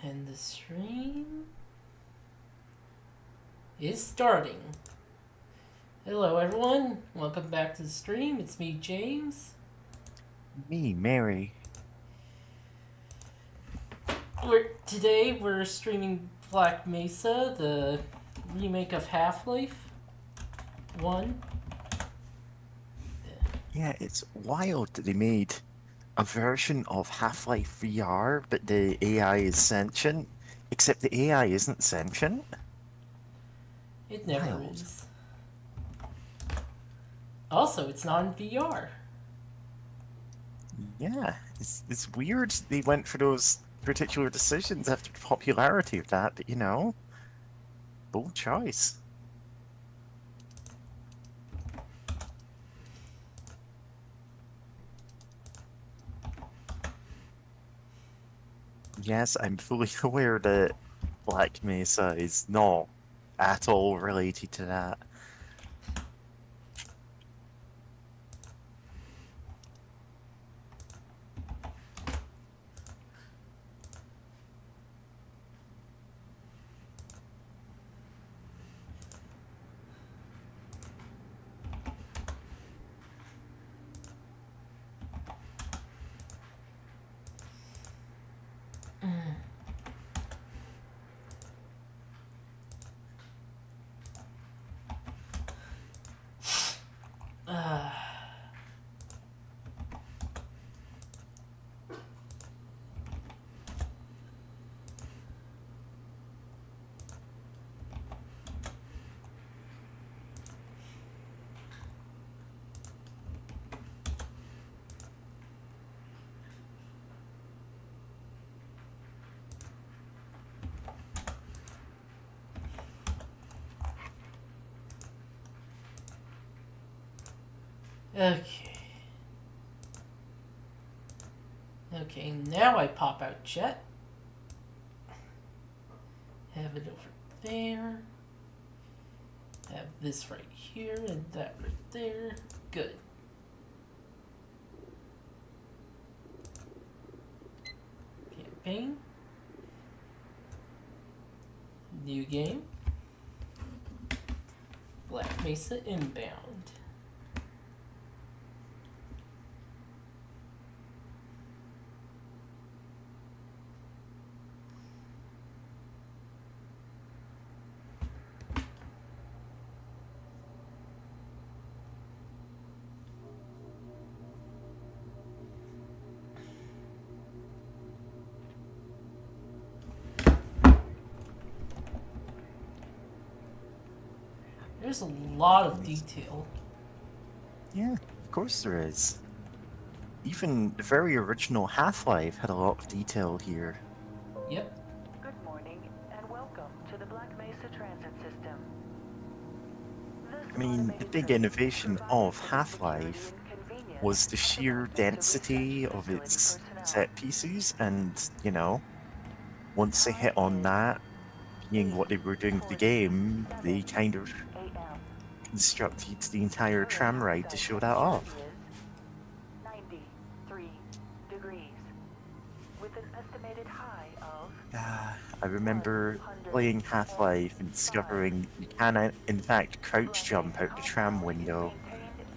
And the stream is starting. Hello, everyone. Welcome back to the stream. It's me, James. Me, Mary. Today we're streaming Black Mesa, the remake of Half-Life 1. Yeah, it's wild that they made a version of Half-Life VR, but the AI is sentient, except the AI isn't sentient. It never Wild. is. Also, it's not in VR. Yeah, it's weird they went for those particular decisions after the popularity of that, but bold choice. Yes, I'm fully aware that Black Mesa is not at all related to that. Uh, okay. Okay, now I pop out chat. Have it over there. Have this right here and that right there. Good. Campaign. New game. Black Mesa Inbound. There's a lot of detail. Yeah, of course there is. Even the very original Half-Life had a lot of detail here. Yep. Good morning and welcome to the Black Mesa Transit System. I mean, the big innovation of Half-Life was the sheer density of its set pieces, and, once they hit on that, being what they were doing with the game, they kind of constructed the entire tram ride to show that off. 93 degrees with an estimated high of I remember playing Half-Life and discovering you can, in fact, crouch jump out the tram window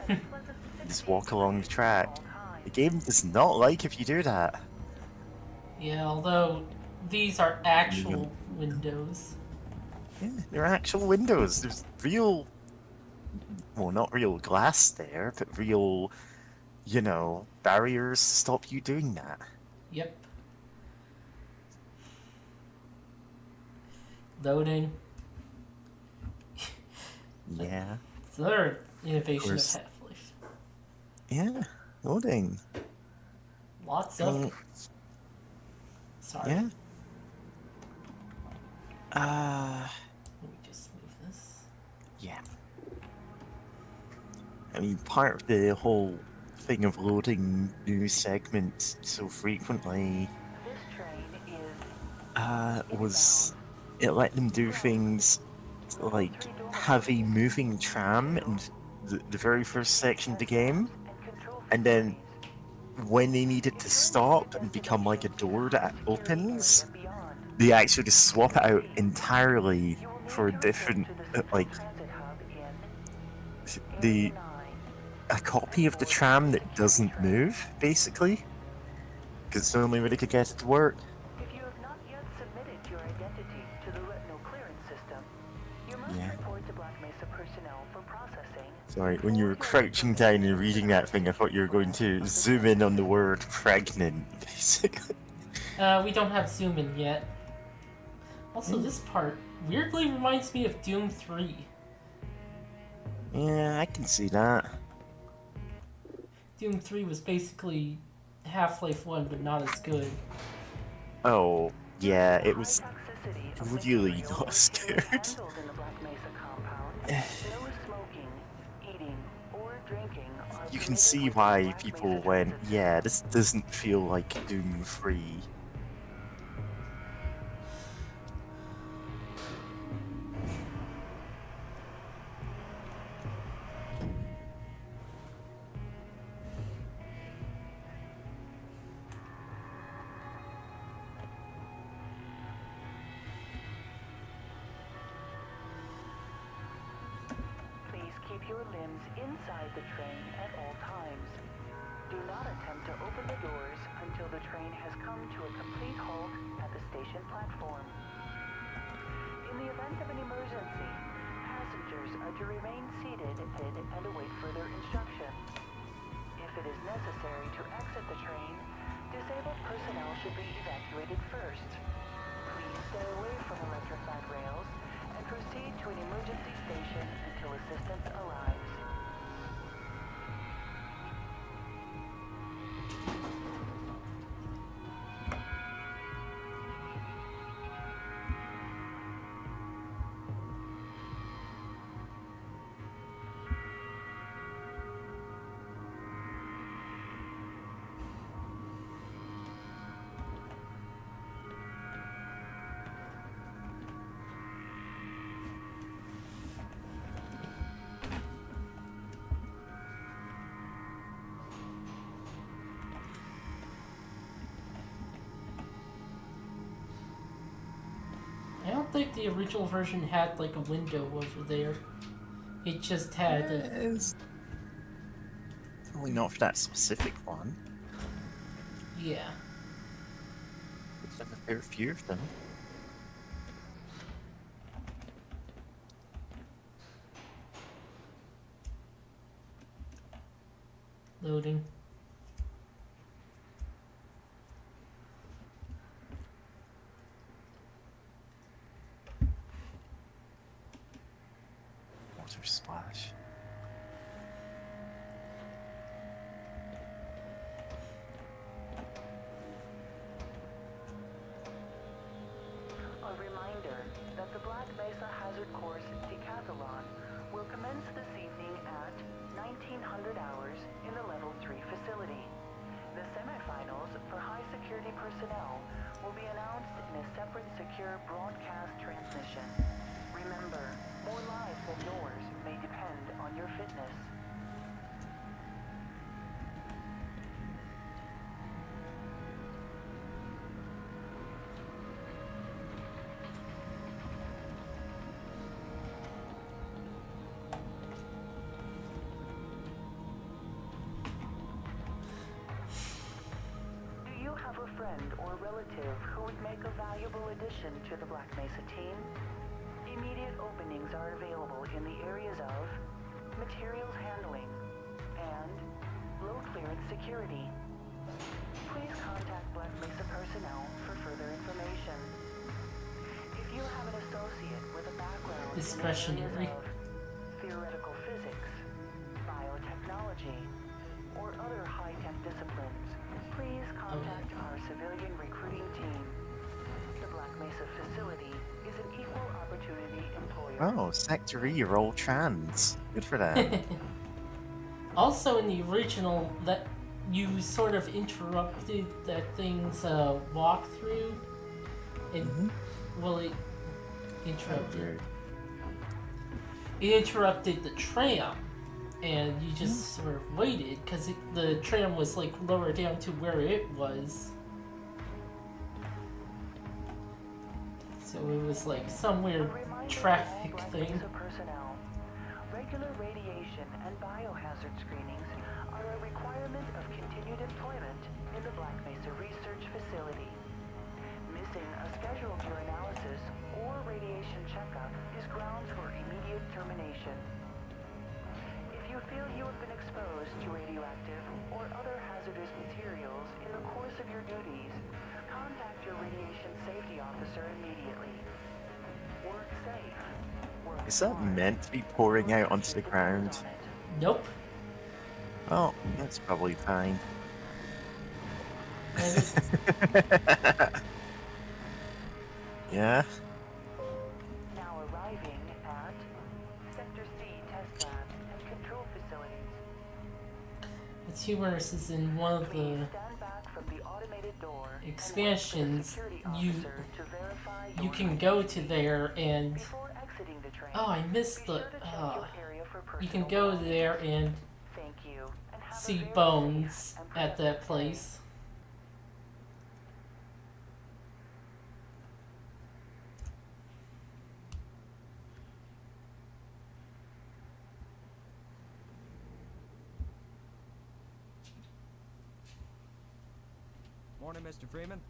and just walk along the track. The game does not like if you do that. Yeah, although these are actual windows. Yeah, they're actual windows. There's real, well, not real glass there, but real, barriers to stop you doing that. Yep. Loading. Yeah. It's another Of innovation of course. Half-Life. Yeah, loading. Lots I of. mean, Sorry. yeah. Let me just move this. Yeah. I mean, part of the whole thing of loading new segments so frequently this train was it let them do things like have a moving tram in the very first section of the game, and then when they needed to stop and become like a door that opens, they actually just swap it out entirely You will for a need to different, return to the like, Central Transit Hub in the Area 9. a copy of the tram that doesn't move, basically, because it's the only way they could get it to work. If you have not yet submitted your identity to the retinal clearance system, you must Yeah. report to Black Mesa personnel for processing. Sorry, when you were crouching down and reading that thing, I thought you were going to zoom in on the word pregnant, basically. We don't have zoom in yet. Also, this part weirdly reminds me of Doom 3. Yeah, I can see that. Doom 3 was basically Half-Life 1, but not as good. Oh, yeah, it was High toxicity of really materials not as good. handled in the Black Mesa compound. No smoking, eating, or drinking are You can permitted see within the why Black people Mesa went, transit yeah, system. this doesn't feel like Doom 3. Please keep your limbs inside the train at all times. Do not attempt to open the doors until the train has come to a complete halt at the station platform. In the event of an emergency, passengers are to remain seated and await further instruction. If it is necessary to exit the train, disabled personnel should be evacuated first. Please stay away from electrified rails and proceed to an emergency station until assistance arrives. I don't think the original version had like a window over there. It just had It's probably not for that specific one. yeah. It's like a fair few of them. Loading. Water splash. A reminder that the Black Mesa Hazard Course Decathlon will commence this evening at 1900 hours in the Level 3 facility. The semifinals for high security personnel will be announced in a separate secure broadcast transmission. Remember, more lives than yours may depend on your fitness. Do you have a friend or relative who would make a valuable addition to the Black Mesa team? Immediate openings are available in the areas of materials handling and low clearance security. Please contact Black Mesa personnel for further information. If you have an associate with a background Discretionary. in the areas of theoretical physics, biotechnology, or other high-tech disciplines, please contact our civilian recruiting team. The Black Mesa facility is an equal opportunity employer. Oh, Sector E are all trans. Good for them. Also in the original, that you sort of interrupted that thing's walkthrough. And well, it interrupted. It interrupted the tram, and you just sort of waited because the tram was like lower down to where it was. So it was like some weird traffic thing. Mesa personnel. Regular radiation and biohazard screenings are a requirement of continued employment in the Black Mesa Research Facility. Missing a scheduled urinalysis or radiation checkup is grounds for immediate termination. If you feel you have been exposed to radioactive or other hazardous materials in the course of your duties, contact your radiation safety officer immediately. Work safe. Work Is that smart. meant to be pouring out onto the ground? Nope. Oh, that's probably fine. And Yeah? Now arriving at Sector C test lab and control facilities. it's humorous is in one of Please the stand back from the automated door and wait for the expansions, security you officer to verify you your can ID. go to there and Before exiting the train, oh, I missed be the sure to check your area for you can personal go there and Thank you, and have a see very bones safe and at that productive day. place. Morning, Mr. Freeman.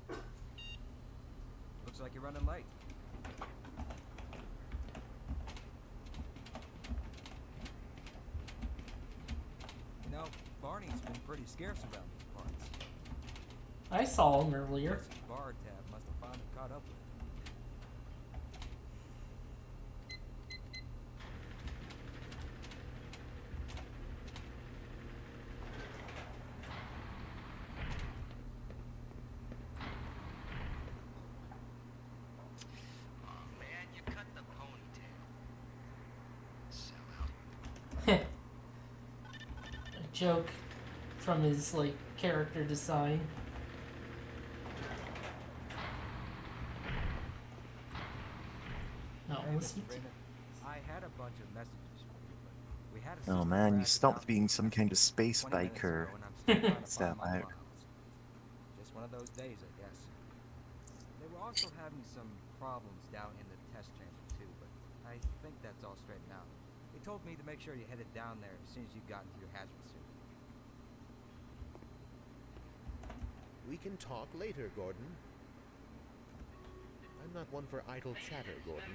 Looks like you're running late. You know, Barney's been pretty scarce around these parts. I saw him earlier. Guess his bar tab must have finally caught up with him. Oh man, you cut the ponytail. Sellout. A joke from his like character design. Not Hey, Mr. listen to Freeman, I had a bunch of messages for you, but we had a Oh system man, you crash stopped about being some kind of space 20 minutes biker. ago, and I'm still trying to Step find my out. files. Just one of those days, I guess. They were also having some problems down in the test chamber too, but I think that's all straightened out. They told me to make sure you headed down there as soon as you got into your hazard suit. We can talk later, Gordon. I'm not one for idle chatter, Gordon.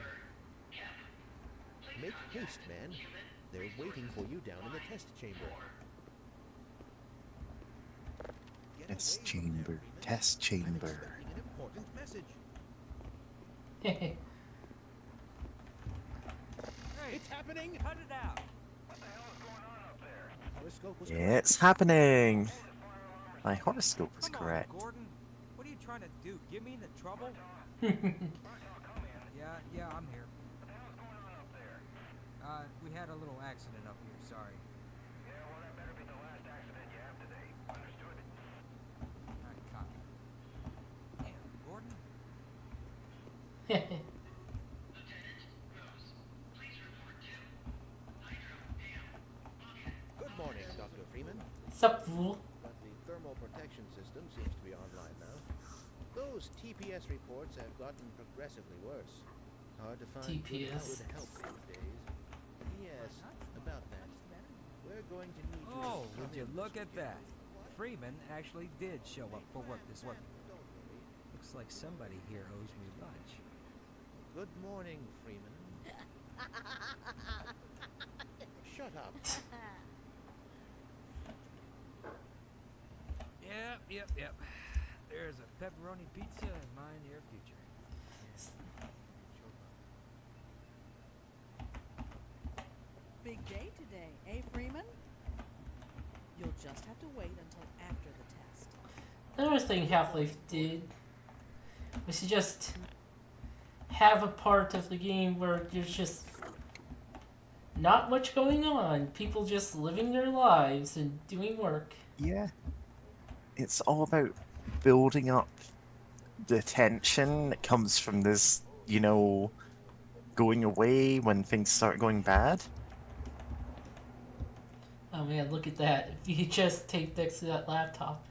Make haste, man. They're waiting for you down in the test chamber. Get Test away from there, chamber, Freeman. test I'm chamber. expecting an important message. Hey, Hey, It's happening! cut it out! Horoscope was Yeah, it's happening. My horoscope was Come correct. on, Gordon. What are you trying to do? Get me into trouble? Yeah, I'm here. We had a little accident up here, sorry. Alright, copy. Damn, Gordon? Good morning, Dr. Freeman. sup, fool? But the thermal protection system seems to be online now. Those TPS reports have gotten progressively worse. Hard to find good TPS. good help these days. Yes, about that. We're going to need you Oh, to would come you in look this at that? weekend. Freeman actually did show up for work this week. Don't worry. Looks like somebody here owes me lunch. Good morning, Freeman. Shut up. Yep. There's a pepperoni pizza in my near future. Big day today, eh, Freeman? You'll just have to wait until after the test. Another thing Half-Life did was to just have a part of the game where there's just not much going on. People just living their lives and doing work. Yeah. It's all about building up the tension that comes from this, going away when things start going bad. Oh man, look at that. VHS tape next to that laptop.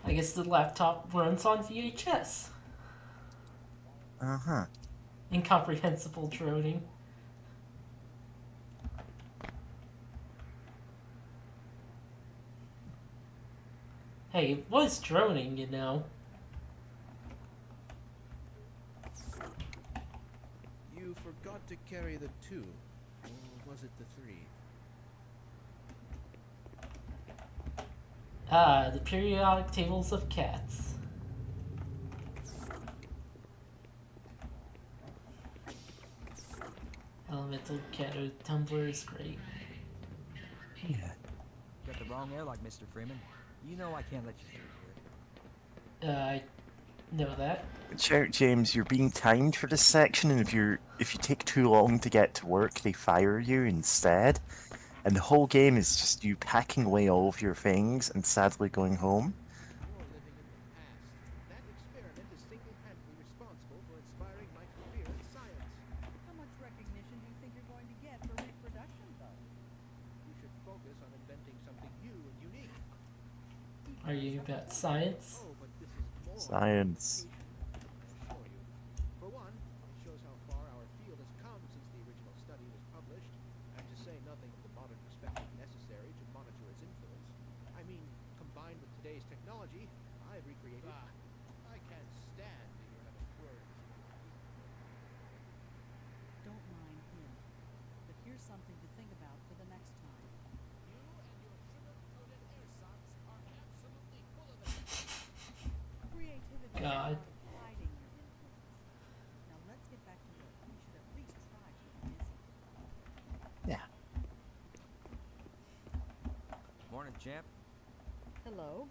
I guess the laptop runs on VHS. Uh-huh. Incomprehensible droning. Hey, it was droning, you know. You forgot to carry the 2. Or was it the 3? Ah, the periodic tables of cats. Elemental cat tumbler is great. Yeah. Got the wrong airlock, Mr. Freeman. You know I can't let you through here. I know that. Watch out, James, you're being timed for this section, and if you take too long to get to work, they fire you instead. And the whole game is just you packing away all of your things and sadly going home. You're living in the past. That experiment is single-handedly responsible for inspiring my career in science. How much recognition do you think you're going to get for reproduction, though? You should focus on inventing something new and unique. Are you about science? Oh, but this is more Science. I assure you. For one, it shows how far our field has come since the original study was published, and to say nothing of the modern perspective necessary to monitor its influence. I mean, combined with today's technology, I've recreated... I can't stand to hear how words. Don't mind him. But here's something to think about for the next time. You and your sugar-coated air socks are absolutely full of it. Creativity is God. about hiding your influence. Now let's get back to work. We should at least try to be busy. Yeah. Morning, champ. Hello?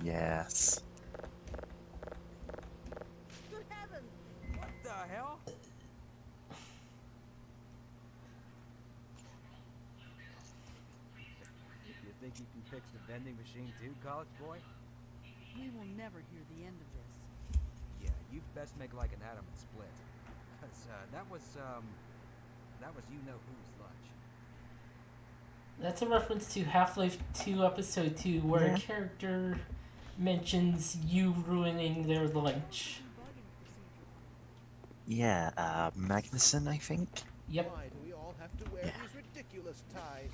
Yes. Good heavens! What the hell? You think you can fix the vending machine too, college boy? We will never hear the end of this. Yeah, you best make like an atom and split. Cause that was you-know-who's lunch. That's a reference to Half-Life 2 Episode 2, where Yeah. a character mentions you ruining their lunch. Debugging procedure on it. Yeah, Magnuson, I think. Yep. Why do we all have to wear Yeah. these ridiculous ties?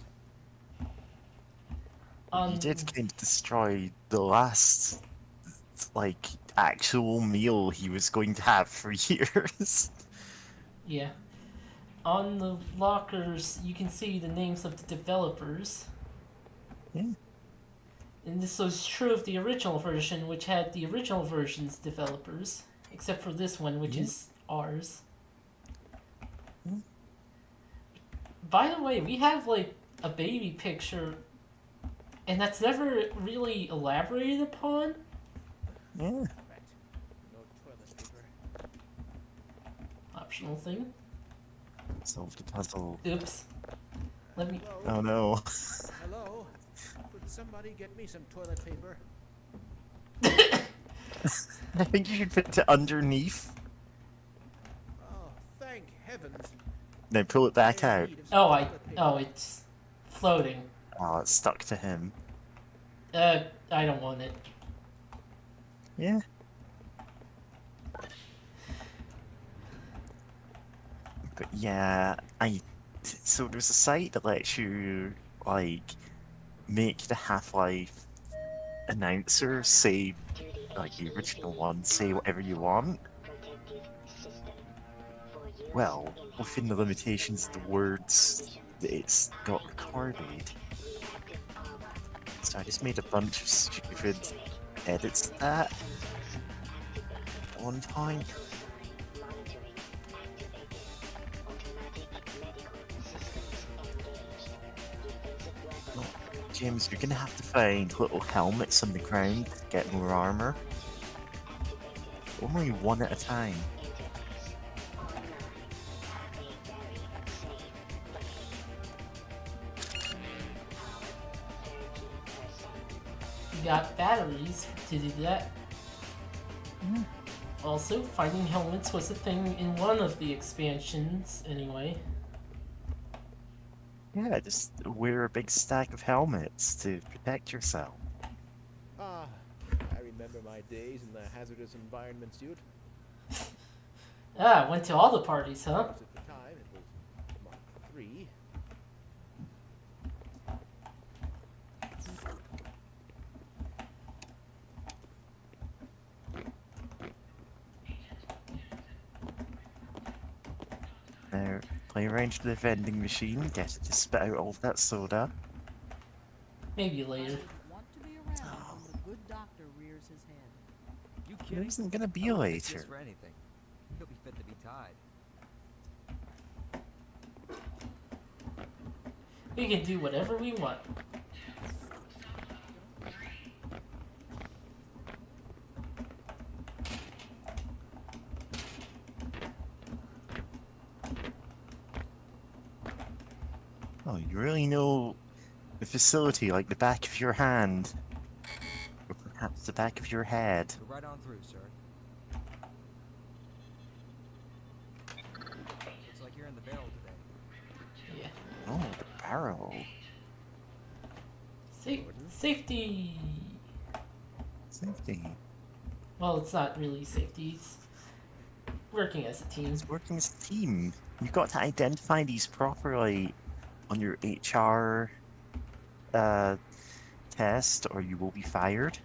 You did kind of destroy the last, like, actual meal he was going to have for years. Yeah. On the lockers, you can see the names of the developers. Yeah. And this was true of the original version, which had the original version's developers, except for this one, which is ours. By the way, we have, like, a baby picture, and that's never really elaborated upon. Yeah. Right. No toilet paper. Optional thing. Solve the puzzle. Oops. Let me... Hello? Oh no. Hello? Could somebody get me some toilet paper? I think you should put it underneath. Oh, thank heavens. Now pull it back I am in out. need of some Oh, toilet paper. oh, it's floating. Oh, it's stuck to him. I don't want it. Yeah. But yeah, so there's a site that lets you, like, make the Half-Life announcer say, like the original one, say whatever you want. Well, within the limitations of the words that it's got recorded. So I just made a bunch of stupid edits to that at one time. Oh, James, you're gonna have to find little helmets on the ground to get more armor. Only one at a time. You got batteries to do that. Also, finding helmets was a thing in one of the expansions, anyway. Yeah, just wear a big stack of helmets to protect yourself. Ah, I remember remember my days in the hazardous environment suit. Ah, went to all the parties, huh? At the time, it was Mark III. Now, play around with the vending machine, get it to spit out all that soda. Maybe I later. wouldn't want to be around when the good doctor rears his head. You There kidding? isn't gonna I be wouldn't miss later. this for anything. He'll be fit to be tied. We can do whatever we want. Oh, you really know the facility like the back of your hand. Or perhaps the back of your head. Go right on through, sir. Looks like you're in the barrel today. Yeah. Oh, the barrel. Safety. Safety. Well, it's not really safety. It's working as a team. It's working as a team. You've got to identify these properly on your HR test, or you will be fired.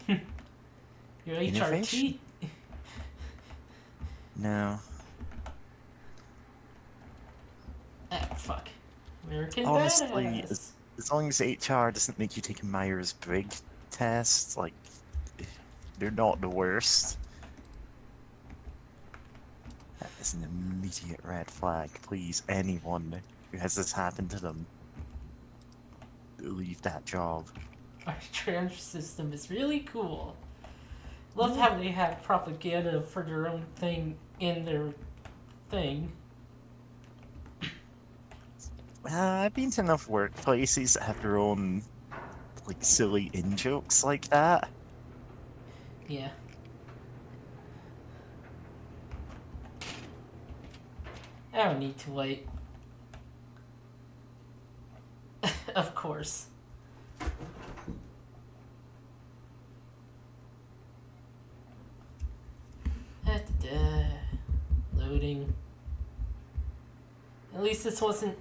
Your Innovation. HRT. No. Ah, fuck. American Honestly, badass. as long as HR doesn't make you take a Myers-Briggs test, like, they're not the worst. That is an immediate red flag. Please, anyone who has this happen to them, leave that job. Our trans system is really cool. Love how they have propaganda for their own thing in their thing. I've been to enough workplaces that have their own, like, silly in-jokes like that. Yeah. I don't need to wait. Of course. Loading. At least this wasn't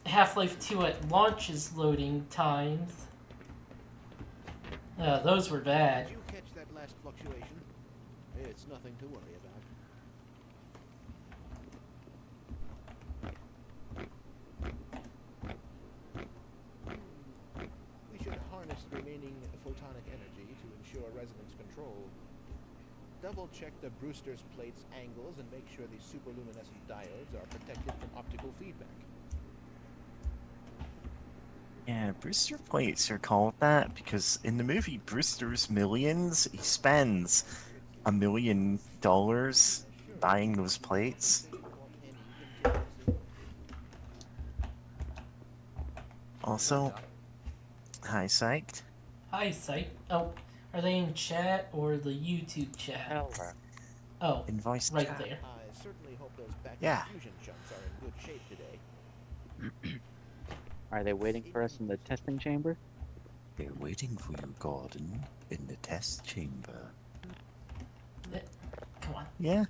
Half-Life 2 at launch's loading times. Those were bad. Did you catch that last fluctuation? It's nothing to worry about. We should harness the remaining photonic energy to ensure resonance control. Double-check the Brewster's plate's angles and make sure the superluminescent diodes are protected from optical feedback. Yeah, Brewster plates are called that because in the movie Brewster's Millions, he spends $1 million buying those plates. Also, hi, psyched. Hi, Sight. Oh, are they in chat or the YouTube chat? Oh, In voice right chat. there. I certainly hope those back Yeah. fusion chunks are in good shape today. Are they waiting for us in the testing chamber? They're waiting for you, Gordon, in the test chamber. Come on. Yeah.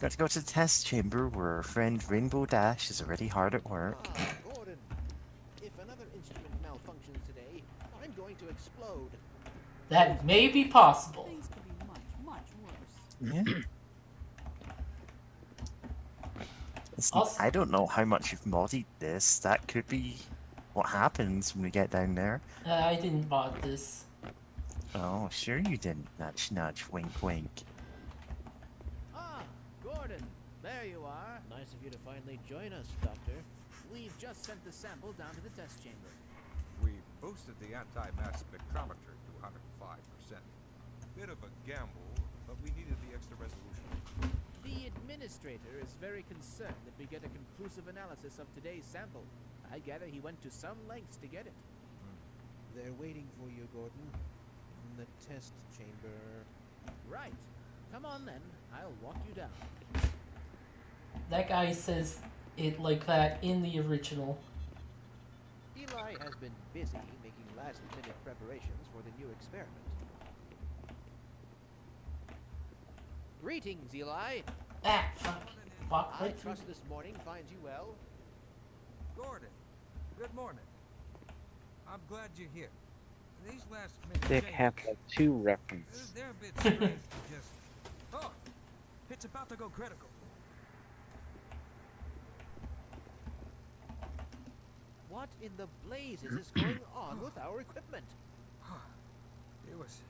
Got to go to the test chamber where our friend Rainbow Dash is already hard at work. Ah, Gordon, if another instrument malfunctions today, I'm going to explode. That may be possible. Things could be much, much worse. Yeah. Listen, Also- I don't know how much you've modded this. That could be what happens when we get down there. I didn't mod this. Oh, sure you didn't. Nudge, nudge, wink, wink. Ah, Gordon, there you are. Nice of you to finally join us, Doctor. We've just sent the sample down to the test chamber. We boosted the anti-mass spectrometer to 105%. Bit of a gamble, but we needed the extra resolution. The administrator is very concerned that we get a conclusive analysis of today's sample. I gather he went to some lengths to get it. They're waiting for you, Gordon. In the test chamber. Right. Come on then. I'll walk you down. That guy says it like that in the original. Eli has been busy making last-minute preparations for the new experiment. Greetings, Eli. Ah, fuck. Walk I right through. trust this morning finds you well. Gordon, good morning. I'm glad you're here. These last minute Thick changes, Half-Life 2 reference. they're a bit strange to just... Oh, it's about to go critical. What in the blazes is going on with our equipment? It was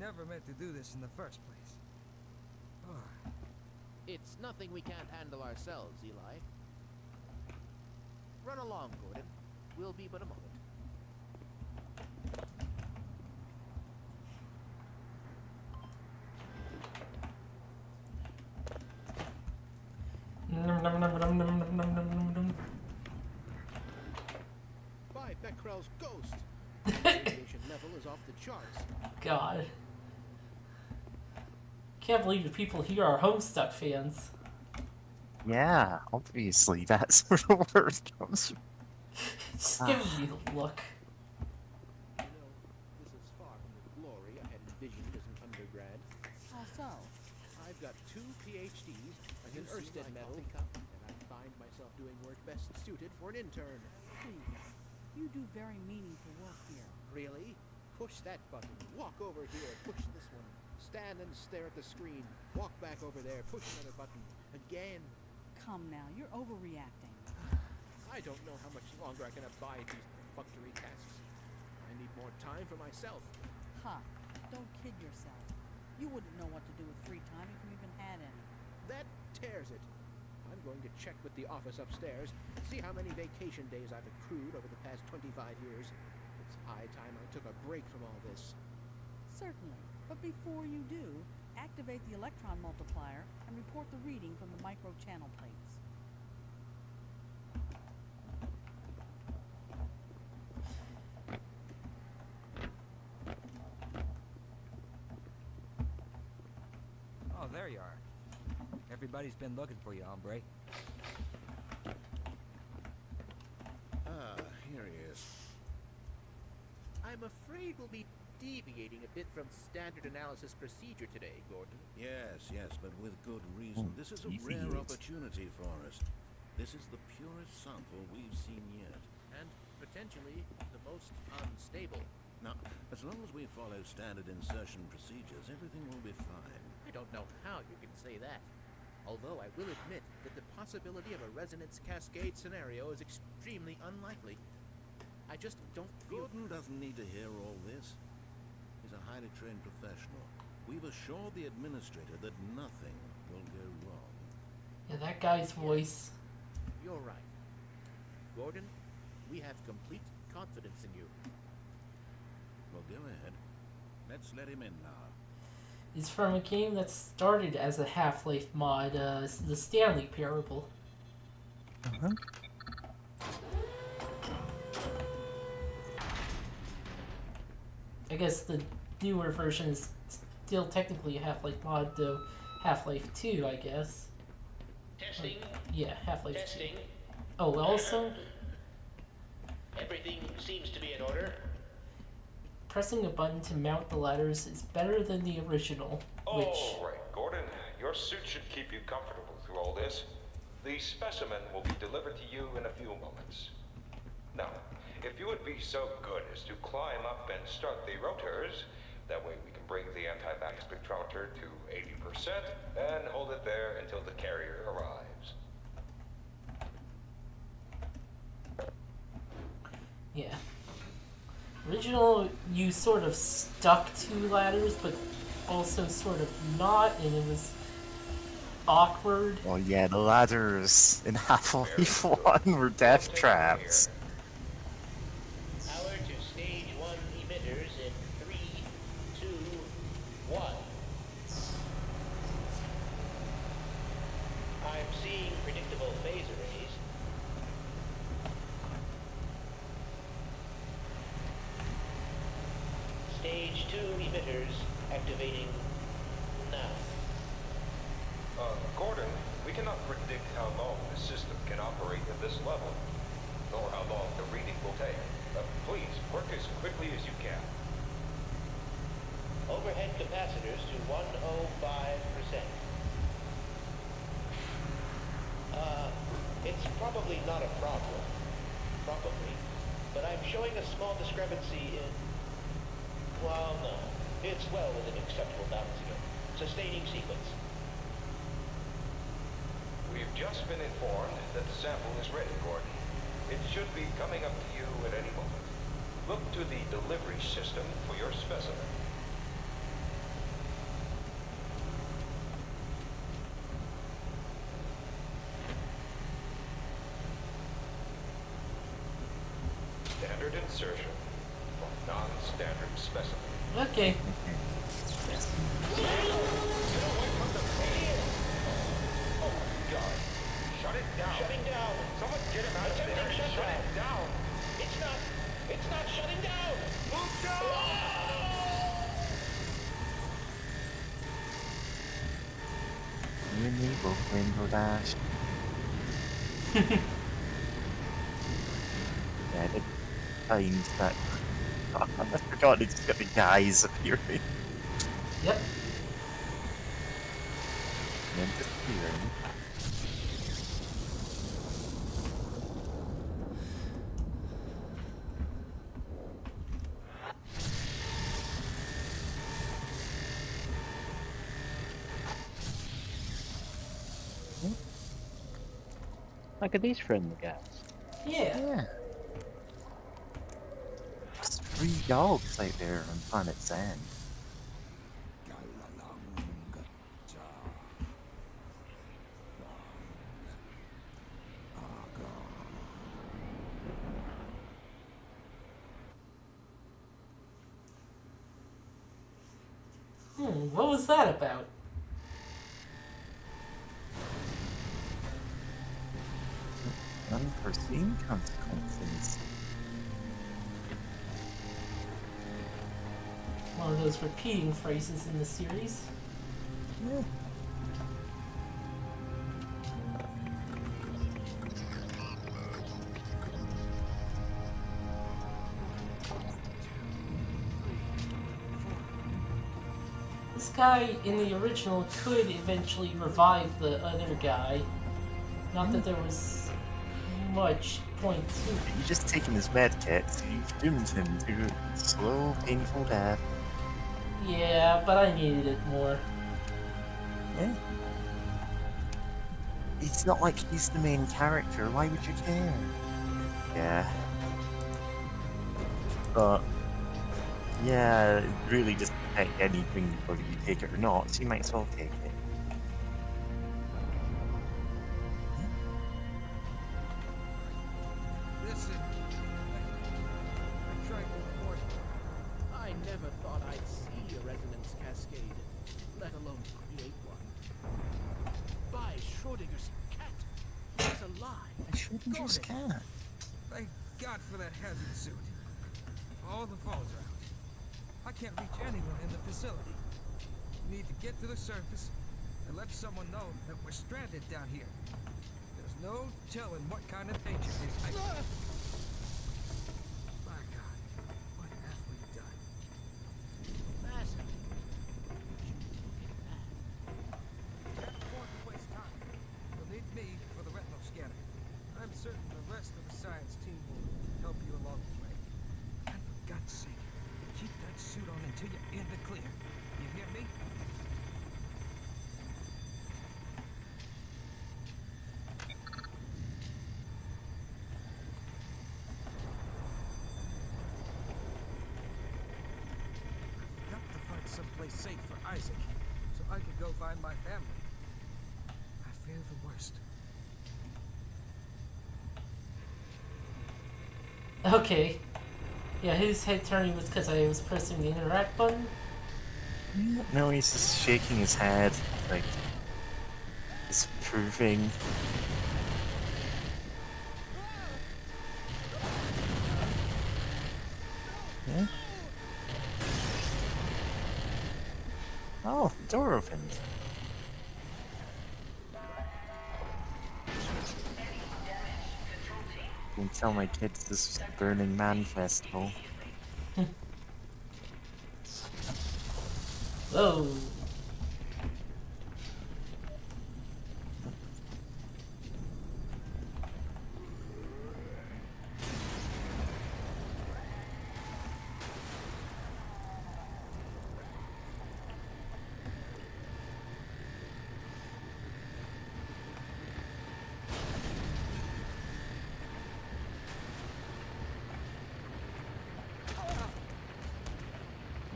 never meant to do this in the first place. It's nothing we can't handle ourselves, Eli. Run along, Gordon. We'll be but a moment. Num, num, num, num, num, num, num, num, num. By Becquerel's ghost! The radiation level is off the charts. God. Can't believe the people here are Homestuck fans. Yeah, obviously that's where the word comes from. Just giving me the look. You know, this is far from the glory I had envisioned as an undergrad. How so? I've got 2 PhDs, an Ørsted medal, and I find myself doing work best suited for an intern. Please. You do very meaningful work here. Really? Push that button. Walk over here. Push this one. Stand and stare at the screen. Walk back over there. Push another button. Again. Come now, you're overreacting. I don't know how much longer I can abide these perfunctory tasks. I need more time for myself. Ha! Don't kid yourself. You wouldn't know what to do with free time if you even had any. That tears it. I'm going to check with the office upstairs, see how many vacation days I've accrued over the past 25 years. It's high time I took a break from all this. Certainly. But before you do, activate the electron multiplier and report the reading from the micro-channel plates. Oh, there you are. Everybody's been looking for you, hombre. Ah, here he is. I'm afraid we'll be deviating a bit from standard analysis procedure today, Gordon. Yes, yes, but with good reason. This is a rare deviate. opportunity for us. This is the purest sample we've seen yet. And potentially the most unstable. Now, as long as we follow standard insertion procedures, everything will be fine. I don't know how you can say that. Although I will admit that the possibility of a resonance cascade scenario is extremely unlikely. I just don't feel... Gordon doesn't need to hear all this. He's a highly trained professional. We've assured the administrator that nothing will go wrong. Yeah, that guy's voice. You're right. Gordon, we have complete confidence in you. Well, go ahead. Let's let him in now. Is from a game that started as a Half-Life mod, the Stanley Parable. I guess the newer version is still technically a Half-Life mod, though Half-Life 2, I guess. Testing. Yeah, Half-Life 2. Testing. Oh, also, Everything seems to be in order. pressing a button to mount the ladders is better than the original, which... All right, Gordon. Your suit should keep you comfortable through all this. The specimen will be delivered to you in a few moments. Now, if you would be so good as to climb up and start the rotors, that way we can bring the anti-bac spectrometer to 80% and hold it there until the carrier arrives. Yeah. Original, you sort of stuck to ladders, but also sort of not, and it was awkward. Oh yeah, the ladders in Half-Life 1 were death traps. Power to stage 1 emitters in 3, 2, 1. I'm seeing predictable phase arrays. Stage 2 emitters activating now. Gordon, we cannot predict how long the system can operate at this level, nor how long the reading will take. Please, work as quickly as you can. Overhead capacitors to 105%. probably not a problem. Probably. But I'm showing a small discrepancy in... Well, no. It's well within acceptable bounds here. Sustaining sequence. We've just been informed that the sample is ready, Gordon. It should be coming up to you at any moment. Look to the delivery system for your specimen. Standard insertion for non-standard specimen. Okay. God. Shut it down. Shutting down. Someone get him out of there. Attempting Shut shutdown. it down. It's not shutting down. Move down. You and me both Rainbow Dash. Yeah, the times that I forgot it's got the guys appearing Yep. and then disappearing. Look at these friendly guys. Yeah. Yeah. There's 3 dogs out there on Planet Zen. What was that about? Unforeseen consequences. One of those repeating phrases in the series. Yeah. This guy in the original could eventually revive the other guy. Not that there was much point to it. You just taken his med kit, so you've doomed him to a slow, painful death. Yeah, but I needed it more. Yeah. It's not like he's the main character, why would you care? Yeah. But, yeah, it really doesn't affect anything whether you take it or not, so you might as well take it. Listen, I tried to report. I never thought I'd see a resonance cascade, let alone create one. By Schrodinger's cat. It's alive. I shouldn't just cat. Thank God for that hazard suit. All the phones are out. I can't reach anyone in the facility. We need to get to the surface and let someone know that we're stranded down here. There's no telling what kind of danger is. My God, what have we done? Fascinating. Can't afford to waste time. You'll need me for the retinal scanner. I'm certain the rest of the science team will help you along the way. And for God's sake, keep that suit on until you're in the clear. You hear me? I've got to find someplace safe for Isaac, so I can go find my family. I fear the worst. Okay. Yeah, his head turning was because I was pressing the interact button. No, he's just shaking his head, like, disapproving. Yeah? Oh, the door opened. Don't tell my kids this is the Burning Man Festival. Whoa.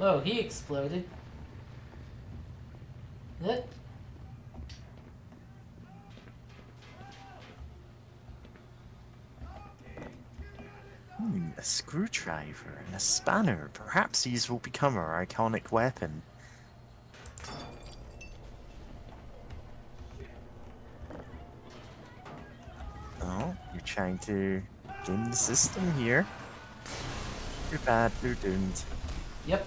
Oh, he exploded. That. A screwdriver and a spanner. Perhaps these will become our iconic weapon. Oh, you're trying to game the system here. You're bad, you're doomed. Yep.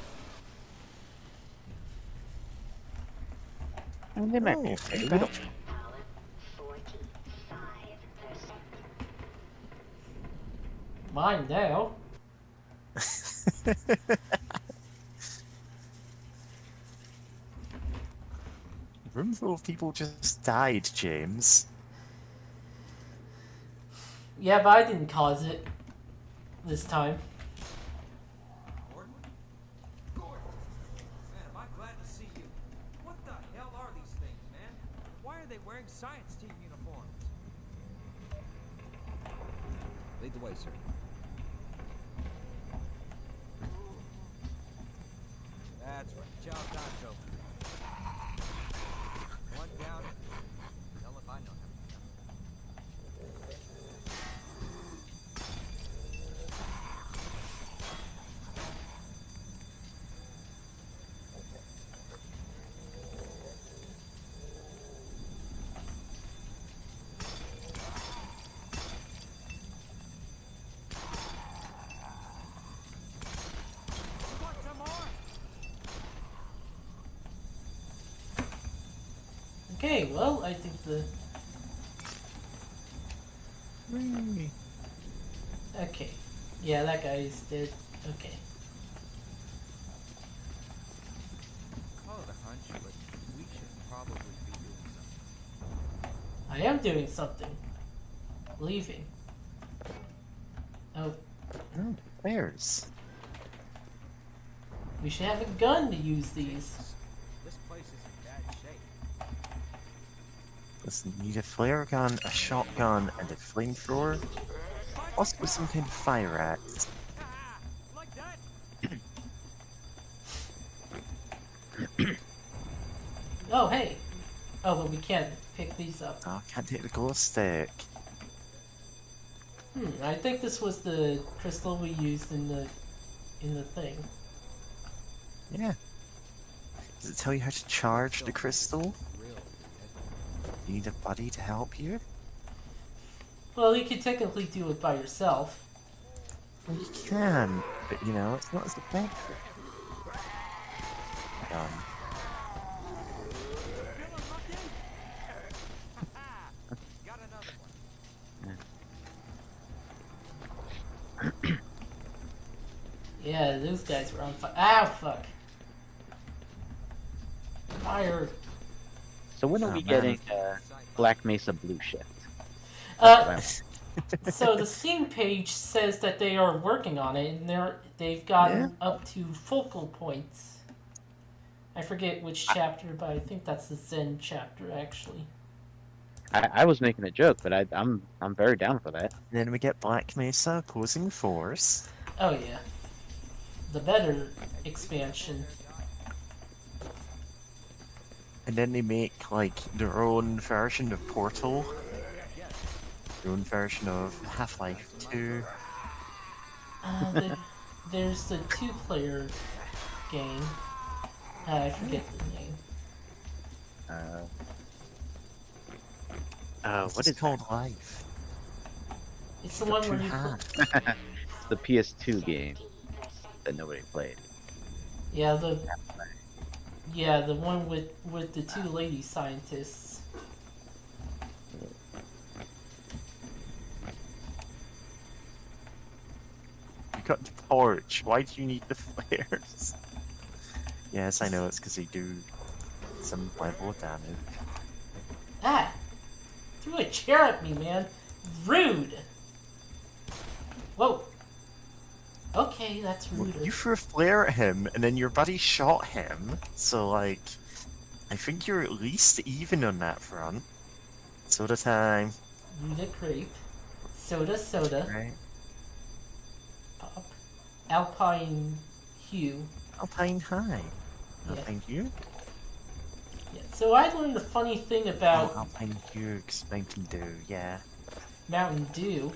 I mean, they might Oh, be you okay with bet. it. Mine now. Room full of people just died, James. Yeah, but I didn't cause it this time. Gordon? Gordon! Man, am I glad to see you. What the hell are these things, man? Why are they wearing science team uniforms? Lead the way, sir. That's right. Chow Taco. One down. Hell if I know how to count. Want some more? Okay, well, I think the... Whee. Okay. Yeah, that guy is dead. Okay. Call it a hunch, but we should probably be doing something. I am doing something. Leaving. Oh, Oh, bears. we should have a gun to use these. This place is in bad shape. Listen, you need a flare gun, a shotgun, and a flamethrower. Possibly some kind of fire axe. Ah, like that? Oh, hey. Oh, but we can't pick these up. Oh, I can't take the glow stick. I think this was the crystal we used in the thing. Yeah. Does it tell you how to charge the crystal? You need a buddy to help you? Well, you could technically do it by yourself. Well, you can, but you know, it's not as effective. Got another one. Yeah, those guys were on fire. Ah, fuck. Fire. So when are Oh, we man. getting Black Mesa Blue Shift? So the Steam page says that they are working on it, and they've gotten up to focal points. I forget which chapter, but I think that's the Zen chapter, actually. I was making a joke, but I'm very down for that. Then we get Black Mesa opposing force. Oh yeah, the better expansion. And then they make, like, their own version of Portal. Their own version of Half-Life 2. There's the two-player game. I forget the name. What is called Life? It's the one where you... the PS2 game that nobody played. Yeah, the one with the two lady scientists. You got the torch. Why do you need the flares? Yes, I know, it's because they do some level of damage. Ah! Threw a chair at me, man. Rude! Whoa. Okay, that's Well, rude. you threw a flare at him, and then your buddy shot him, so, like, I think you're at least even on that front. Soda time. Rude crepe. Soda. Right. Pop. Alpine hue. Alpine High. Oh, Yeah. thank you. Yeah. So I learned a funny thing about Alpine Dukes, Mountain Dew, yeah. Mountain Dew.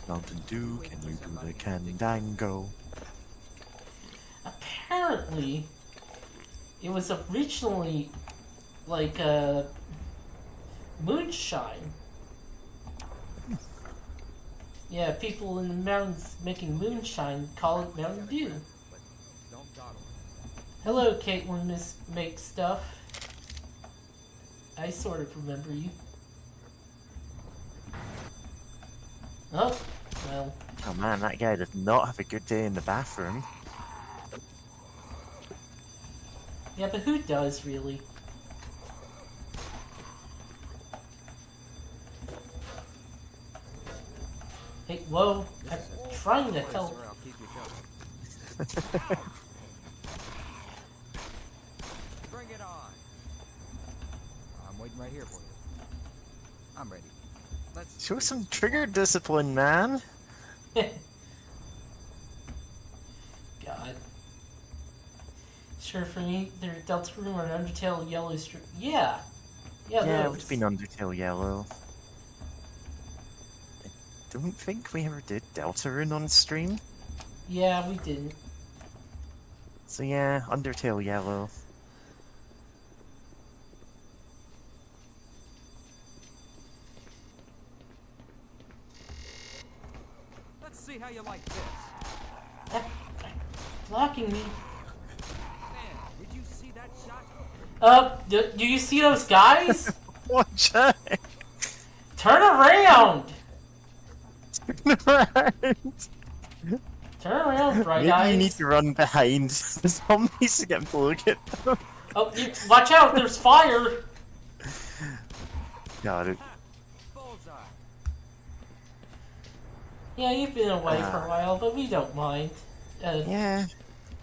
Mountain Dew, can you do the candango? Apparently, it was originally like moonshine. Yeah, people in the mountains making moonshine call it Mountain Dew. But don't dawdle. Hello, Caitlin, Miss Make Stuff. I sort of remember you. Oh, well. Oh man, that guy does not have a good day in the bathroom. Yeah, but who does, really? Hey, whoa. I'm trying to help. Sir, I'll keep you covered. Bring it on. I'm waiting right here for you. I'm ready. Let's Show some trigger discipline, man. God. Sure, for me, there's Deltarune or Undertale Yellow Strip. Yeah. Yeah, Yeah, it those. would have been Undertale Yellow. I don't think we ever did Deltarune on stream. Yeah, we didn't. So yeah, Undertale Yellow. Let's see how you like this. Blocking me. Man, did you see that shot? Do you see those guys? Watch out! Turn around! Turn around, Bright Maybe Eyes. you need to run behind the zombies to get them to look at them. Oh, watch out, there's fire! Got it. Bullseye. Yeah, you've been away for a while, but we don't mind. Yeah.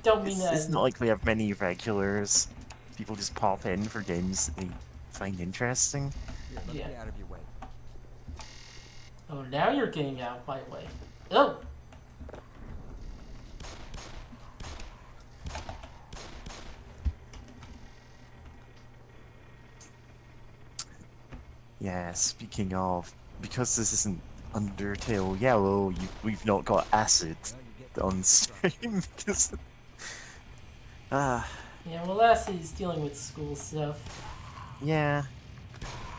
Don't mean It's, that. it's not like we have many regulars. People just pop in for games that they find interesting. Here, let me Yeah. get out of your way. Oh, now you're getting out of my way. Oh! Yeah, speaking of, because this isn't Undertale Yellow, we've not got acid on stream because... Yeah, well, Lassie's dealing with school stuff. yeah.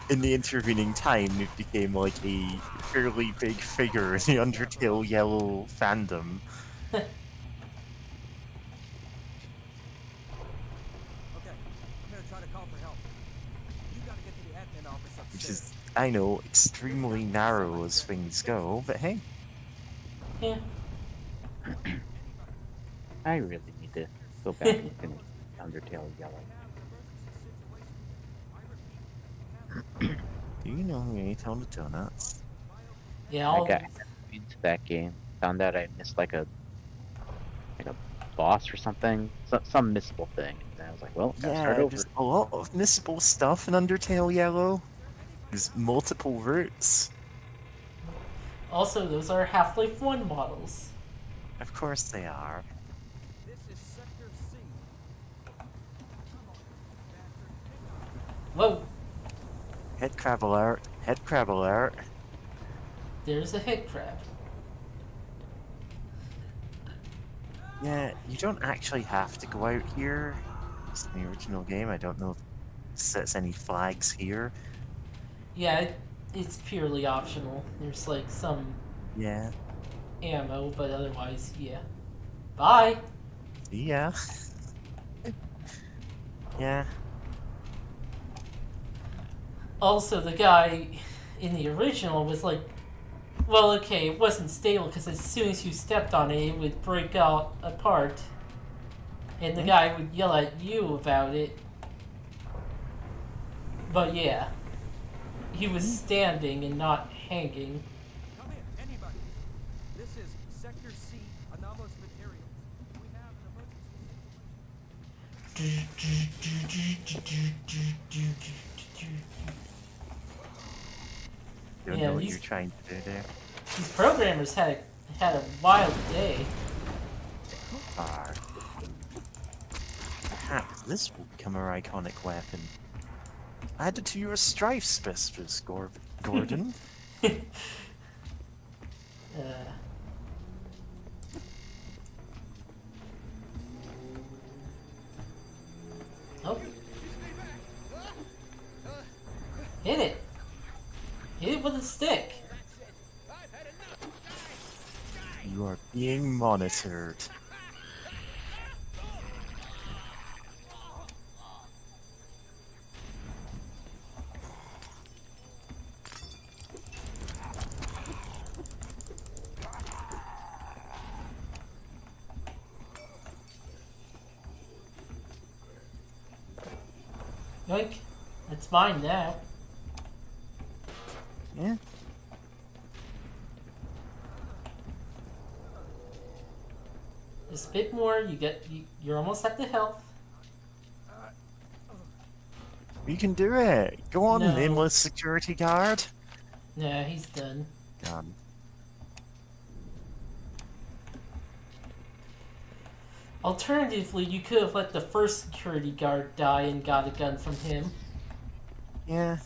In the intervening time, it became like a fairly big figure in the Undertale Yellow fandom. Okay, I'm gonna try to call for help. You gotta get to the admin office upstairs. Which is, I know, extremely narrow as things go, but hey. Yeah. I really need to go back and finish Undertale Yellow. Do you know who ate all the donuts? Yeah, I got into that game. Found out I missed like a boss or something, some missable thing. And I was like, well, gotta start Yeah, over. there's a lot of missable stuff in Undertale Yellow. There's multiple routes. Also, those are Half-Life 1 models. Of course they are. This is Sector C. Whoa! Head crab alert. Head crab alert. There's a head crab. Yeah, you don't actually have to go out here. It's in the original game. I don't know if it sets any flags here. Yeah, it's purely optional. There's like some Yeah. ammo, but otherwise, yeah. Bye! Yeah. Yeah. Also, the guy in the original was like, well, okay, it wasn't stable because as soon as you stepped on it, it would break out apart. And the guy would yell at you about it. But yeah, he was standing and not hanging. Come here, anybody. This is Sector C, anomalous materials. We have an Don't Yeah, know what these- you're trying to do there. These programmers had a wild day. far. Perhaps this will become our iconic weapon. Add it to your strife specialist, Gordon. Oh. Hit it. Hit it with a stick. You are being monitored. Yoink. It's mine now. Yeah. Just a bit more. You're almost at the health. You can do it. Go on, No. nameless security guard. Nah, he's done. Done. Alternatively, you could have let the first security guard die and got a gun from him. Yeah.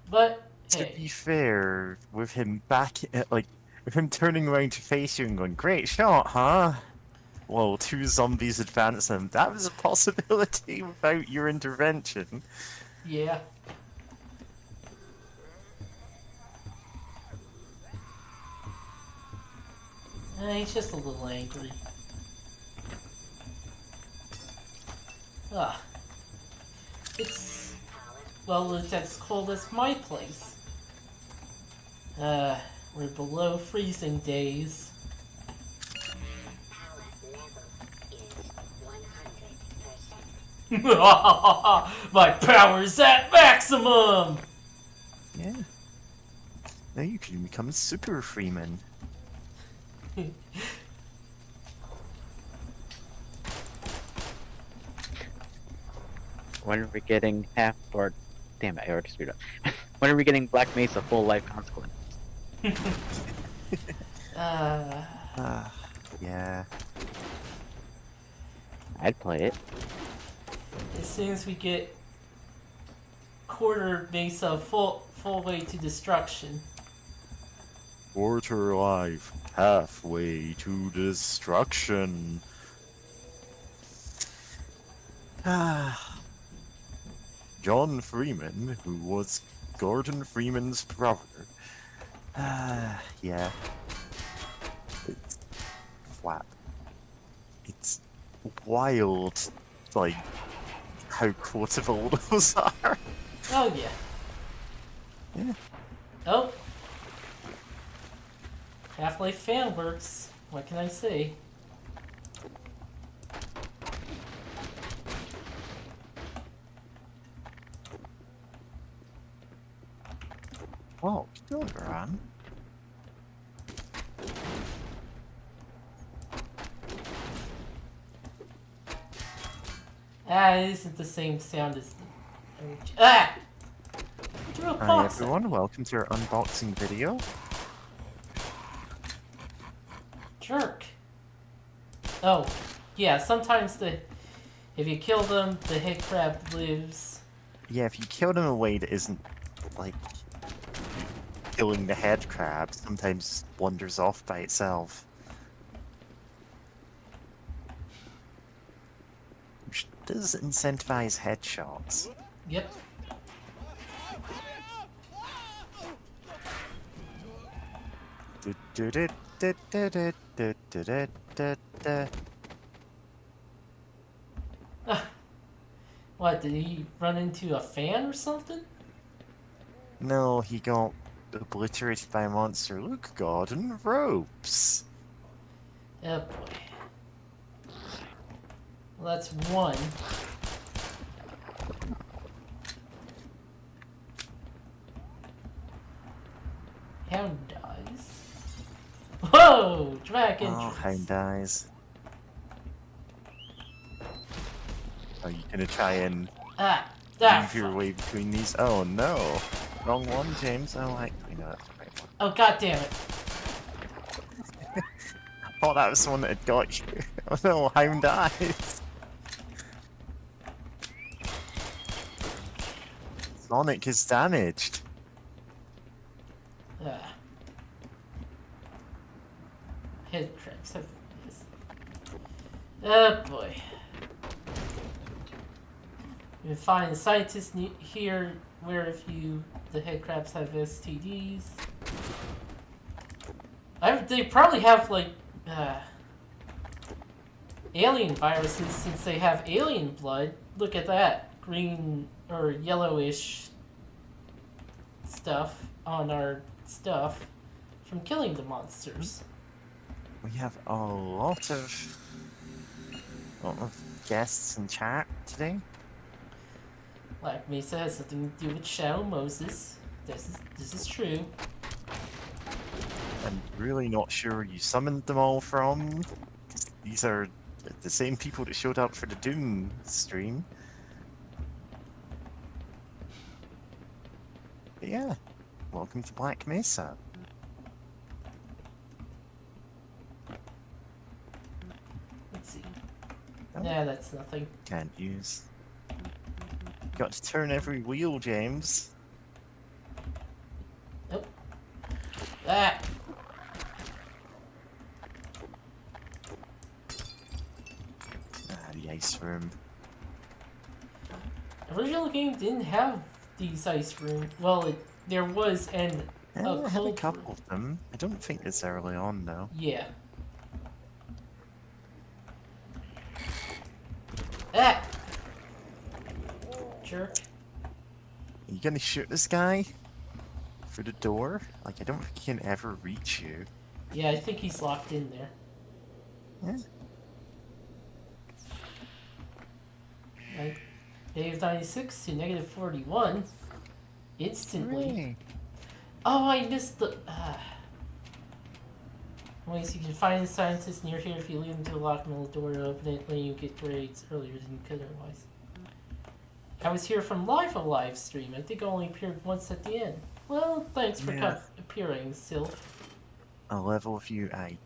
But, To hey. be fair, with him with him turning around to face you and going, "Great shot, huh?" Well, 2 zombies advance him. That was a possibility without your intervention. Yeah. He's just a little angry. Ah. Well, it's as cold as my place. We're below freezing days. My power's at maximum! Yeah. Now you can become super freeman. When are we getting damn it, I already screwed up. When are we getting Black Mesa full life consequences? Yeah. I'd play it. As soon as we get quarter Mesa full way to destruction. Quarter life, halfway to destruction. John Freeman, who was Gordon Freeman's brother. Yeah. It's flat. It's wild, like, how quotable those are. Oh, yeah. Yeah. Oh. Half-Life fan works. What can I say? Oh, still run. It isn't the same sound as the... Ah! Drew a Hi box. everyone, welcome to our unboxing video. Jerk. Oh, yeah, sometimes if you kill them, the head crab lives. Yeah, if you kill them in a way that isn't, like, killing the head crab, sometimes it wanders off by itself. Which does incentivize headshots. Yep. What, did he run into a fan or something? No, he got obliterated by a monster. Look, Gordon, ropes. Oh boy. Well, that's one. Hound dies. Whoa! Drag Oh, entrance. Hound dies. Are you gonna try and weave your way between these? Oh no! Wrong one, James. Oh, actually, no, that's the right one. Oh, god damn it. thought that was someone that had got you. Oh no, Hound dies. Sonic is damaged. Ah. Head crabs have this. Oh boy. You can find scientists here where the head crabs have STDs. They probably have like alien viruses since they have alien blood. Look at that. Green or yellowish stuff on our stuff from killing the monsters. We have a lot of guests in chat today. Black Mesa has something to do with Shadow Moses. This is true. I'm really not sure where you summoned them all from. These are the same people that showed up for the Doom stream. But yeah, welcome to Black Mesa. Let's see. Oh. Nah, that's nothing. Can't use. Got to turn every wheel, James. Nope. Ah! The ice room. Original game didn't have these ice rooms. Well, there was I had a couple of them. I don't think it's early on though. Yeah. Ah! Jerk. Are you gonna shoot this guy? For the door? Like, I don't think he can ever reach you. Yeah, I think he's locked in there. Yeah. Like, negative 96 to negative 41. Instantly. Hooray. Oh, I missed the... Ways you can find the scientists near here if you leave them to the locked middle door to open it, letting you get grades earlier than you could otherwise. I was here from live stream. I think I only appeared once at the end. Well, thanks for appearing, Sylph. A level of you I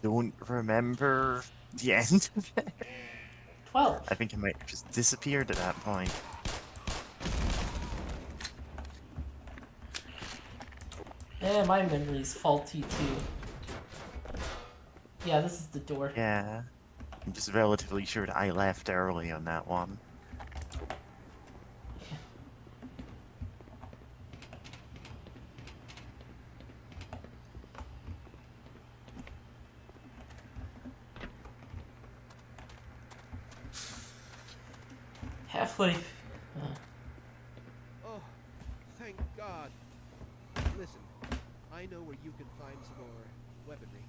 don't remember the end of it. 12. I think I might have just disappeared at that point. Eh, my memory's faulty too. Yeah, this is the door. Yeah. I'm just relatively sure that I left early on that one. Half-Life. Oh, thank God. Listen, I know where you can find some more weaponry.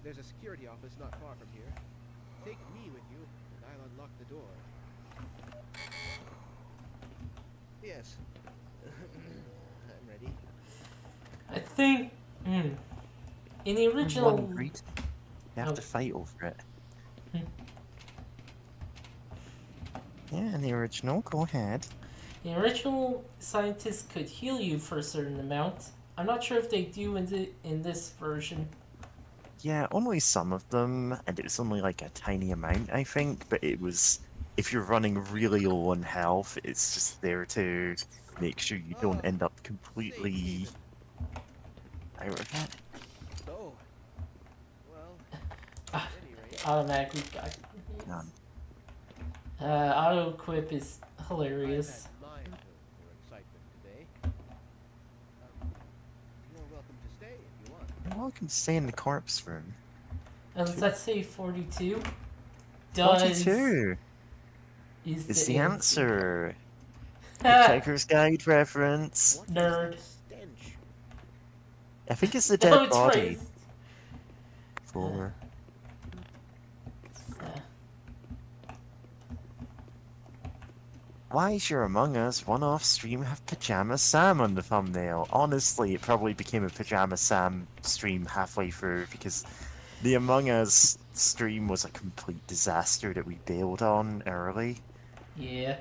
There's a security office not far from here. Take me with you, and I'll unlock the door. Yes. I'm ready. I think... in the original... You have to fight over it. Yeah, in the original, go ahead. The original scientists could heal you for a certain amount. I'm not sure if they do in this version. Yeah, only some of them, and it was only like a tiny amount, I think, but it was, if you're running really low on health, it's just there to make sure you don't end up completely out of it. Oh. Well, at any rate, Automatically got... auto equip is hilarious. I've had mine for excitement today. You're welcome to stay if you want. You're welcome to stay in the corpse room. Does that say 42? 42 is the answer. The Hitchhiker's Guide reference. Nerd. Stench. I think it's the No, dead it's body. right. 4. Why is your Among Us one-off stream have Pajama Sam on the thumbnail? Honestly, it probably became a Pajama Sam stream halfway through because the Among Us stream was a complete disaster that we bailed on early. Yeah.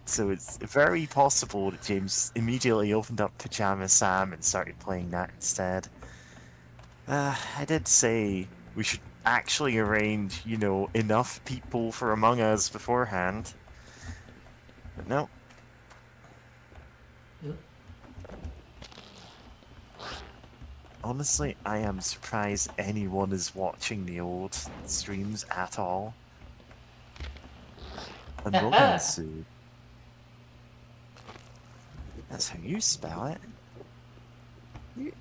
So it's very possible that James immediately opened up Pajama Sam and started playing that instead. I did say We should actually arrange, you know, enough people for Among Us beforehand. But no. Yep. Honestly, I am surprised anyone is watching the old streams at all. Amogasu. That's how you spell it.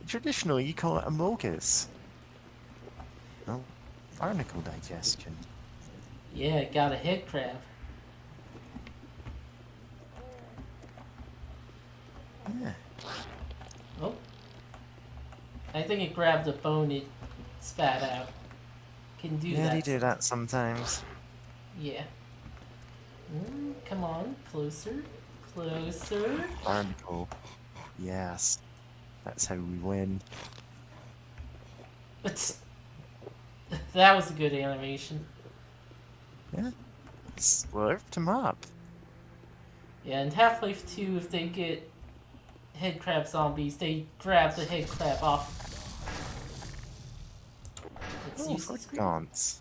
Traditionally, you call it Amogus. No, barnacle digestion. Yeah, got a head crab. Yeah. Oh. I think it grabbed a bone it spat out. Can do Yeah, that. they do that sometimes. Yeah. Come on, closer. Closer. Barnacle. Yes. That's how we win. That was a good animation. Yeah. Slurped him up. Yeah, in Half-Life 2, if they get head crab zombies, they grab the head crab off. It's Oh, useless. Gaunt's.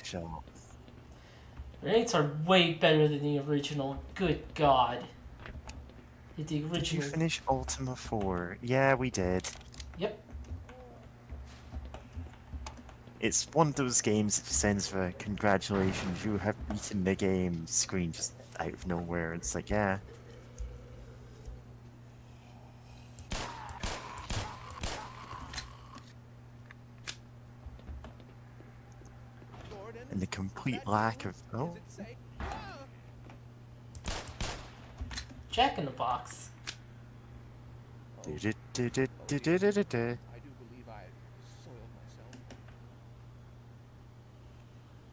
Sure. Grenades are way better than the original. Good God. The original. Did you finish Ultima 4? Yeah, we did. Yep. It's one of those games that sends the congratulations, you have beaten the game screen just out of nowhere. It's like, yeah. And the complete lack of... Oh. Jack in the Box. I do believe I soiled myself.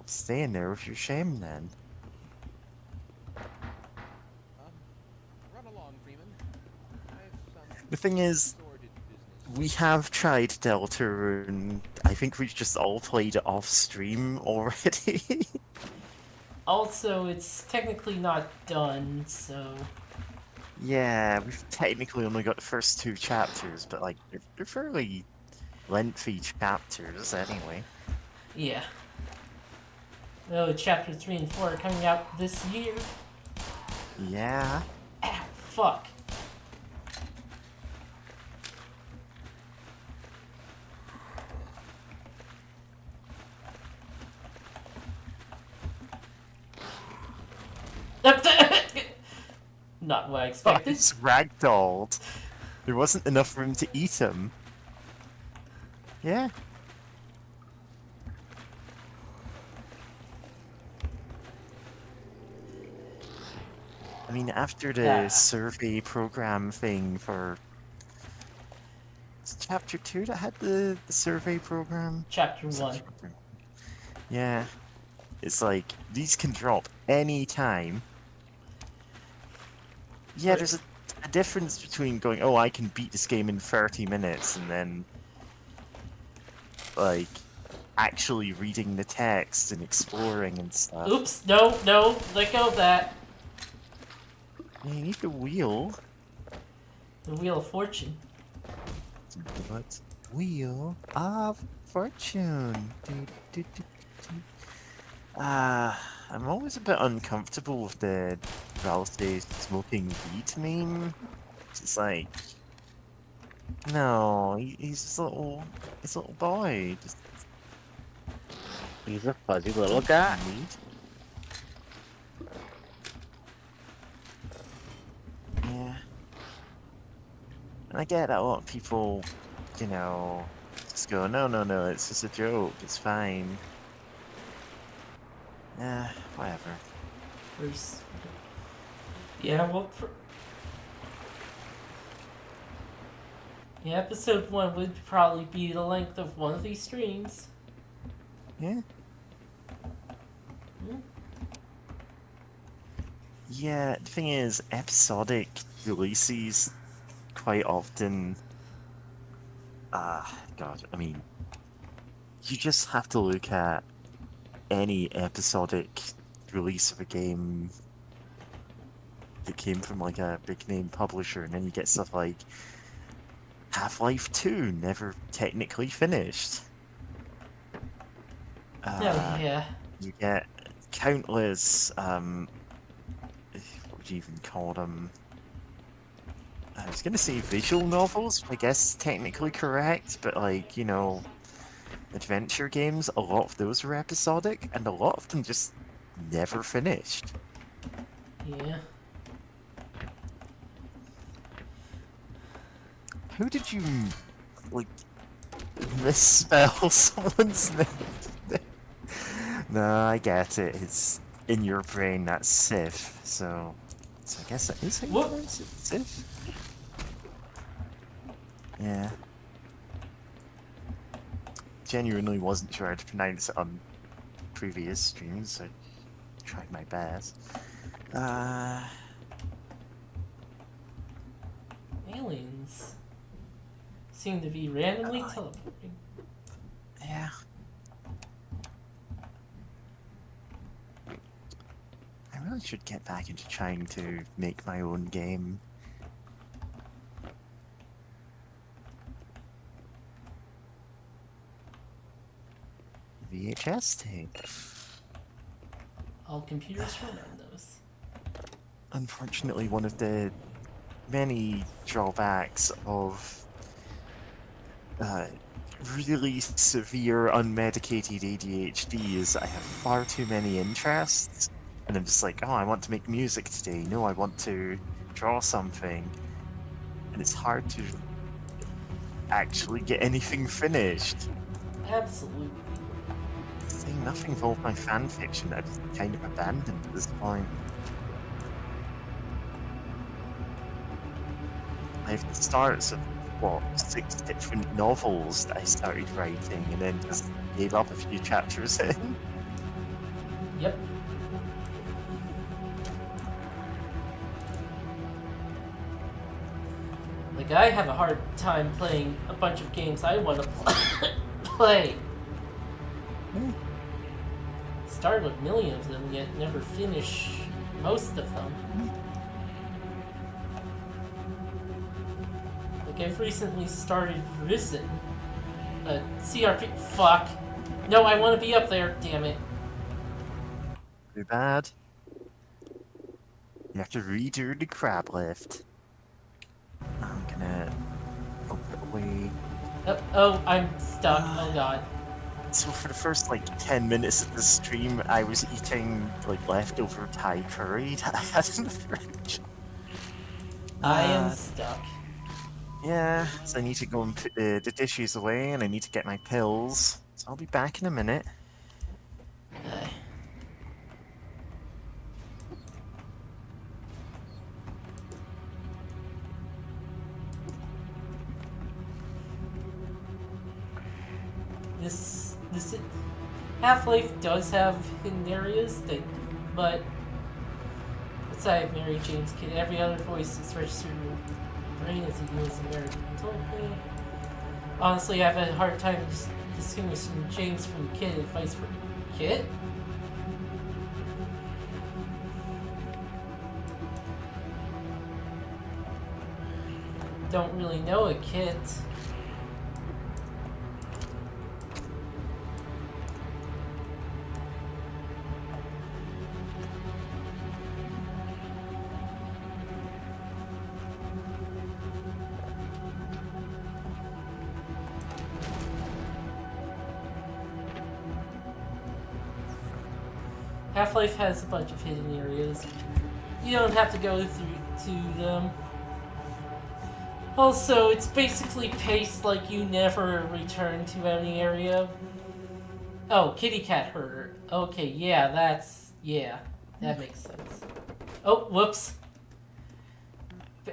Stay in there with your shame then. Run along, Freeman. I've some The thing is, sordid business. we have tried Deltarune. I think we've just all played it off stream already. Also, it's technically not done, so... Yeah, we've technically only got the first 2 chapters, but like, they're fairly lengthy chapters anyway. Yeah. Oh, chapter 3 and 4 are coming out this year. Yeah. Ow, fuck. Not what I expected. It's ragdolled. There wasn't enough room to eat him. Yeah. I mean, after the survey program thing for... It's chapter 2 that had the survey program? Chapter 1. Yeah. It's like, these can drop any time. Yeah, there's a difference between going, oh, I can beat this game in 30 minutes, and then, like, actually reading the text and exploring and stuff. Oops, no, let go of that. Yeah, you need the wheel. The Wheel of Fortune. What? Wheel of Fortune. I'm always a bit uncomfortable with the Ralsei smoking weed meme. It's like, no, he's a little boy. Just He's a fuzzy little guy. weed. Yeah. And I get that a lot of people, you know, just go, no, it's just a joke, it's fine. Yeah, whatever. First. Yeah, well... Yeah, episode 1 would probably be the length of one of these streams. Yeah. Yeah, the thing is, episodic releases quite often... God, I mean... You just have to look at any episodic release of a game that came from like a big name publisher, and then you get stuff like Half-Life 2, never technically finished. Oh yeah. You get countless, what would you even call them? I was gonna say visual novels, I guess technically correct, but like, you know, adventure games, a lot of those were episodic, and a lot of them just never finished. Yeah. How did you, like, misspell someone's name? No, I get it. It's in your brain, that's Sif, so I guess that is how you Whoop. pronounce it, Sif? Yeah. Genuinely wasn't sure how to pronounce it on previous streams, so I tried my best. Aliens seem to be randomly teleporting. Yeah. I really should get back into trying to make my own game. VHS tape. All computers remember those. Unfortunately, one of the many drawbacks of really severe unmedicated ADHD is I have far too many interests, and I'm just like, oh, I want to make music today. No, I want to draw something, and it's hard to actually get anything finished. Absolutely. Saying nothing of all my fan fiction that I've kind of abandoned at this point. I have the starts of, what, 6 different novels that I started writing and then just gave up a few chapters in. Yep. Like, I have a hard time playing a bunch of games I want to play. Start with a million of them, yet never finish most of them. Like, I've recently started Risen. CRP. Fuck. No, I want to be up there, damn it. Too bad. You have to redo the crab lift. I'm gonna put it away. Oh, I'm stuck. Oh god. So for the first, like, 10 minutes of the stream, I was eating, like, leftover Thai curry that I had in the fridge. I am stuck. Yeah, so I need to go and put the dishes away, and I need to get my pills. So I'll be back in a minute. This Half-Life does have hidden areas, but besides Mary Jane's Kid, every other voice is registered in your brain as a U.S. American. Honestly, I've had a hard time distinguishing James from Kid and vice versa. Kid? Don't really know a Kid. Half-Life has a bunch of hidden areas. You don't have to go through to them. Also, it's basically paced like you never return to any area. Oh, kitty cat herder. Okay, yeah, that makes sense. Oh, whoops.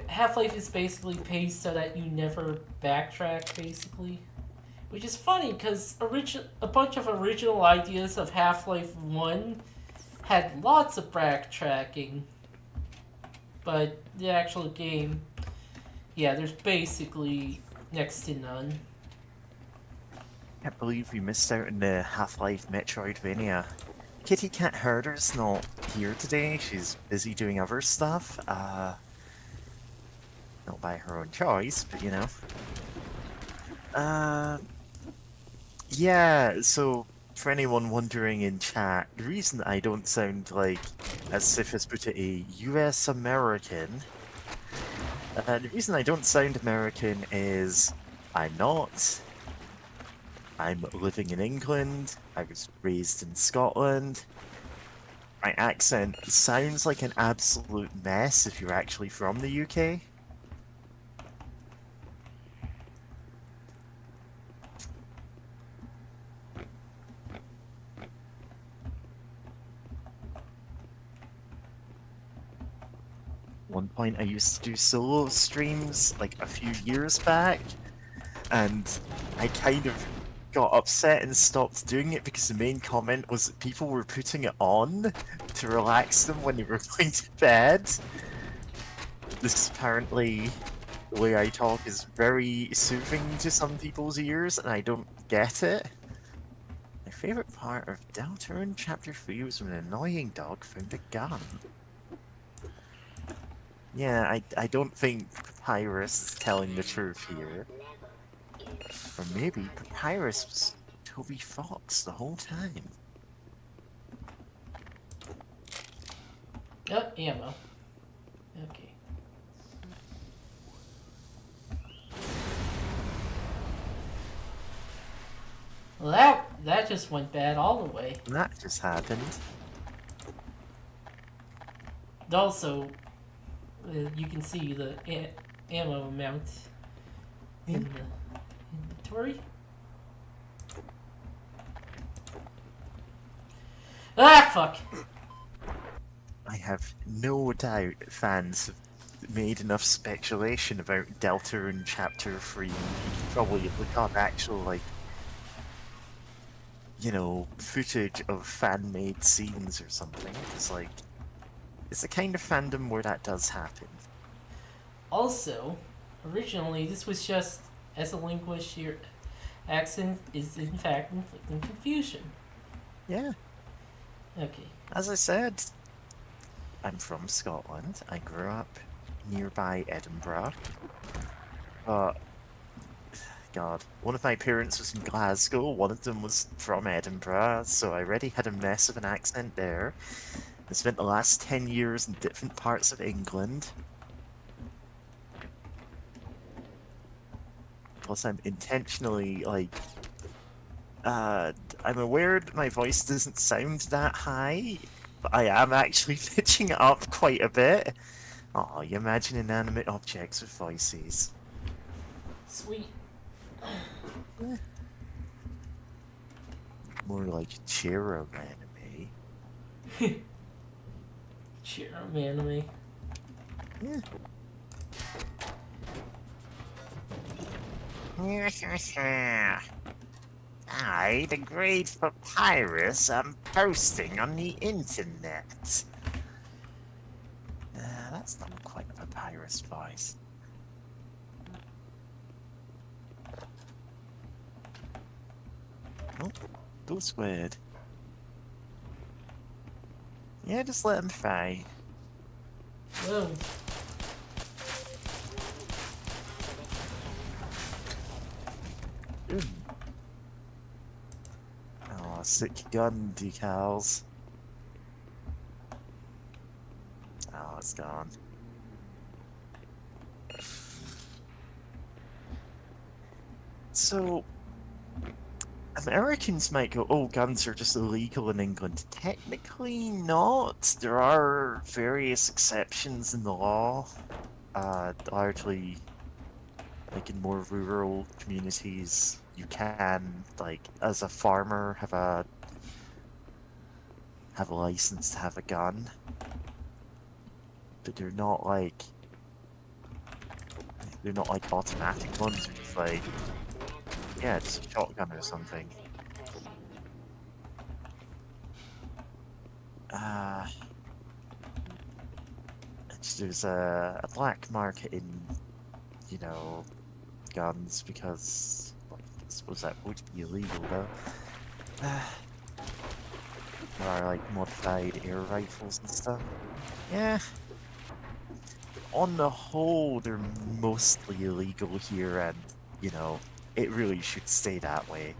Half-Life is basically paced so that you never backtrack, basically. Which is funny, because a bunch of original ideas of Half-Life 1 had lots of backtracking. But the actual game, yeah, there's basically next to none. Can't believe we missed out on the Half-Life Metroidvania. Kitty Cat Herder's not here today. She's busy doing other stuff. Not by her own choice, but you know. Yeah, so for anyone wondering in chat, the reason I don't sound like, as Sif has put it, a US American, the reason I don't sound American is I'm not. I'm living in England. I was raised in Scotland. My accent sounds like an absolute mess if you're actually from the UK. One point I used to do solo streams like a few years back, and I kind of got upset and stopped doing it because the main comment was that people were putting it on to relax them when they were going to bed. This is apparently the way I talk is very soothing to some people's ears, and I don't get it. My favorite part of Deltarune Chapter 3 was when an annoying dog found a gun. Yeah, I don't think Papyrus is telling the truth here. Or maybe Papyrus was Toby Fox the whole time. Oh, ammo. Okay. Well, that just went bad all the way. That just happened. Also, you can see the ammo amount in the inventory. Ah, fuck! I have no doubt fans have made enough speculation about Deltarune Chapter 3. You can probably look up actual, like, you know, footage of fan-made scenes or something. It's like, it's the kind of fandom where that does happen. Also, originally this was just as a linguist, your accent is in fact inflicting confusion. Yeah. Okay. As I said, I'm from Scotland. I grew up nearby Edinburgh. God, one of my parents was in Glasgow, one of them was from Edinburgh, so I already had a mess of an accent there. I spent the last 10 years in different parts of England. Plus, I'm intentionally, like, I'm aware that my voice doesn't sound that high, but I am actually pitching it up quite a bit. Oh, you imagine inanimate objects with voices. Sweet. Yeah. More like Chiro anime. Cheer anime. Yeah. I, the great Papyrus, am posting on the internet. That's not quite a Papyrus voice. Oh, that's weird. Yeah, just let him fight. Whoa. Ooh. Oh, sick gun decals. Oh, it's gone. So, Americans might go, oh, guns are just illegal in England. Technically not. There are various exceptions in the law. Largely, like in more rural communities, you can, like, as a farmer, have a license to have a gun. But they're not like automatic ones. They're just like, yeah, just a shotgun or something. There's a black market in, you know, guns because, well, I suppose that would be illegal though. for our like modified air rifles and stuff. Yeah. On the whole, they're mostly illegal here, and you know, it really should stay that way.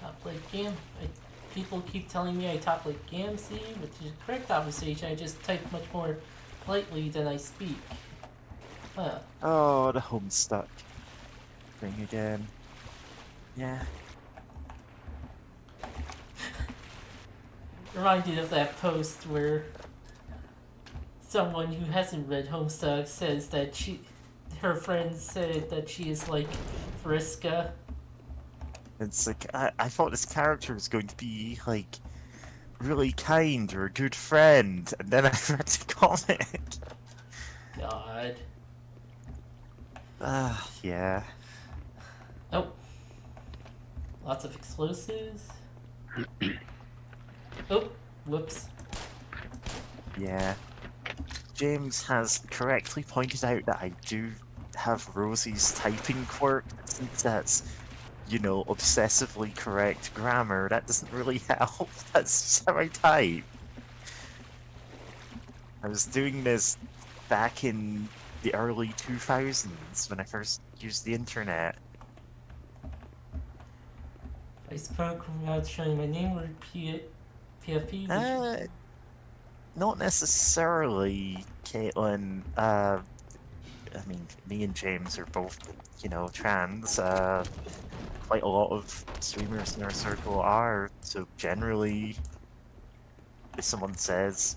Top like Gam. People keep telling me I talk like Gamsey, which is the correct conversation. I just type much more lightly than I speak. Huh. Oh, the Homestuck thing again. Yeah. Reminded of that post where someone who hasn't read Homestuck says that her friend said that she is like Vriska. It's like, I thought this character was going to be, like, really kind or a good friend, and then I read the comic. God. Yeah. Oh. Lots of explosives. Oh, whoops. Yeah. James has correctly pointed out that I do have Rosie's typing quirk, since that's, you know, obsessively correct grammar. That doesn't really help. That's just how I type. I was doing this back in the early 2000s when I first used the internet. I spoke without showing my name or PFP. Not necessarily, Caitlin. I mean, me and James are both, you know, trans. Quite a lot of streamers in our circle are, so generally, if someone says,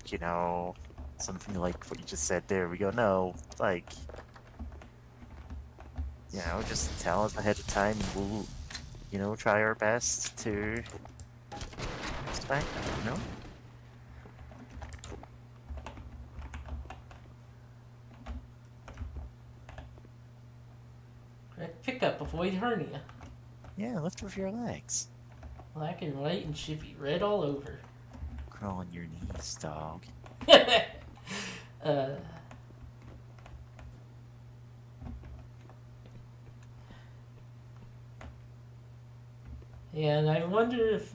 you know, something like what you just said there, we go, no, like, you know, just tell us ahead of time and we'll, you know, try our best to respect that, you know? Correct pickup, avoid hernia. Yeah, lift with your legs. Black and white and should be red all over. Crawl on your knees, dog. Yeah, and I wonder if...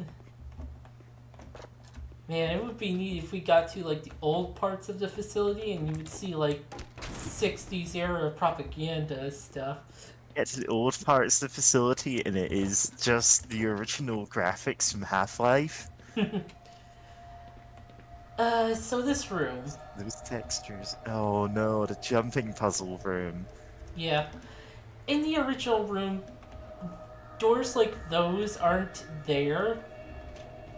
Man, it would be neat if we got to, like, the old parts of the facility and you would see, like, 60s era propaganda stuff. Get to the old parts of the facility and it is just the original graphics from Half-Life. So this room. Those textures. Oh no, the jumping puzzle room. Yeah. In the original room, doors like those aren't there.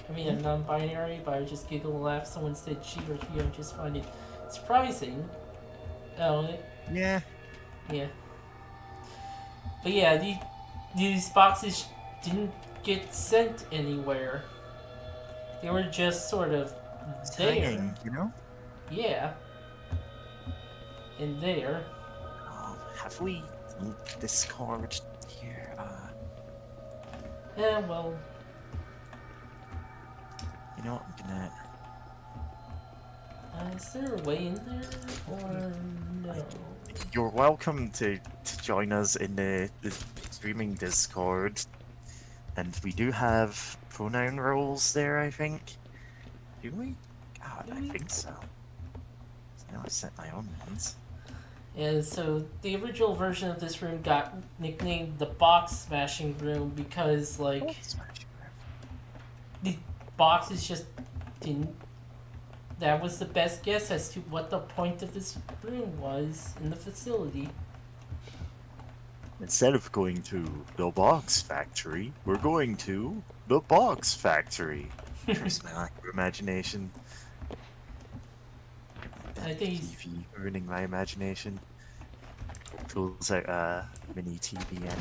I mean, I'm non-binary, but I just giggle and laugh. Someone said she or he, I just find it surprising. Oh, yeah. Yeah. But yeah, these boxes didn't get sent anywhere. They were just sort of there. Hanging, you know? Yeah. And there. Oh, have we Discord here? Yeah, well. You know what, I'm gonna... Is there a way in there? Or no? You're welcome to join us in the streaming Discord. And we do have pronoun roles there, I think. Do we? God, I think so. Now I set my own ones. Yeah, so the original version of this room got nicknamed the box smashing room because, like, the boxes just didn't... That was the best guess as to what the point of this room was in the facility. Instead of going to the box factory, we're going to the box factory. Here's my lack of imagination. I think TV ruining my imagination. Pulls out a mini TV anyway.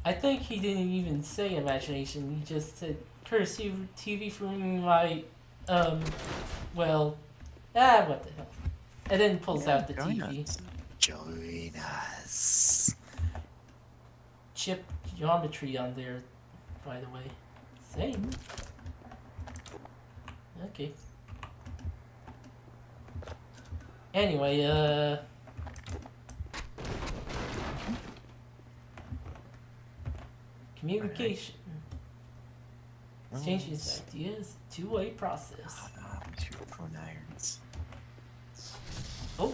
I think he didn't even say imagination. He just said, "Curse you, TV, for ruining my, well, what the hell?" And then pulls out the TV. Join us. Chip geometry on there, by the way. Same. Okay. Anyway, Communication. Right. Exchanges ideas, two-way process. Material pronouns. Oh,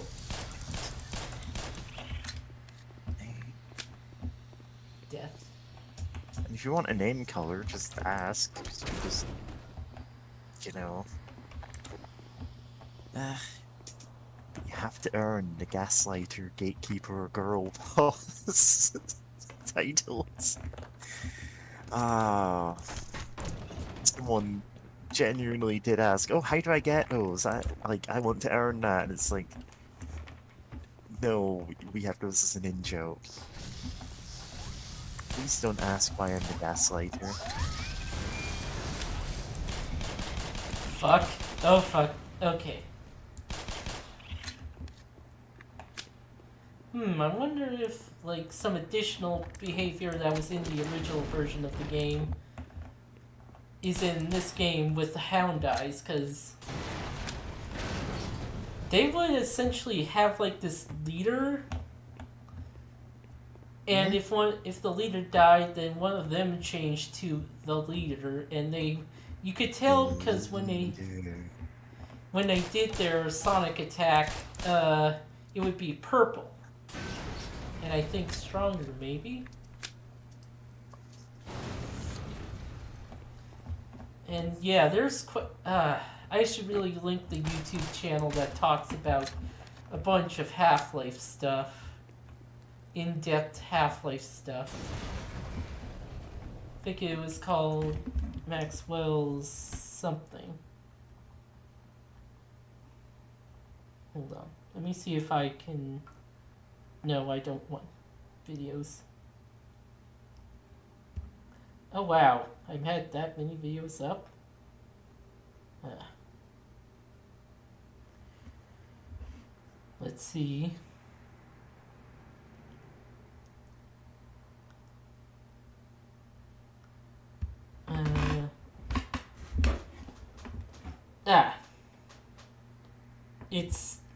death. And if you want a name color, just ask. Just, you know. You have to earn the gaslighter, gatekeeper, girl boss titles. Someone genuinely did ask, "Oh, how do I get those? I want to earn that." And it's like, no, we have those as an in-joke. Please don't ask why I'm the gaslighter. Fuck. Oh, fuck. Okay. I wonder if, like, some additional behavior that was in the original version of the game is in this game with the Hound Eyes, because they would essentially have, like, this leader, and if the leader died, then one of them changed to the leader, and you could tell because when they did their sonic attack, it would be purple. And I think stronger, maybe? And yeah, there's I should really link the YouTube channel that talks about a bunch of Half-Life stuff. In-depth Half-Life stuff. I think it was called Maxwell's something. Hold on. Let me see if I can... No, I don't want videos. Oh wow, I've had that many videos up. Let's see.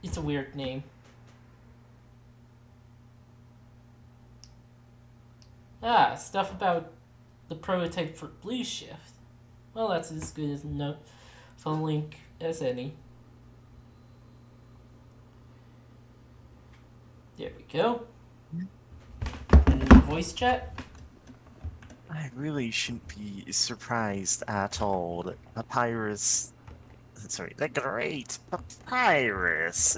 It's a weird name. Stuff about the prototype for Blue Shift. Well, that's as good as a link as any. There we go. And voice chat. I really shouldn't be surprised at all that the great Papyrus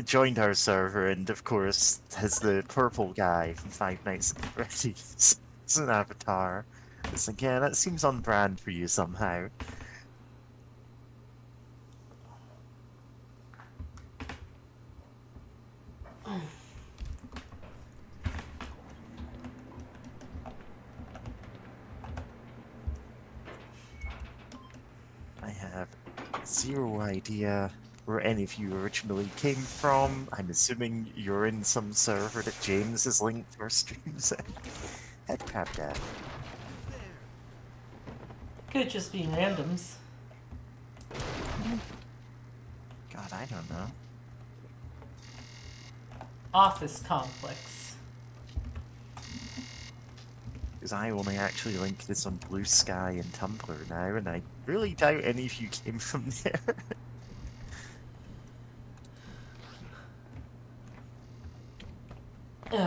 joined our server, and of course has the purple guy from Five Nights at Freddy's as an avatar. It's like, yeah, that seems on brand for you somehow. I have zero idea where any of you originally came from. I'm assuming you're in some server that James has linked our streams in. Headcrab death. Could just be randoms. God, I don't know. Office complex. Because I only actually link this on Blue Sky and Tumblr now, and I really doubt any of you came from there.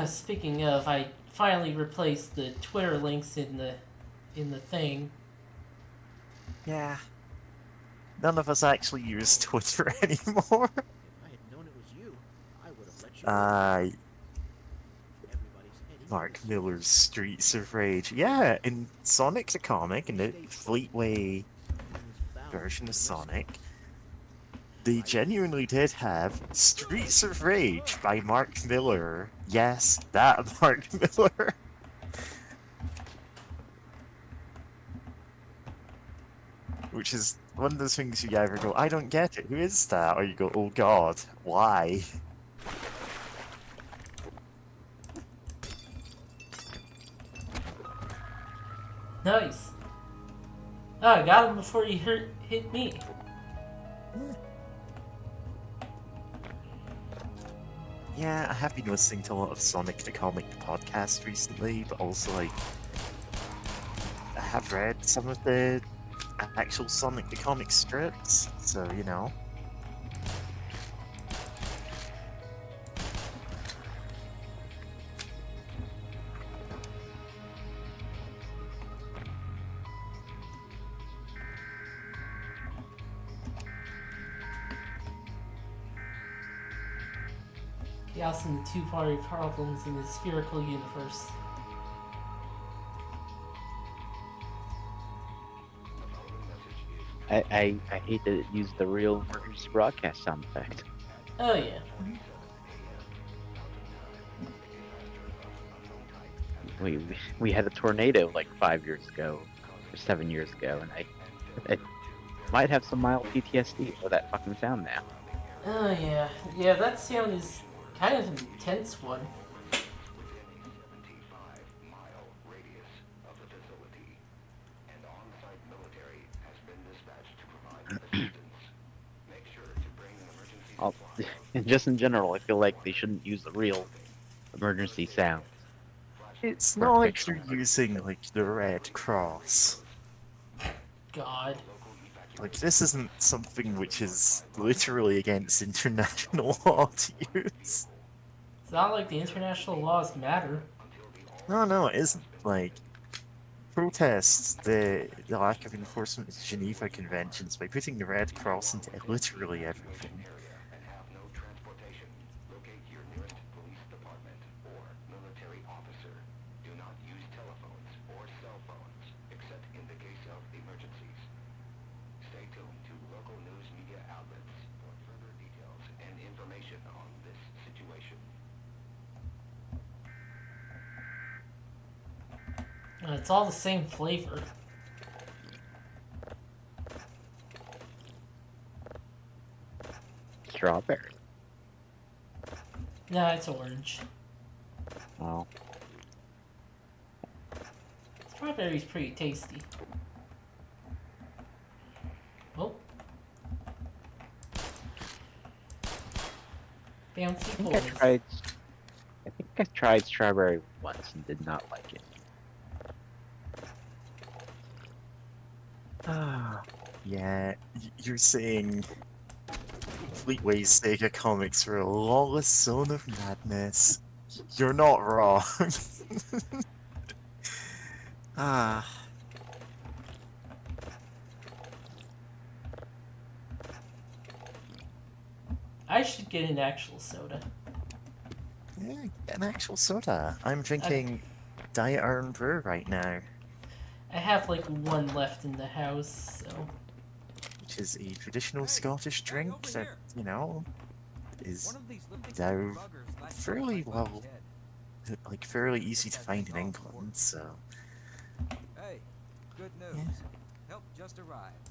Speaking of, I finally replaced the Twitter links in the thing. Yeah. None of us actually use Twitter anymore. If I had known it was you, I would have let you Everybody's head Mark Miller's Streets of Rage. Yeah, in Sonic the Comic, in the Fleetway version of Sonic, they genuinely did have Streets of Rage by Mark Miller. Yes, that Mark Miller. Which is one of those things you either go, I don't get it, who is that? Or you go, oh god, why? Nice. Oh, I got him before he hit me. Yeah, I have been listening to a lot of Sonic the Comic podcast recently, but also like have read some of the actual Sonic the Comic strips, so you know. Chaos and the two-party problems in the spherical universe. I hate that it used the real emergency broadcast sound effect. Oh yeah. We had a tornado like 5 years ago, or 7 years ago, and I might have some mild PTSD for that fucking sound now. Oh yeah. Yeah, that sound is kind of an intense one. And just in general, I feel like they shouldn't use the real emergency sound. It's For not like fictional you're using like the Red Cross. God. Like this isn't something which is literally against international law to use. It's not like the international laws matter. No, it isn't. Like protests the lack of enforcement of the Geneva Conventions by putting the Red Cross into literally everything. It's all the same flavor. Strawberry. No, it's orange. Oh. Strawberry's pretty tasty. Oh. Bouncy boys. I think I tried strawberry once and did not like it. Yeah, you're saying Fleetway's Sega comics are a lawless zone of madness. You're not wrong. Ah. I should get an actual soda. Yeah, an actual soda. I'm drinking Diet Iron Brew right now. I have like one left in the house, so. Which is a traditional Scottish drink that, you know, is now fairly well, like fairly easy to find in England, so. Hey, good news. Yeah. Help just arrived.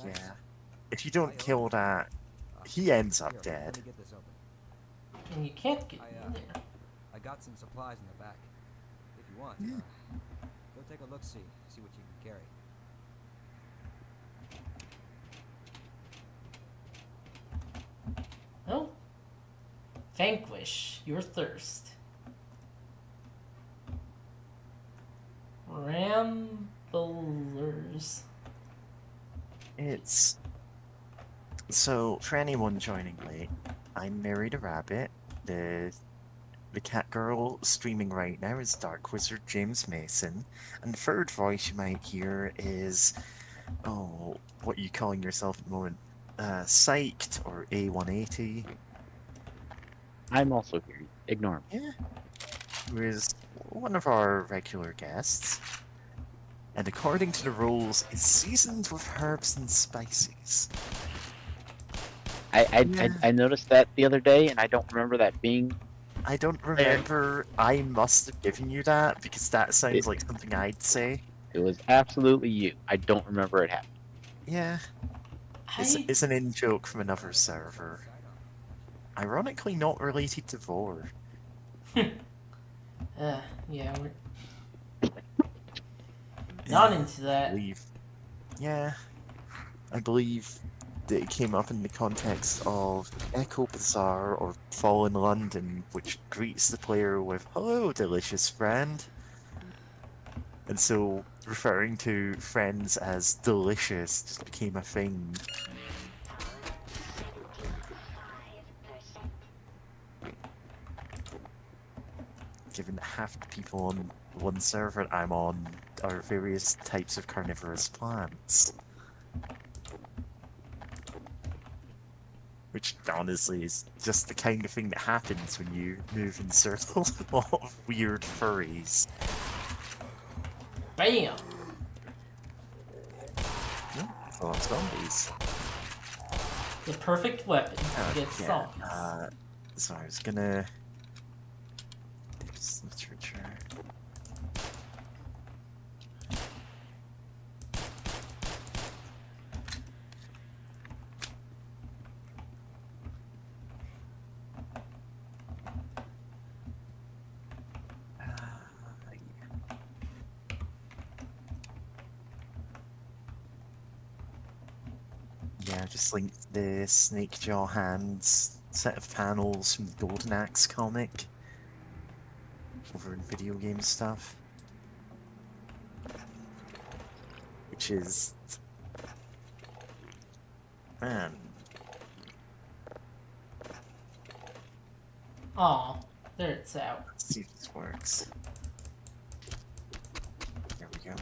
Yeah. If you don't kill that, he ends up dead. And you can't get in there. I got some supplies in the back. If you want, go take a look-see, see what you can carry. Oh. Vanquish your thirst. Ramblers. It's... So, for anyone joining late, I married a rabbit. The cat girl streaming right now is Dark Wizard James Mason. And the third voice you might hear is... Oh, what are you calling yourself at the moment? Psyched, or A180. I'm also here. Ignore me. Yeah. Who is one of our regular guests. And according to the rules, is seasoned with herbs and spices. I noticed that the other day, and I don't remember that being. I don't remember. I must have given you that because that sounds like something I'd say. It was absolutely you. I don't remember it happening. Yeah. It's an in-joke from another server. Ironically not related to Vor. Yeah, we're not into that. I believe that it came up in the context of Echo Bazaar or Fallen London, which greets the player with "Hello, delicious friend." And so referring to friends as delicious just became a thing. Given that half the people on one server I'm on are various types of carnivorous plants. Which honestly is just the kind of thing that happens when you move in circles of weird furries. Bam! A lot of zombies. The perfect weapon against Yeah, zombies. so I was gonna... There's literature. Yeah, just linked the Snake Jaw Hands set of panels from the Golden Axe comic over in video game stuff. Which is... Man. Aw, there it's out. Let's see if this works. There we go.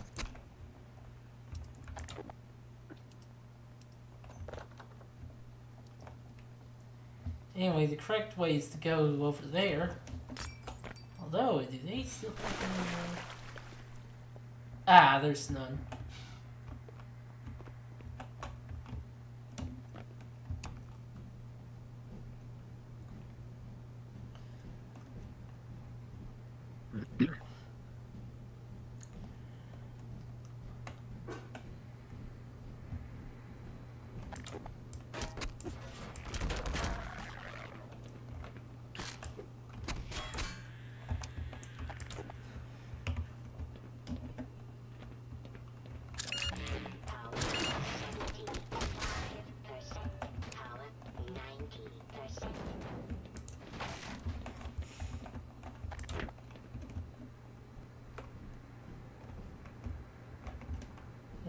Anyway, the correct way is to go over there. Although, do they still have... Ah, there's none.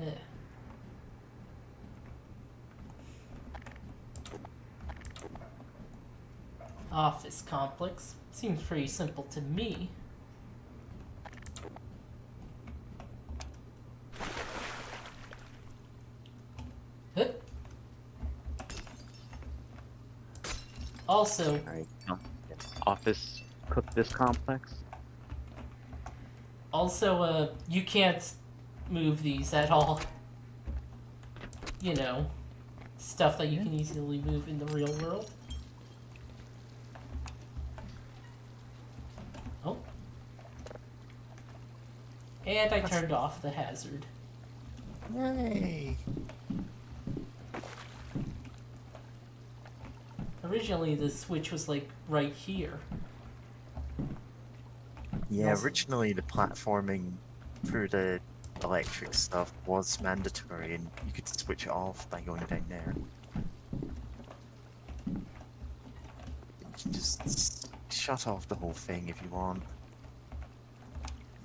Yeah. Office complex. Seems pretty simple to me. Hup. Also, Alright, office cook this complex. also, you can't move these at all. You know, stuff that you can easily move in the real world. Oh. And I turned off the hazard. Yay! Originally, the switch was like right here. Yeah, originally the platforming for the electric stuff was mandatory and you could switch it off by going down there. You can just shut off the whole thing if you want.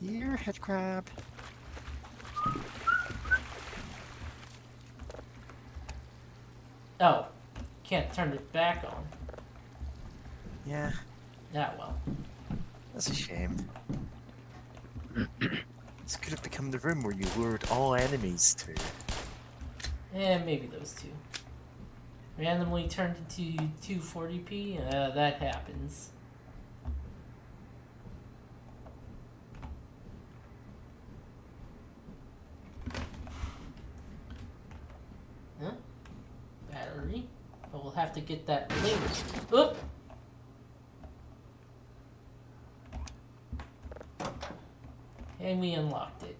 Here, head crab. Oh, can't turn it back on. Yeah, Yeah, well. that's a shame. This could have become the room where you lured all enemies to. Maybe those two. Randomly turned into 240p? That happens. Huh? Battery? But we'll have to get that later. Oop! And we unlocked it.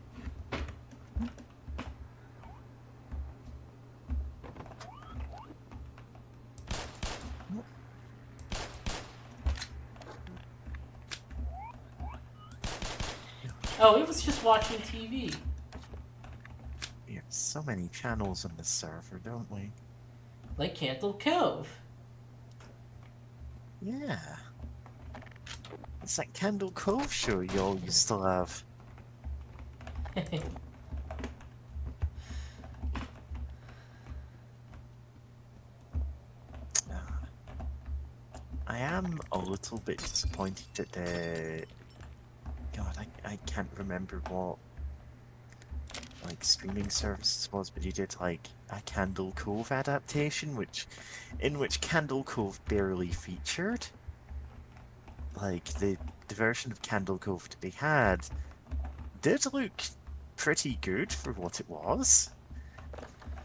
Oh, it was just watching TV. We have so many channels on this server, don't we? like Candle Cove. Yeah. It's that Candle Cove show y'all used to love. I am a little bit disappointed that the... God, I can't remember what like streaming services was, but he did like a Candle Cove adaptation, in which Candle Cove barely featured. Like the version of Candle Cove that they had did look pretty good for what it was,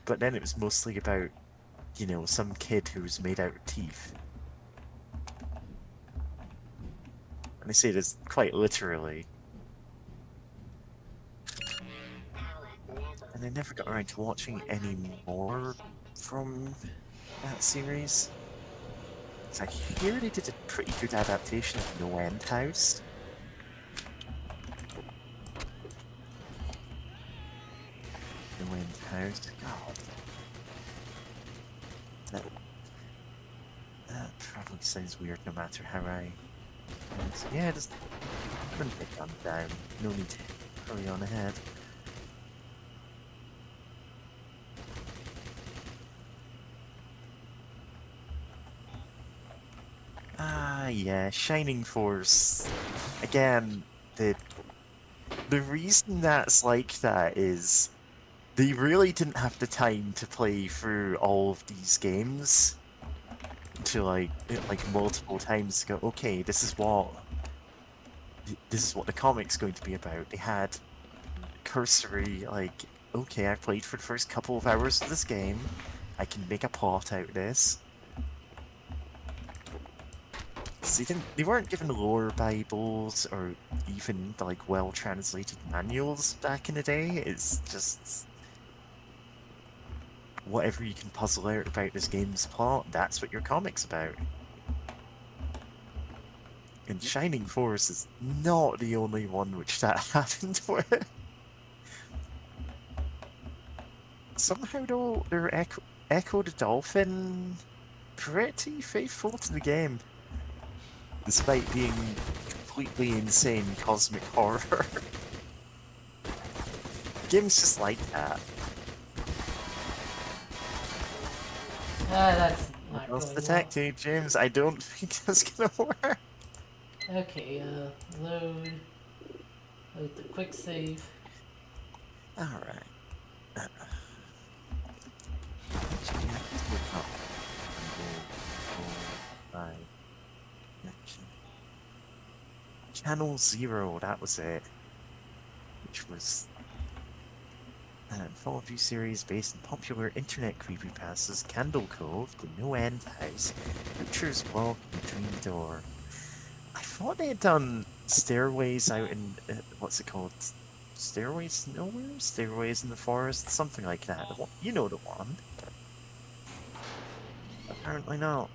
but then it was mostly about, you know, some kid who was made out of teeth. And I say this quite literally. And I never got around to watching any more from that series. So I hear they did a pretty good adaptation of No End House. No End House. God. That probably sounds weird no matter how I... Yeah, just put the gun down. No need to hurry on ahead. Ah, yeah, Shining Force. Again, the reason that's like that is they really didn't have the time to play through all of these games to like multiple times to go, okay, this is what the comic's going to be about. They had cursory, like, okay, I've played for the first couple of hours of this game, I can make a plot out of this. So they weren't given lore bibles or even like well translated manuals back in the day. It's just whatever you can puzzle out about this game's plot, that's what your comic's about. And Shining Force is not the only one which that happened with. Somehow though, they're Echo the Dolphin pretty faithful to the game. Despite being completely insane cosmic horror. Games just like that. That's not What's going the well. tactic, James? I don't think that's gonna work. Okay, load the quick save. Alright. Channel Zero, that was it. Which was an anthology series based on popular internet creepypastas Candle Cove, The No End House, Butcher's Walk, and Dream Door. I thought they had done Stairways out in, what's it called? Stairways Nowhere? Stairways in the Forest? Something like that. You know the one. Apparently not.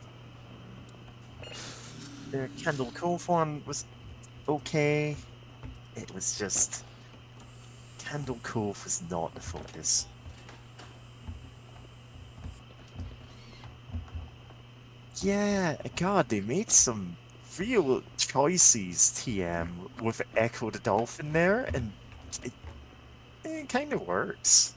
The Candle Cove one was okay. It was just... Candle Cove was not the focus. Yeah, God, they made some real choices, TM, with Echo the Dolphin there, and it kind of works.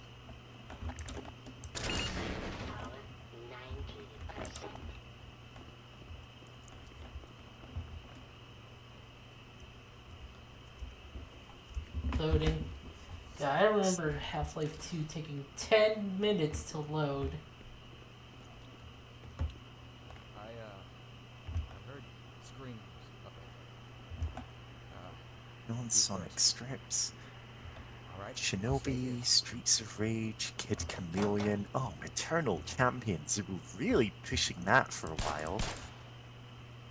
Loading. Yeah, I remember Half-Life 2 taking 10 minutes to load. I heard screams up there. Non-Sonic strips. Alright. Shinobi, Streets of Rage, Kid Chameleon. Oh, Eternal Champions. They were really pushing that for a while.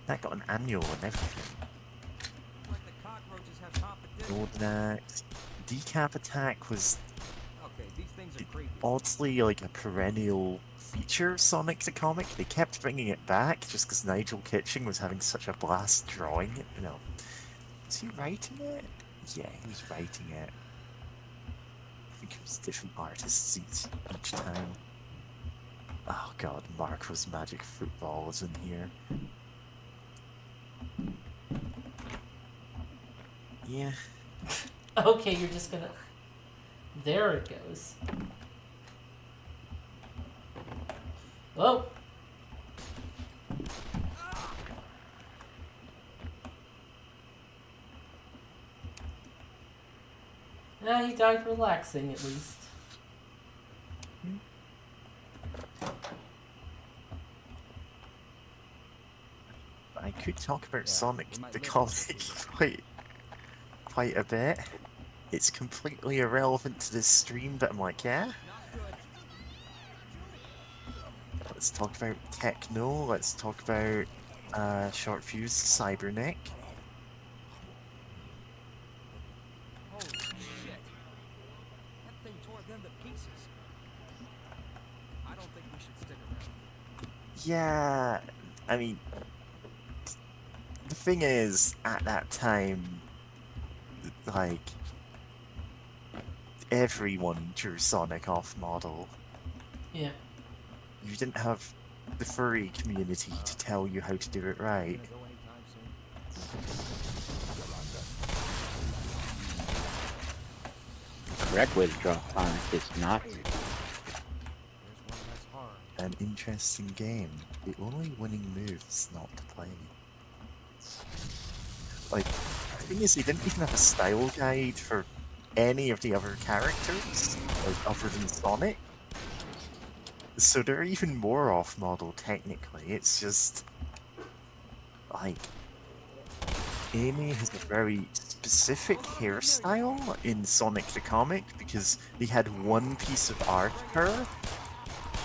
That got an annual and everything. Like the cockroaches have competition. Golden Axe. Decap Attack was Okay, these things are creepy. oddly like a perennial feature of Sonic the Comic. They kept bringing it back just because Nigel Kitching was having such a blast drawing it. You know, was he writing it? Yeah, he was writing it. I think it was different artists each time. Oh god, Marco's Magic Football is in here. Yeah. Okay, you're just gonna. There it goes. Whoa. He died relaxing at least. I could talk about Yeah, Sonic we might the live comic to see quite a bit. It's completely irrelevant to this stream, but I'm like, yeah. Let's talk about Techno. Let's talk about Short Fuse Cyberneck. Holy shit! That thing tore them to pieces. I don't think we should stick around. Yeah, I mean, the thing is, at that time, like, everyone drew Sonic off model. Yeah. You didn't have the furry community to tell you how to do it right. Gonna go anytime soon. Correct way to draw Sonic is not. There's one less harm. An interesting game. The only winning move is not to play. Like, the thing is, they didn't even have a style guide for any of the other characters, like, other than Sonic. So they're even more off-model, technically. It's just... like... Amy has a very specific hairstyle in Sonic the Comic, because they had one piece of art of her,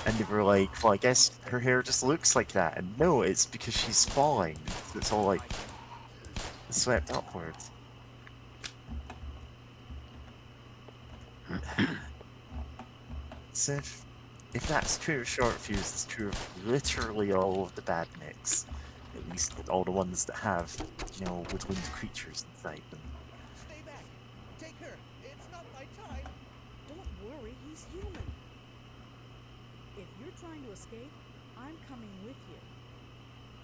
and they were like, well, I guess her hair just looks like that. And no, it's because she's falling. So it's all, like, swept upwards. So if that's true of Short Fuse, it's true of literally all of the badniks. At least all the ones that have, you know, woodland creatures inside them. Stay back! Take her! It's not my time! Don't worry, he's human. If you're trying to escape, I'm coming with you.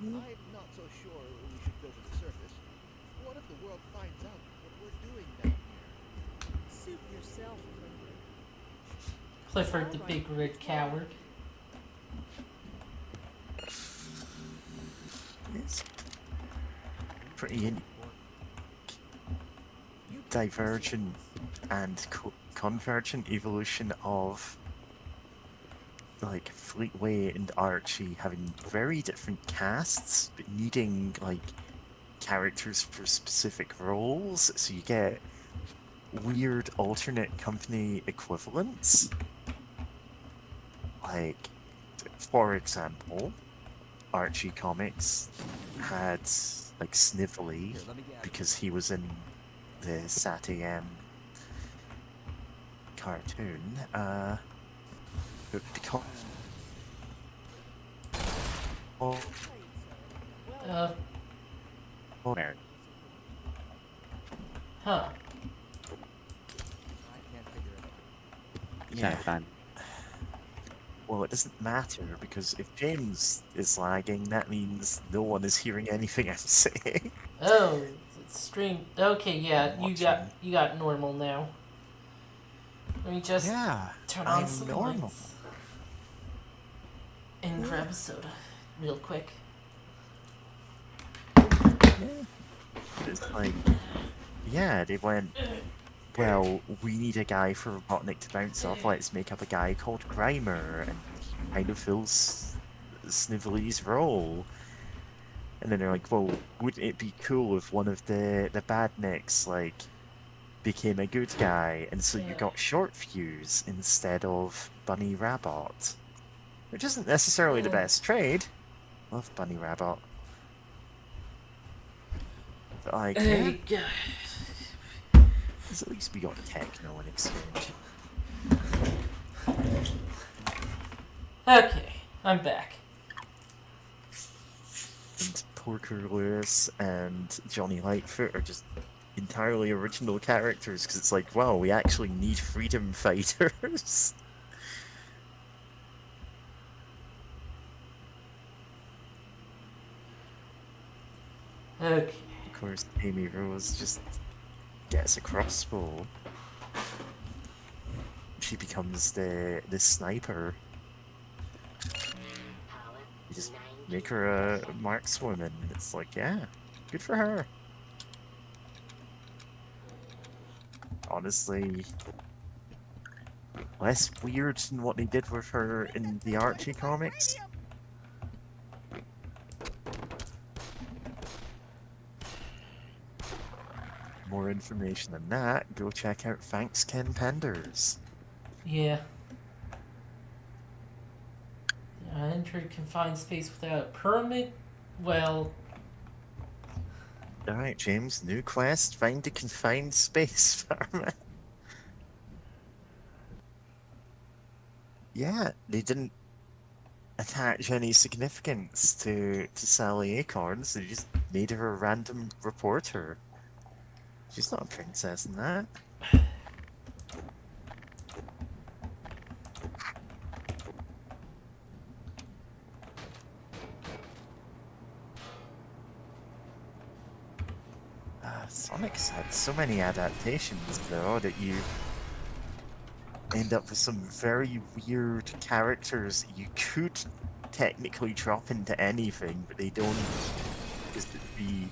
I'm not so sure we should go to the surface. What if the world finds out what we're doing down here? Suit yourself, Clifford. Clifford the big red coward. It's pretty divergent and convergent evolution of like Fleetway and Archie having very different casts, but needing like characters for specific roles. So you get weird alternate company equivalents. Like, for example, Archie Comics had like Snively because he was in the SatAM cartoon. But because Mary. Huh. I can't figure it out. It's kind of fun. well, it doesn't matter because if James is lagging, that means no one is hearing anything I'm saying. Oh, it's stream. Okay, yeah, I'm you got normal now. Let me just Yeah, turn on I'm some normal. lights and grab a soda real quick. It's like, yeah, they went, well, we need a guy for Robotnik to bounce off, let's make up a guy called Grimer, and he kind of fills Snively's role. And then they're like, well, wouldn't it be cool if one of the badniks, like, became a good guy, and so you got Short Fuse instead of Bunny Rabbit? Which isn't necessarily the best trade. Love Bunny Rabbit. But like, hey, at least we got Techno in exchange. Okay, I'm back. And Porker Lewis and Johnny Lightfoot are just entirely original characters because it's like, wow, we actually need freedom fighters. Okay. Of course, Amy Rose just gets a crossbow. She becomes the sniper. You just make her a markswoman. It's like, yeah, good for her. Honestly, less weird than what they did with her in the Archie comics. More information than that, go check out Thanks Ken Penders. Yeah. Entered confined space without a permit? Well... Alright, James, new quest, find a confined space permit. Yeah, they didn't attach any significance to Sally Acorns, they just made her a random reporter. She's not a princess in that. Sonic's had so many adaptations, though, that you end up with some very weird characters you could technically drop into anything, but they don't, because it'd be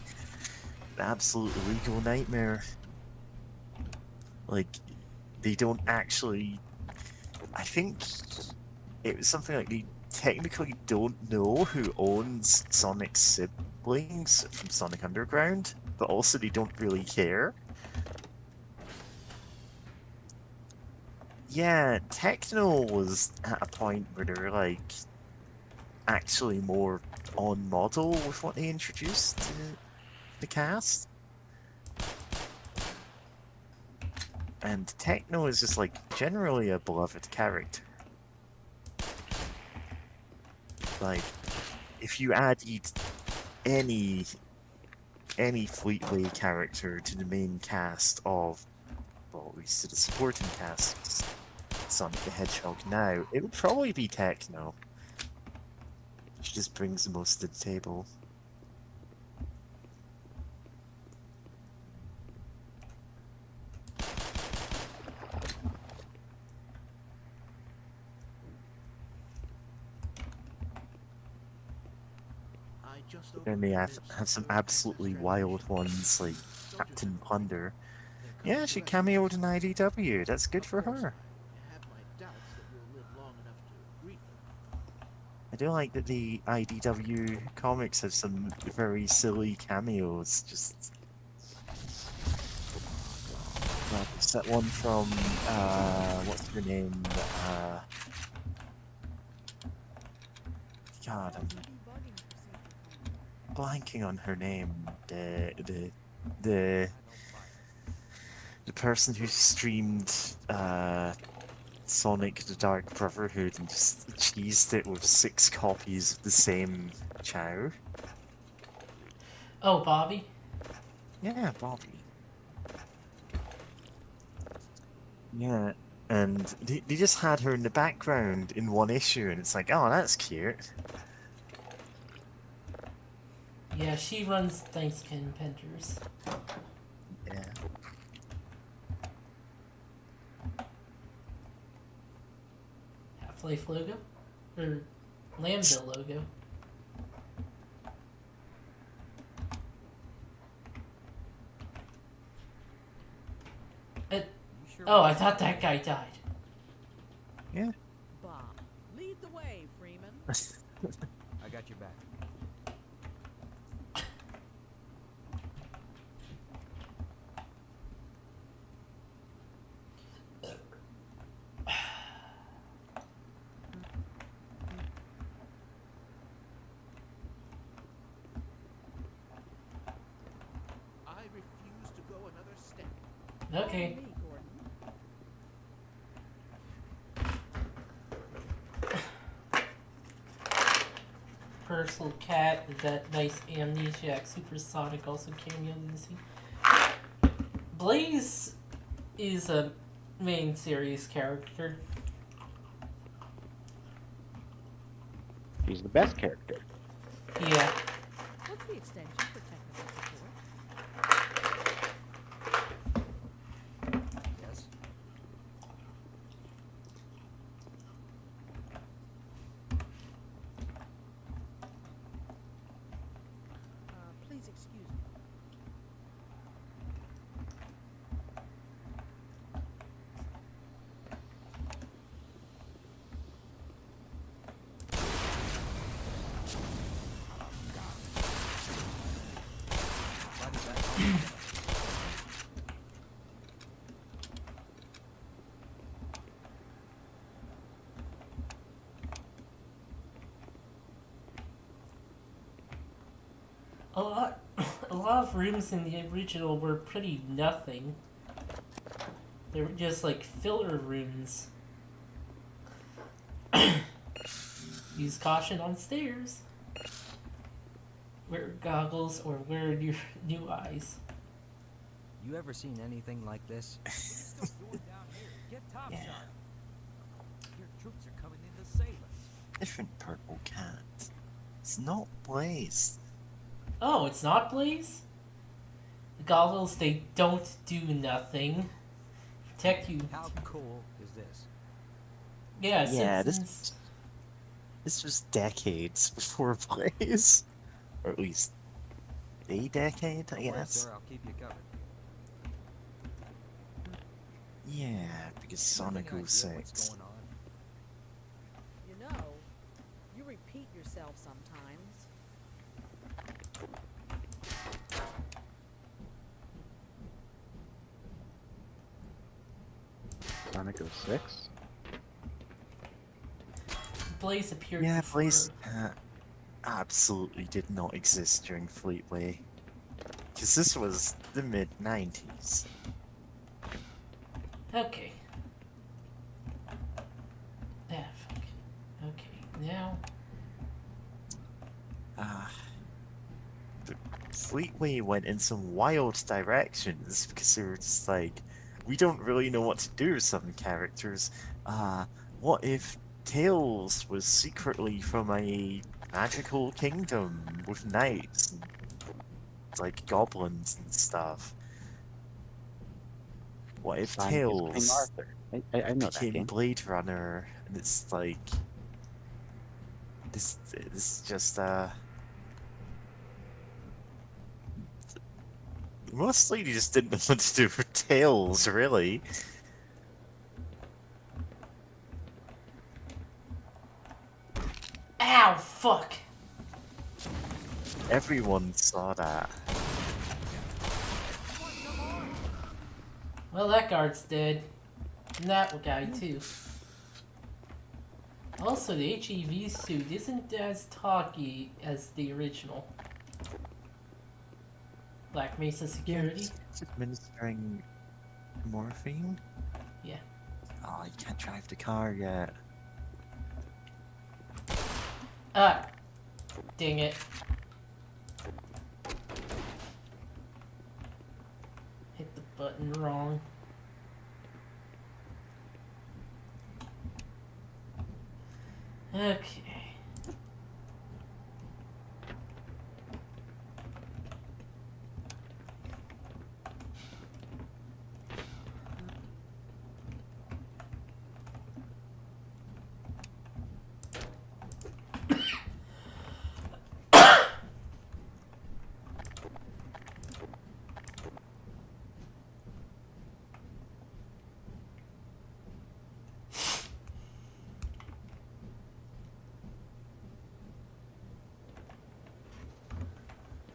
an absolute legal nightmare. Like, they don't actually... I think it was something like they technically don't know who owns Sonic's siblings from Sonic Underground, but also they don't really care. Yeah, Techno was at a point where they were like actually more on model with what they introduced to the cast. And Techno is just like generally a beloved character. Like, if you added any Fleetway character to the main cast of, well, at least to the supporting cast of Sonic the Hedgehog now, it would probably be Techno. She just brings the most to the table. Then they have some absolutely wild ones like Captain Plunder. Yeah, she cameoed in IDW. That's good for her. I do like that the IDW comics have some very silly cameos. Just there's that one from what's her name? God, I'm blanking on her name. The person who streamed Sonic the Dark Brotherhood and just cheesed it with 6 copies of the same Chow. Oh, Bobby? Yeah, Bobby. Yeah, and they just had her in the background in one issue, and it's like, oh, that's cute. Yeah, she runs Thanks Ken Penders. Yeah. Half-Life logo? Or Lambda logo? Oh, I thought that guy died. Yeah. Bob, lead the way, Freeman. I got your back. I refuse to go another step. Okay. Personal Cat, that nice Amnesiac Supersonic also cameoed in the scene. Blaze is a main series character. He's the best character. Yeah. Well, That's the extension for technical support. Yes? Please excuse me. Why did that help? A lot of rooms in the original were pretty nothing. They were just like filler rooms. Use caution on stairs. Wear goggles or wear new eyes. You ever seen anything like this? What are you still doing down here? Get topside. Your troops are coming in to save us. Different purple cat. It's not Blaze. Oh, it's not Blaze? The goggles, they don't do nothing. Protect you. How cool is this? Yeah, Yeah, Simpsons. this was decades before Blaze. Or at least a decade, I Don't worry, guess. sir, I'll keep you covered. Yeah, because Sonic Any idea what's 06. going on? You know, you repeat yourself sometimes. Sonic 06? Blaze appeared Yeah, before. Blaze absolutely did not exist during Fleetway. Because this was the mid-90s. Okay. Ah, fuck. Okay, now. The Fleetway went in some wild directions because they were just like, we don't really know what to do with some characters. What if Tails was secretly from a magical kingdom with knights and like goblins and stuff? What if Sonic is King Tails Arthur. I know that became game. Blade Runner? And it's like this is just mostly you just didn't know what to do with Tails, really. Ow, fuck! Everyone saw that. Well, that guard's dead. And that guy, too. Also, the HEV suit isn't as talky as the original. Black Mesa Security? It's administering morphine? Yeah. Oh, you can't drive the car yet. Ah! Dang it. Hit the button wrong. Okay.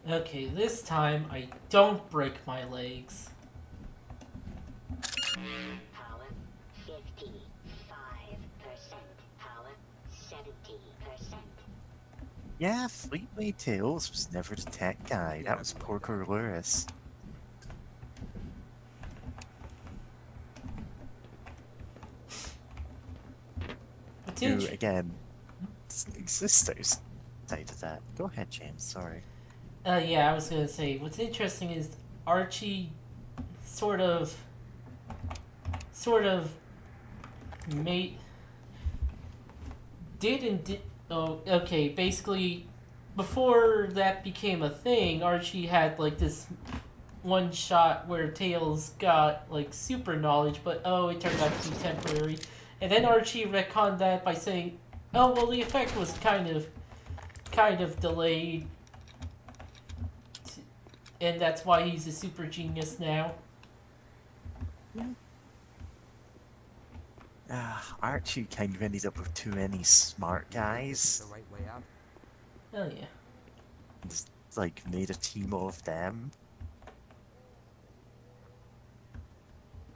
Okay, this time I don't break my legs. Power 55%. Power 70%. Yeah, Fleetway Tails was never the tech guy. That was Porker Lewis. Who, again, doesn't exist outside of that. Go ahead, James, sorry. Yeah, I was gonna say, what's interesting is Archie sort of made, oh, okay, basically before that became a thing, Archie had like this one shot where Tails got like super knowledge, but oh, it turned out to be temporary. And then Archie retconned that by saying, oh, well, the effect was kind of delayed. And that's why he's a super genius now. Archie kind of ended up with too many smart guys. The right way out. Oh, yeah. Just, like, made a team of them.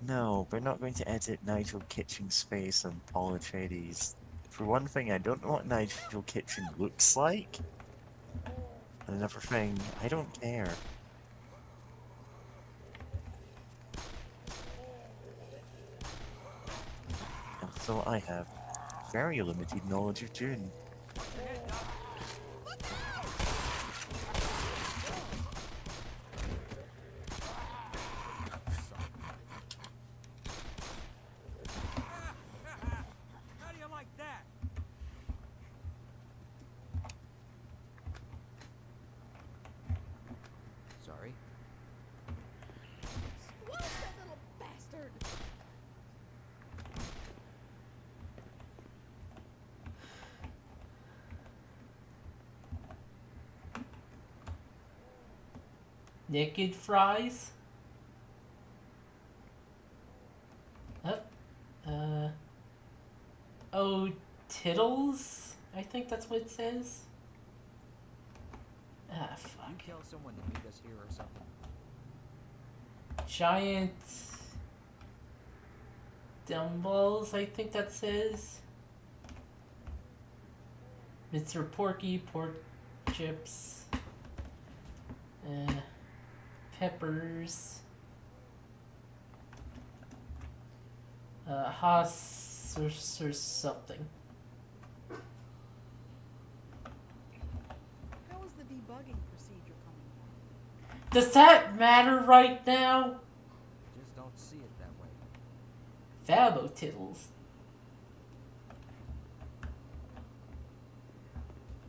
No, we're not going to edit Nigel Kitchen's face on Paul Atreides. For one thing, I don't know what Nigel Kitchen looks like. And another thing, I don't care. So I have very limited knowledge of Dune. How do you like that? Sorry. What is that little bastard? Naked fries? Oh, Tittles? I think that's what it says. Ah, fuck. You kill someone to meet us here or something? Giant dumbbells, I think that says. Mr. Porky, pork chips, peppers, Haas or something. How is the debugging procedure coming along? Does that matter right now? Just don't see it that way. Fabo Tittles.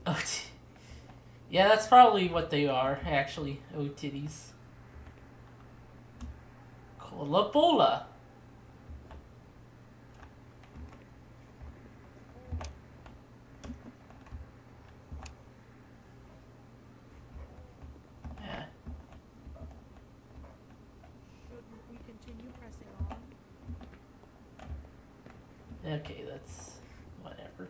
Oh, yeah, that's probably what they are, actually. Oh, titties. Cola Bola. Yeah. Shouldn't we continue pressing on? Okay, that's whatever.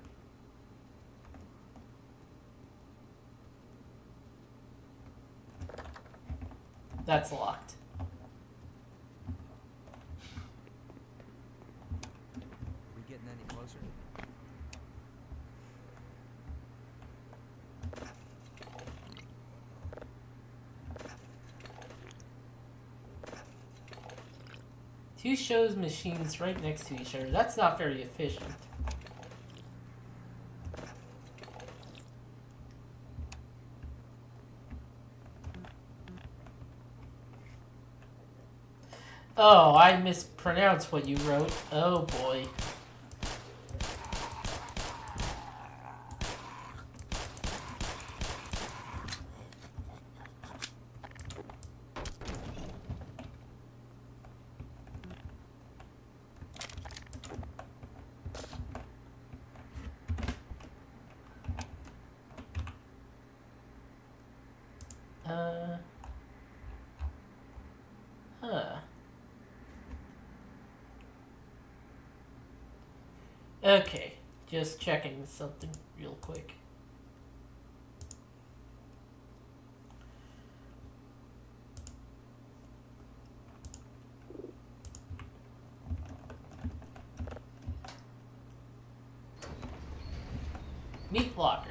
That's locked. Are we getting any closer? Two shows machines right next to each other. That's not very efficient. Oh, I mispronounced what you wrote. Oh boy. Huh. Okay, just checking something real quick. Meat locker.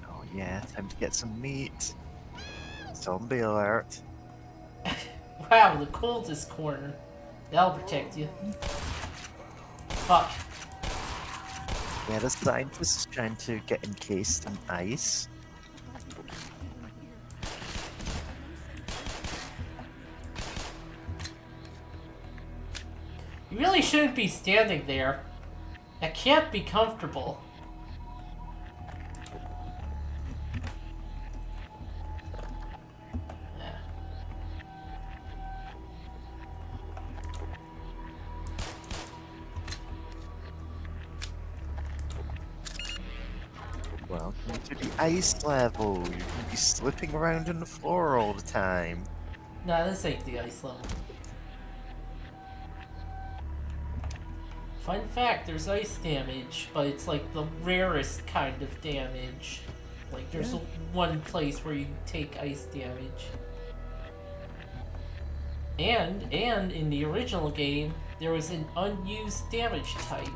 Oh yeah, time to get some meat. Zombie alert. Wow, the coldest corner. That'll protect you. Fuck. Yeah, the scientist is trying to get encased in ice. You really shouldn't be standing there. I can't be comfortable. Yeah. Welcome to the ice level. You're gonna be slipping around on the floor all the time. Nah, this ain't the ice level. Fun fact, there's ice damage, but it's like the rarest kind of damage. Like, there's one place where you take ice damage. And in the original game, there was an unused damage type.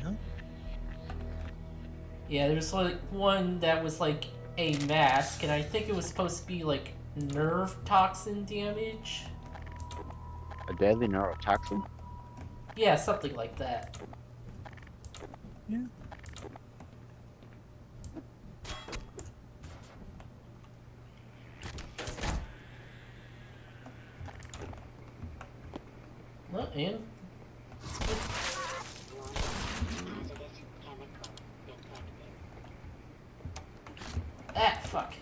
Huh? Yeah, there's like one that was like a mask, and I think it was supposed to be like nerve toxin damage. A deadly neurotoxin? Yeah, something like that. Yeah. Well, and ah, fuck.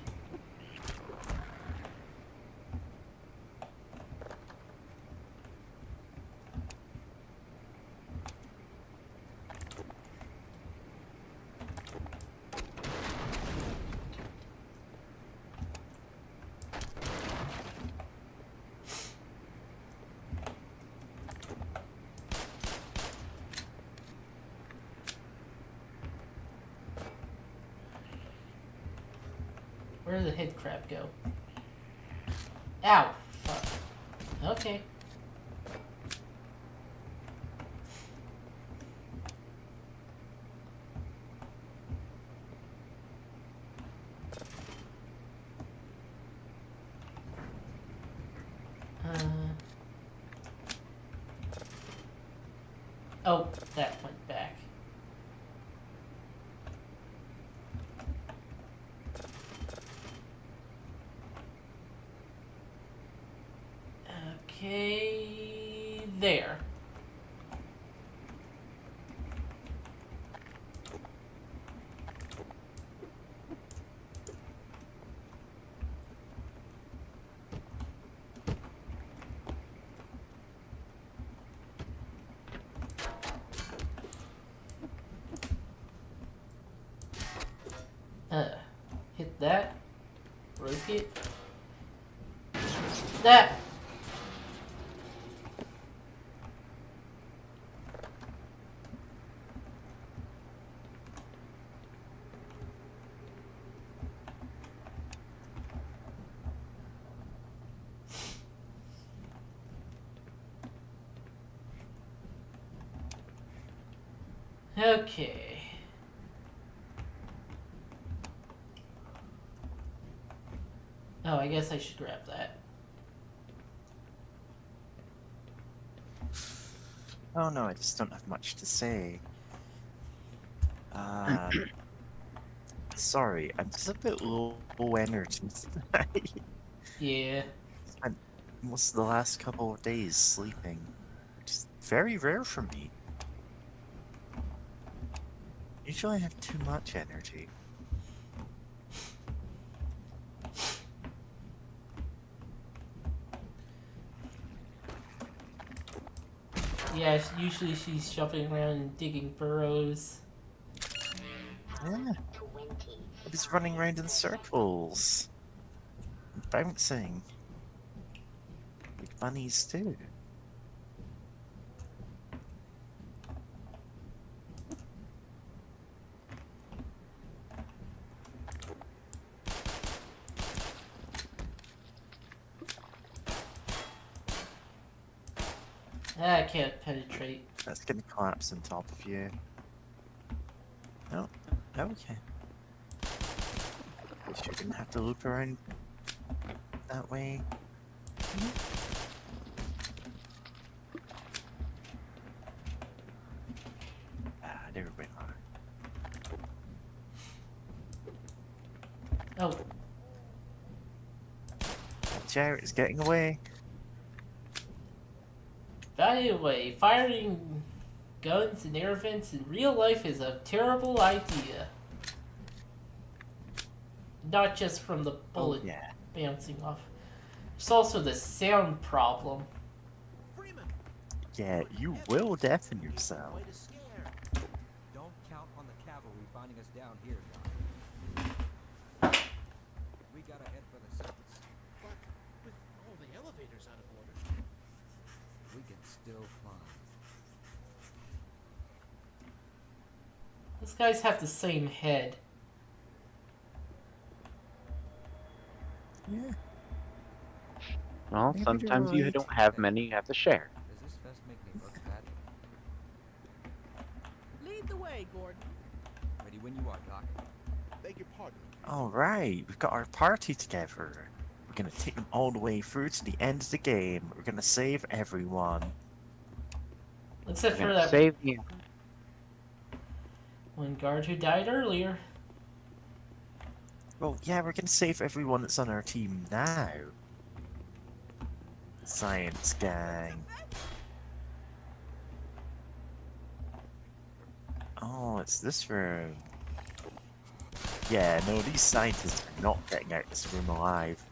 Where did the head crab go? Ow! Fuck. Okay. Oh, that went back. Okay, there. Hit that. Rotate. That. Okay. Oh, I guess I should grab that. Oh no, I just don't have much to say. Sorry, I'm just a bit low energy tonight. Yeah. Spent most of the last couple of days sleeping, which is very rare for me. Usually I have too much energy. Yeah, usually she's jumping around and digging burrows. Yeah. I'm just running around in circles. Bouncing. Like bunnies too. I can't penetrate. That's gonna collapse on top of you. No. Okay. Guess you're gonna have to loop around that way. Ah, there we are. Oh. Watch out, it's getting away. By the way, firing guns and air vents in real life is a terrible idea. Not just from the bullet yeah. bouncing off. There's also the sound problem. Freeman! Yeah, you will deafen yourself. Quite a scare. Don't count on the cavalry finding us down here, Doc. We gotta head for the surface. But with all the elevators out of order, We can still climb. Those guys have the same head. Yeah. Well, Maybe sometimes you're you right. don't have many, you have to share. Does this vest make me look fat? Lead the way, Gordon. Ready when you are, Doc. beg your pardon. Alright, we've got our party together. We're gonna take them all the way through to the end of the game. We're gonna save everyone. Except We're for gonna that save you. one guard who died earlier. Well, yeah, we're gonna save everyone that's on our team now. Science gang. Oh, it's this room. Yeah, no, these scientists are not getting out of this room alive.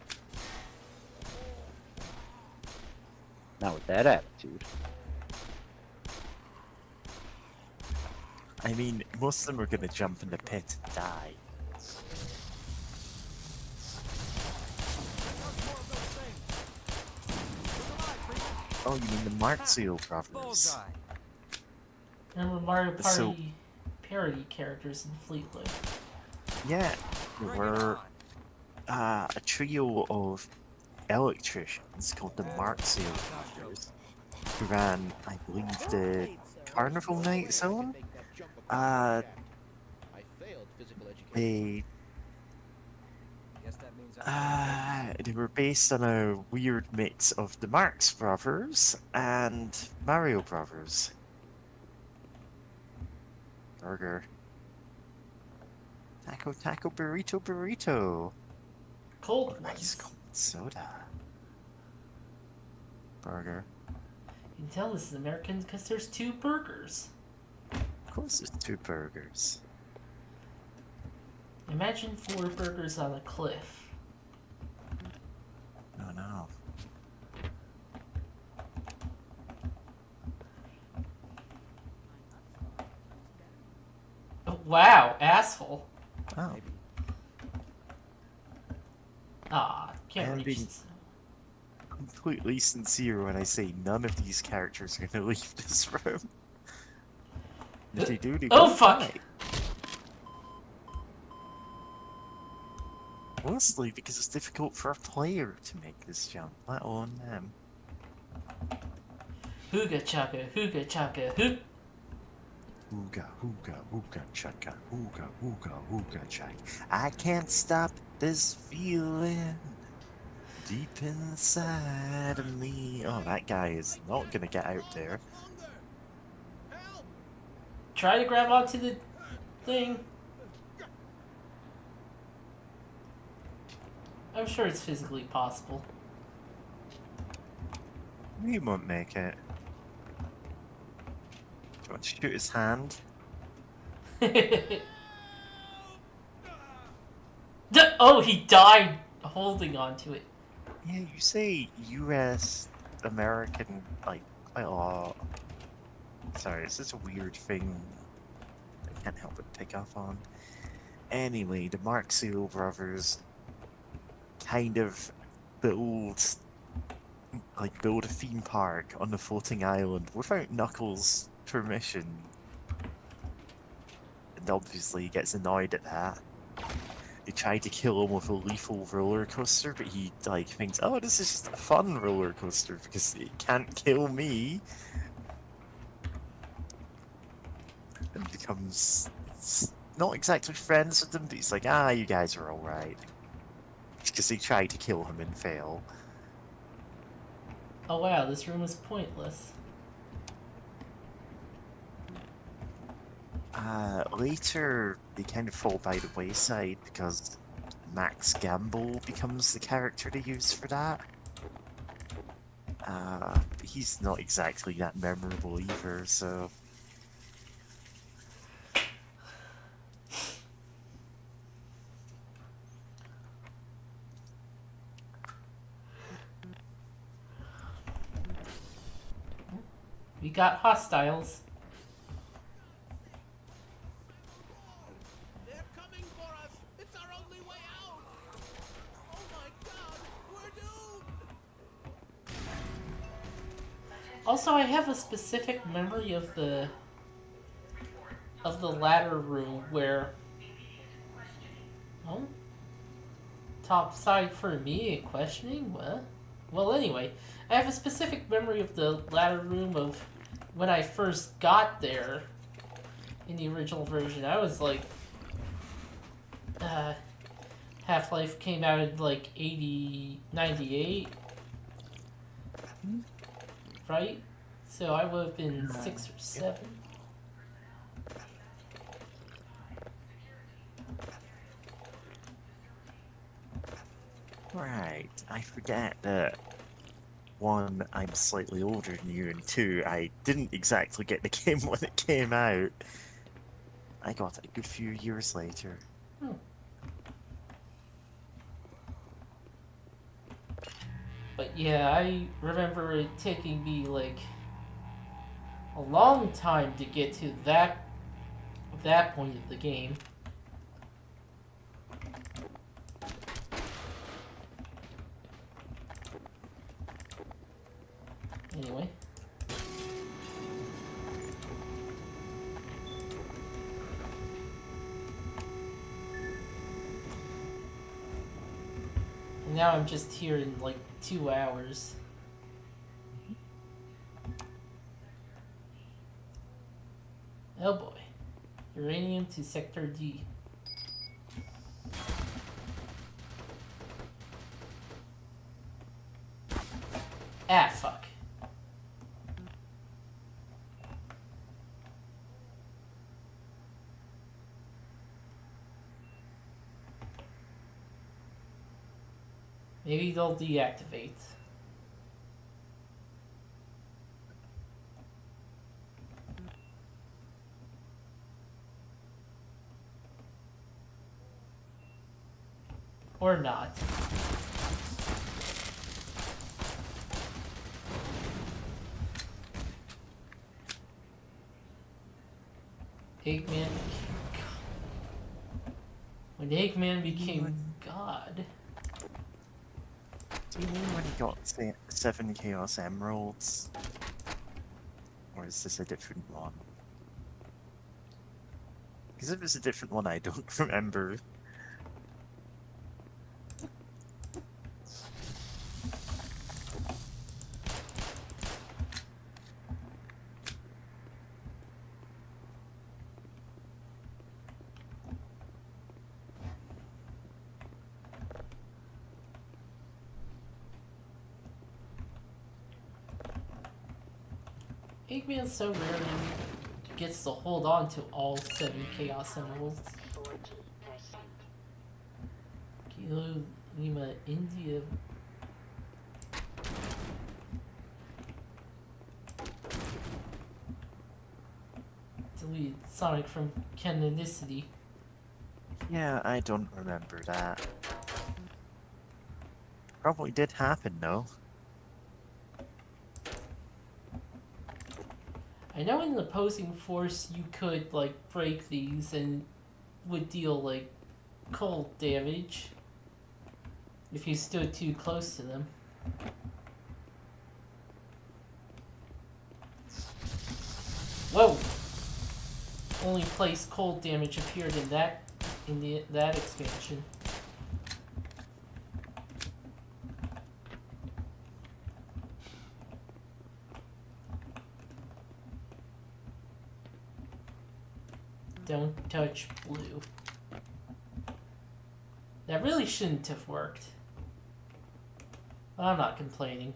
Not with that attitude. I mean, most of them are gonna jump in the pit and die. Oh, you mean the Marzio brothers? Bullseye. Remember Mario Party So- parody characters in Fleetwood? Yeah, there Bring it were on. a trio of electricians called the Marzio brothers who ran, I believe, the Carnival Night Zone. Make that jump across the Uh, gap. I failed physical education. They Guess that means I'm they were based on a weird mix of the Marx Brothers and Mario Brothers. Burger. Taco, taco, burrito, burrito. Cold Ice ones. cold soda. Burger. You can tell this is American because there's 2 burgers. Of course, there's 2 burgers. Imagine 4 burgers on a cliff. No, no. Oh, wow, asshole. Oh, maybe. Ah, can't And reach being- this. completely sincere when I say none of these characters are gonna leave this room. If they do, they Oh, will fuck. die. Mostly because it's difficult for a player to make this jump, let alone them. Hooga chaka, hoop. Ooga, ooga, ooga, chaka, ooga, ooga, ooga, chaka. I can't stop this feeling deep inside of me. Oh, that guy is not gonna get out there. Try to grab onto the thing. I'm sure it's physically possible. He won't make it. Do you want to shoot his hand? Oh, he died holding onto it. Yeah, you say US, American, like, quite a lot. Sorry, it's just a weird thing I can't help but pick up on. Anyway, the Marxio brothers kind of build a theme park on the floating island without Knuckles' permission. And obviously he gets annoyed at that. They try to kill him with a lethal roller coaster, but he like thinks, oh, this is just a fun roller coaster because it can't kill me. And becomes not exactly friends with them, but he's like, ah, you guys are alright. Because they try to kill him and fail. Oh wow, this room is pointless. Later, they kind of fall by the wayside because Max Gamble becomes the character they use for that. But he's not exactly that memorable either, so We got hostiles. They're coming for us! It's our only way out! Oh my god! We're doomed! Also, I have a specific memory of the ladder room where... Oh? Top side for me questioning? What? Well, anyway, I have a specific memory of the ladder room of when I first got there in the original version. I was like, Half-Life came out in like 98, right? So I would have been 6 or 7. Right, I forget that. One, I'm slightly older than you, and two, I didn't exactly get the game when it came out. I got it a good few years later. But yeah, I remember it taking me like a long time to get to that point of the game. Anyway. And now I'm just here in like 2 hours. Oh boy. Uranium to Sector D. Ah, fuck. Maybe they'll deactivate. Or not. Eggman. When Eggman became God. Do you mean when he got 7 Chaos Emeralds? Or is this a different one? Because if it's a different one, I don't remember. Eggman so rarely gets to hold on to all 7 Chaos Emeralds. 40%. Kilo Lima, India. Delete Sonic from canonicity. Yeah, I don't remember that. Probably did happen, though. I know in the opposing force you could like break these and would deal like cold damage if you stood too close to them. Whoa! Only place cold damage appeared in that expansion. Don't touch blue. That really shouldn't have worked. But I'm not complaining.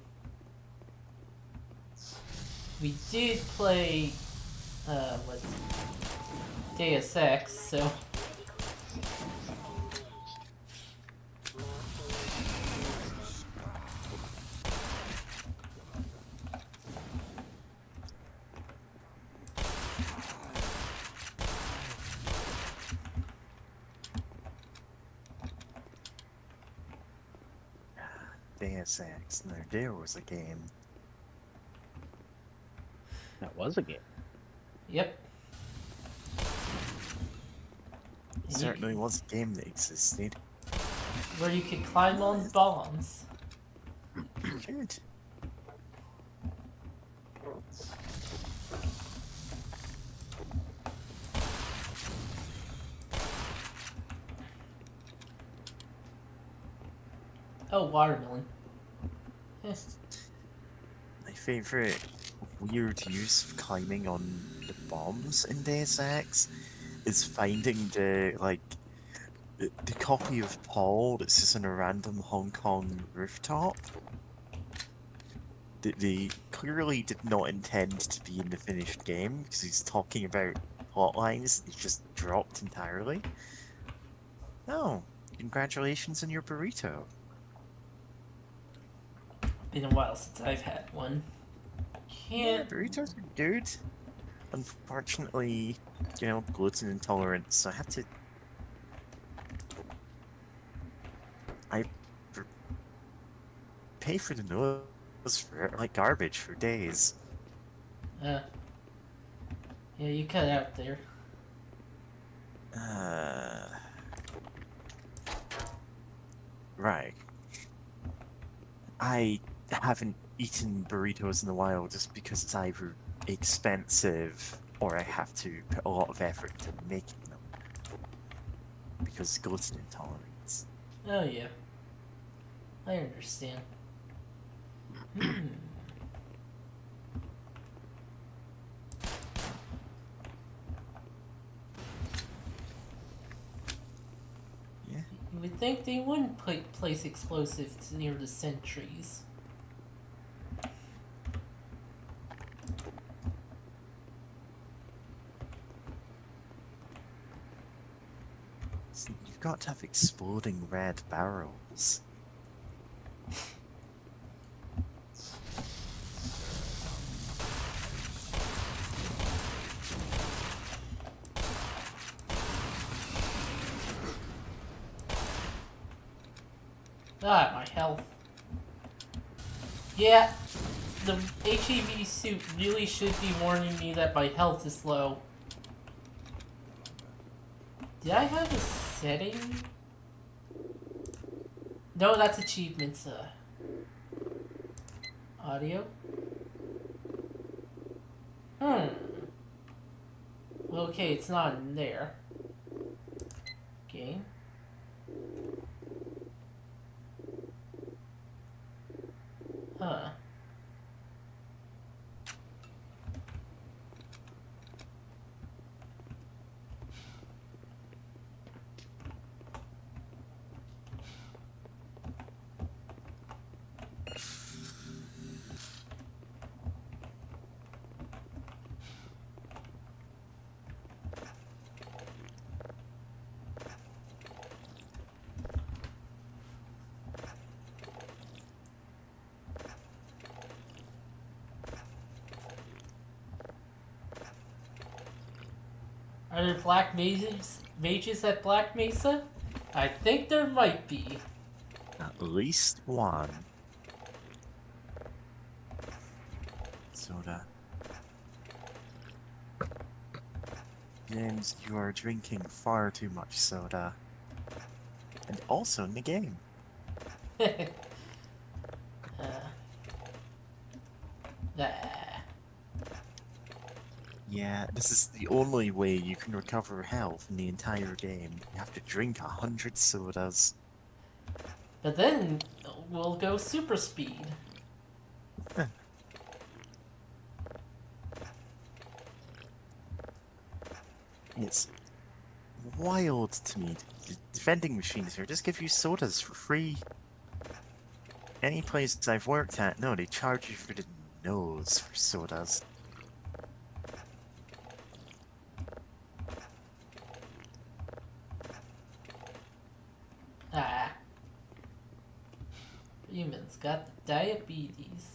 We did play, what's Deus Ex, so... Deus Ex. Now there was a game. That was a game. Yep. It certainly was a game that existed. Where you could climb on bombs. Good. Oh, watermelon. Yes. My favorite weird use of climbing on the bombs in Deus Ex is finding the copy of Paul that's just on a random Hong Kong rooftop that they clearly did not intend to be in the finished game because he's talking about plot lines that he just dropped entirely. Oh, congratulations on your burrito. Been a while since I've had one. Yeah, Can't. burritos are good. Unfortunately, gluten intolerant, so I pay for the noodles for like garbage for days. Yeah, you cut out there. Right. I haven't eaten burritos in a while just because it's either expensive or I have to put a lot of effort into making them. Because gluten intolerance. Oh yeah. I understand. Hmm. Yeah. You would think they wouldn't place explosives near the sentries. See, you've got to have exploding red barrels. Ah, my health. Yeah, the HEV suit really should be warning me that my health is low. Did I have a setting? No, that's achievements. Audio? Okay, it's not in there. Game? Huh. Are there black mages at Black Mesa? I think there might be. At least one. Soda. James, you are drinking far too much soda. And also in the game. Yeah, this is the only way you can recover health in the entire game. You have to drink 100 sodas. But then we'll go super speed. It's wild to me. The vending machines here just give you sodas for free. Any place I've worked at, no, they charge you for the nose for sodas. Ah. Freeman's got the diabetes.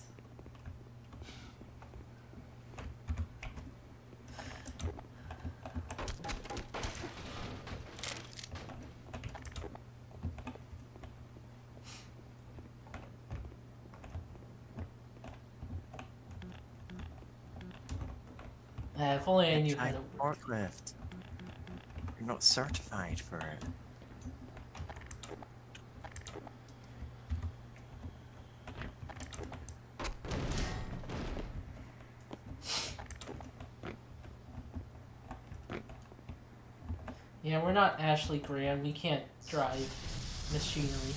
If only I knew how Try to the work. forklift. You're not certified for it. Yeah, we're not Ashley Graham. We can't drive machinery.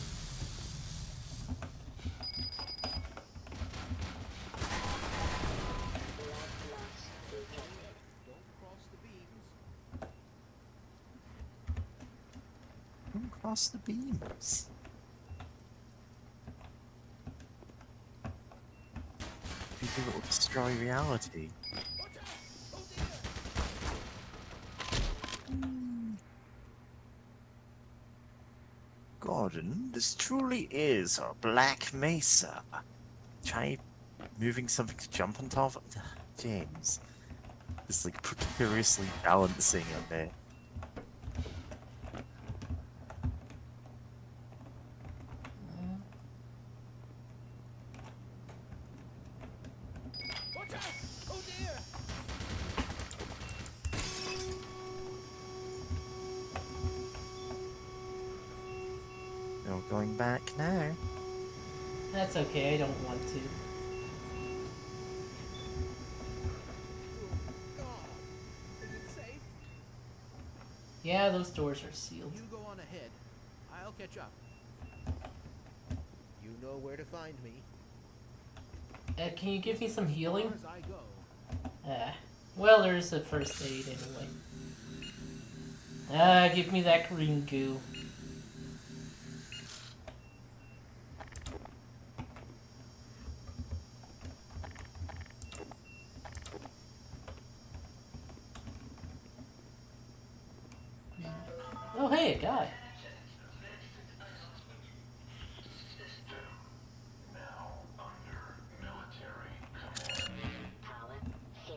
Don't cross the beams. Don't cross the beams. If you do, it will destroy reality. Gordon, this truly is a black mesa. Try moving something to jump on top of James. It's like precariously balancing on there. Watch out! Oh dear! No going back now. That's okay, I don't want to. God! Is it safe? Yeah, those doors are sealed. You go on ahead. I'll catch up. You know where to find me. Can you give me some As healing? far as I go. Well, there's a first aid anyway. Give me that green goo. Oh, hey, a guy. Power 15%.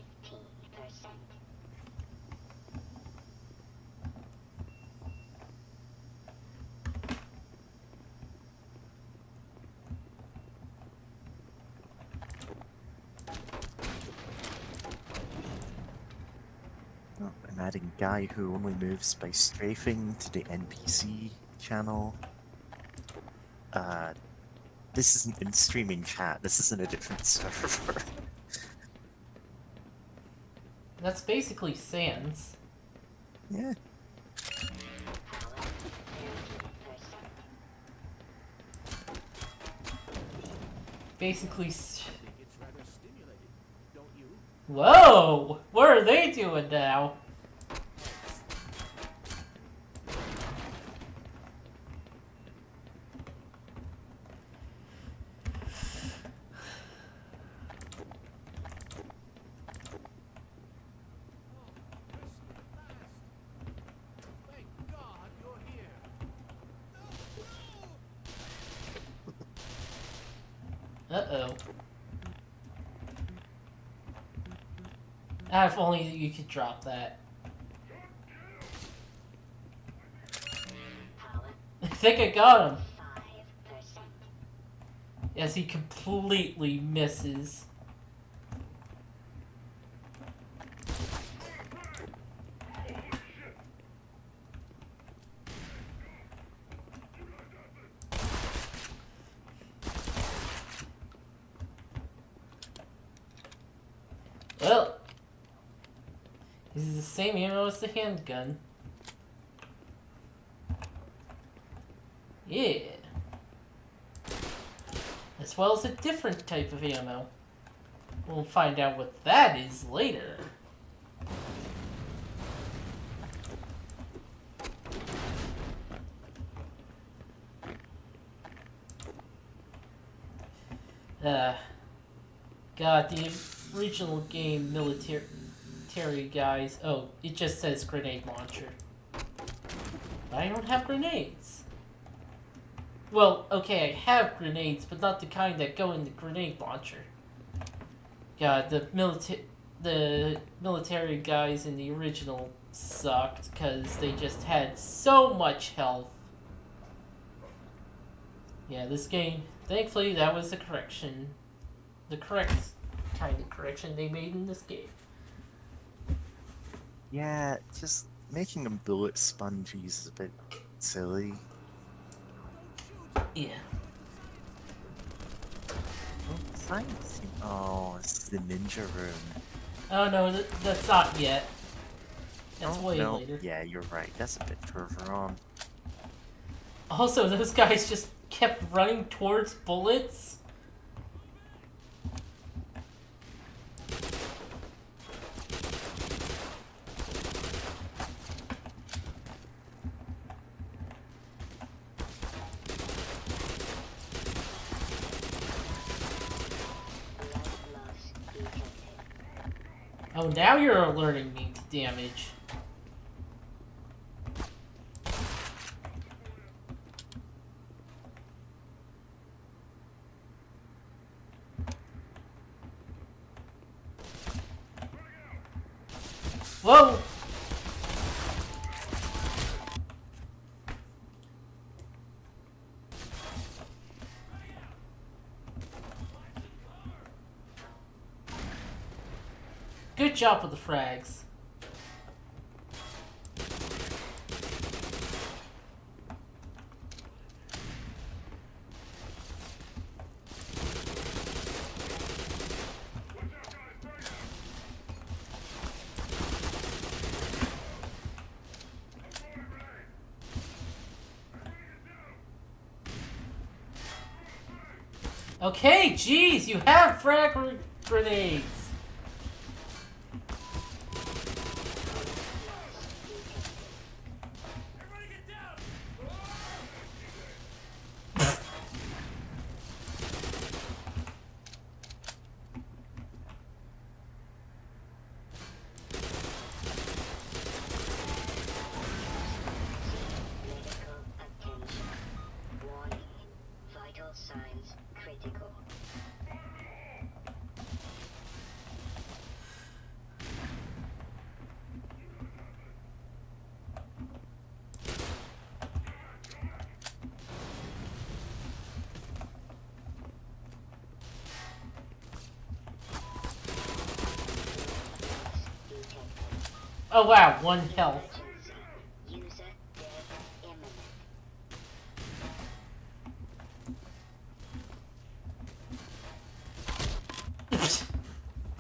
Oh, I'm adding guy who only moves by strafing to the NPC channel. This isn't in streaming chat, this is in a different server. That's basically Sans. Yeah. Power 30%. Basically. I think it's rather stimulating, don't you? Whoa! What are they doing now? Thank God you're here. No! Uh-oh. If only you could drop that. Power I think I got him. 5%. As he completely misses. Well, this is the same ammo as the handgun. Yeah. As well as a different type of ammo. We'll find out what that is later. God, the original game military guys. Oh, it just says grenade launcher. But I don't have grenades. Well, okay, I have grenades, but not the kind that go in the grenade launcher. God, the military guys in the original sucked because they just had so much health. Yeah, this game, thankfully that was the correction. The correct kind of correction they made in this game. Yeah, just making them bullet sponges is a bit silly. Yeah. Oh, science. Oh, it's the ninja room. Oh no, that's not yet. That's Oh, way no. later. Yeah, you're right. That's a bit further on. Also, those guys just kept running towards bullets. Oh, now you're alerting me to damage. Whoa! Good job with the frags. Okay, jeez, you have frag grenades. Signs critical. Oh wow, 1 health. User death imminent.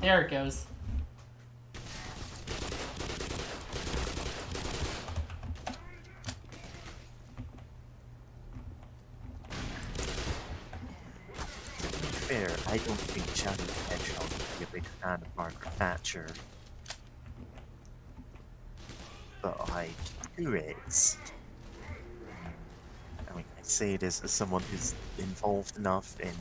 There it goes. Fair, I don't think Shadow the Hedgehog would be a big fan of Margaret Thatcher. But, like, who is? I mean, I say it as someone who's involved enough in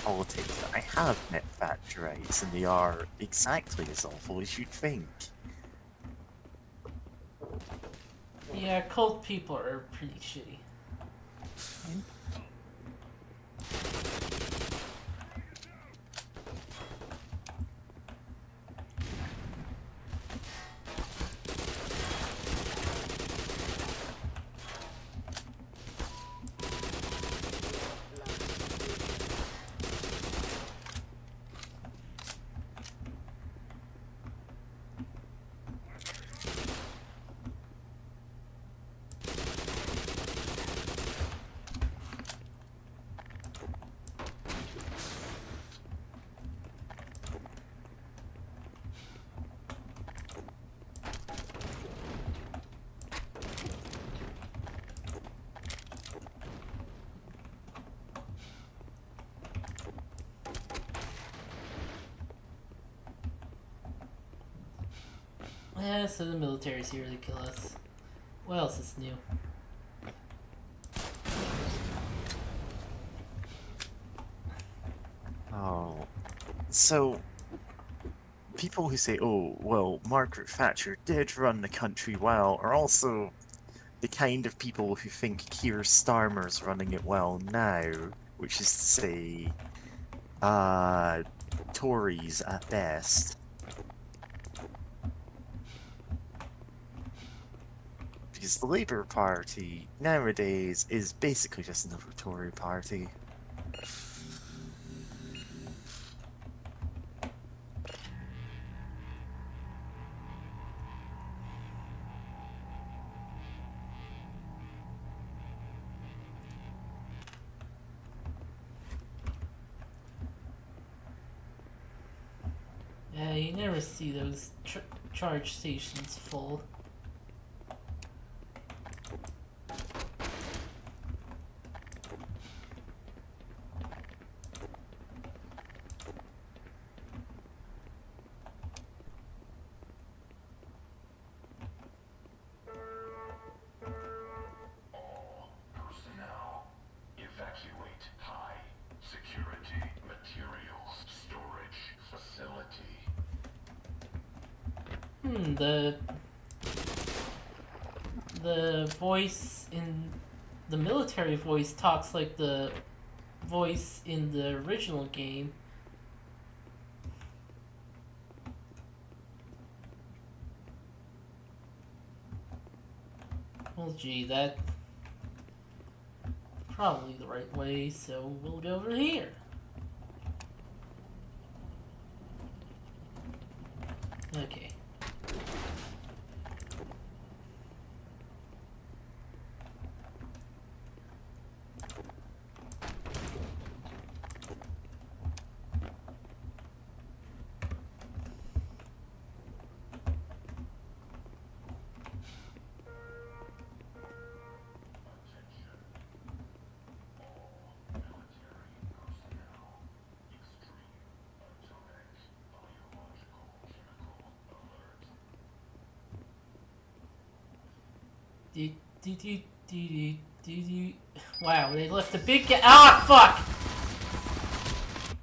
politics that I have met Thatcherites, and they are exactly as awful as you'd think. Yeah, cult people are pretty shitty. Yeah, so the military's here to kill us. What else is new? Oh. So, people who say, oh, well, Margaret Thatcher did run the country well, are also the kind of people who think Keir Starmer's running it well now, which is to say, Tories at best. Because the Labour Party nowadays is basically just another Tory party. never see those charge stations full. The voice in the military voice talks like the voice in the original game. Well, gee, that probably the right way, so we'll go over here. Okay. Wow, they left a big gap. Ah, fuck! I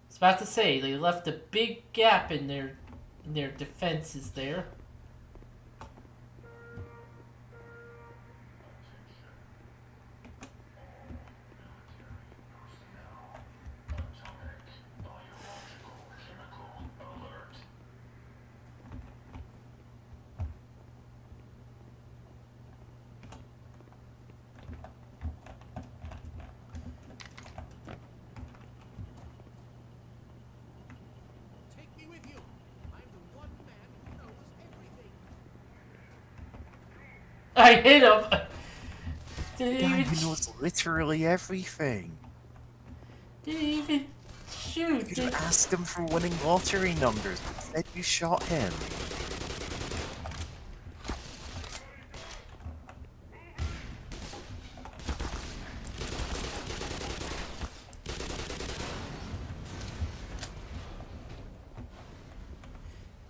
was about to say, they left a big gap in their defenses there. Take me with you. I'm the one man who knows everything. I hit him! The guy who knows literally everything. Didn't even shoot. You could have asked him for winning lottery numbers, but instead you shot him.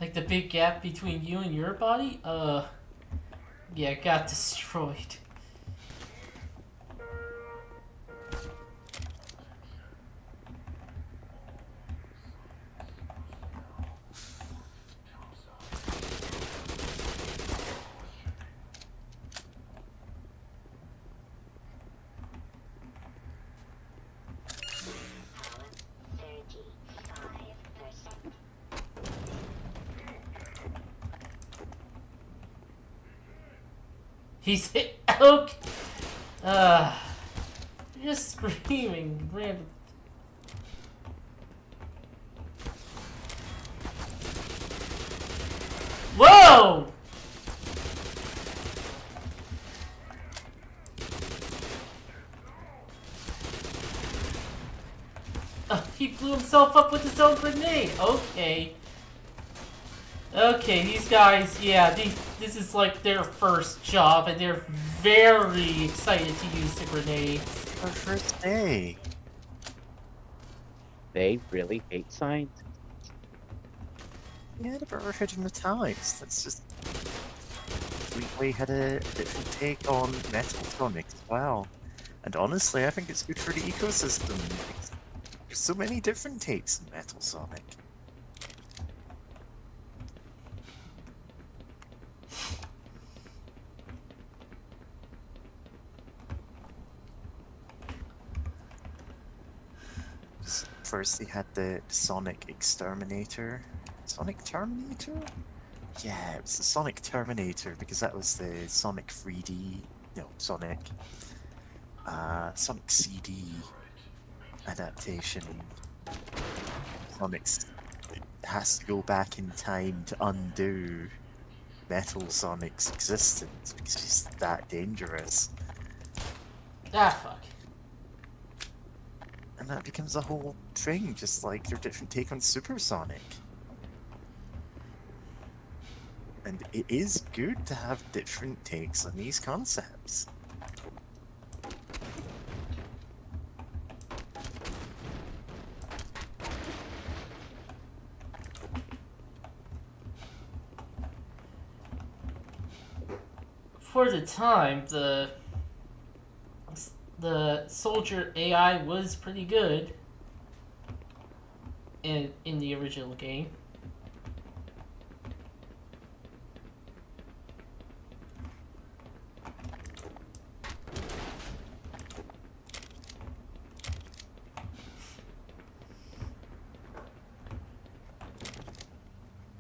Like the big gap between you and your body? Yeah, it got destroyed. He's hit. Okay. Just screaming. Random. Whoa! He blew himself up with his own grenade. Okay. Okay, these guys, yeah, this is like their first job, and they're very excited to use the grenades. Our first day. They really hate science. Yeah, but we're hitting the ties. That's just... Fleetway had a different take on Metal Sonic as well. And honestly, I think it's good for the ecosystem. There's so many different takes in Metal Sonic. First they had the Sonic Exterminator. Sonic Terminator? Yeah, it was the Sonic Terminator because that was the Sonic 3D... No, Sonic... Sonic CD adaptation. Sonic has to go back in time to undo Metal Sonic's existence because he's that dangerous. Ah, fuck. And that becomes a whole thing, just like their different take on Supersonic. And it is good to have different takes on these concepts. For the time, the soldier AI was pretty good in the original game.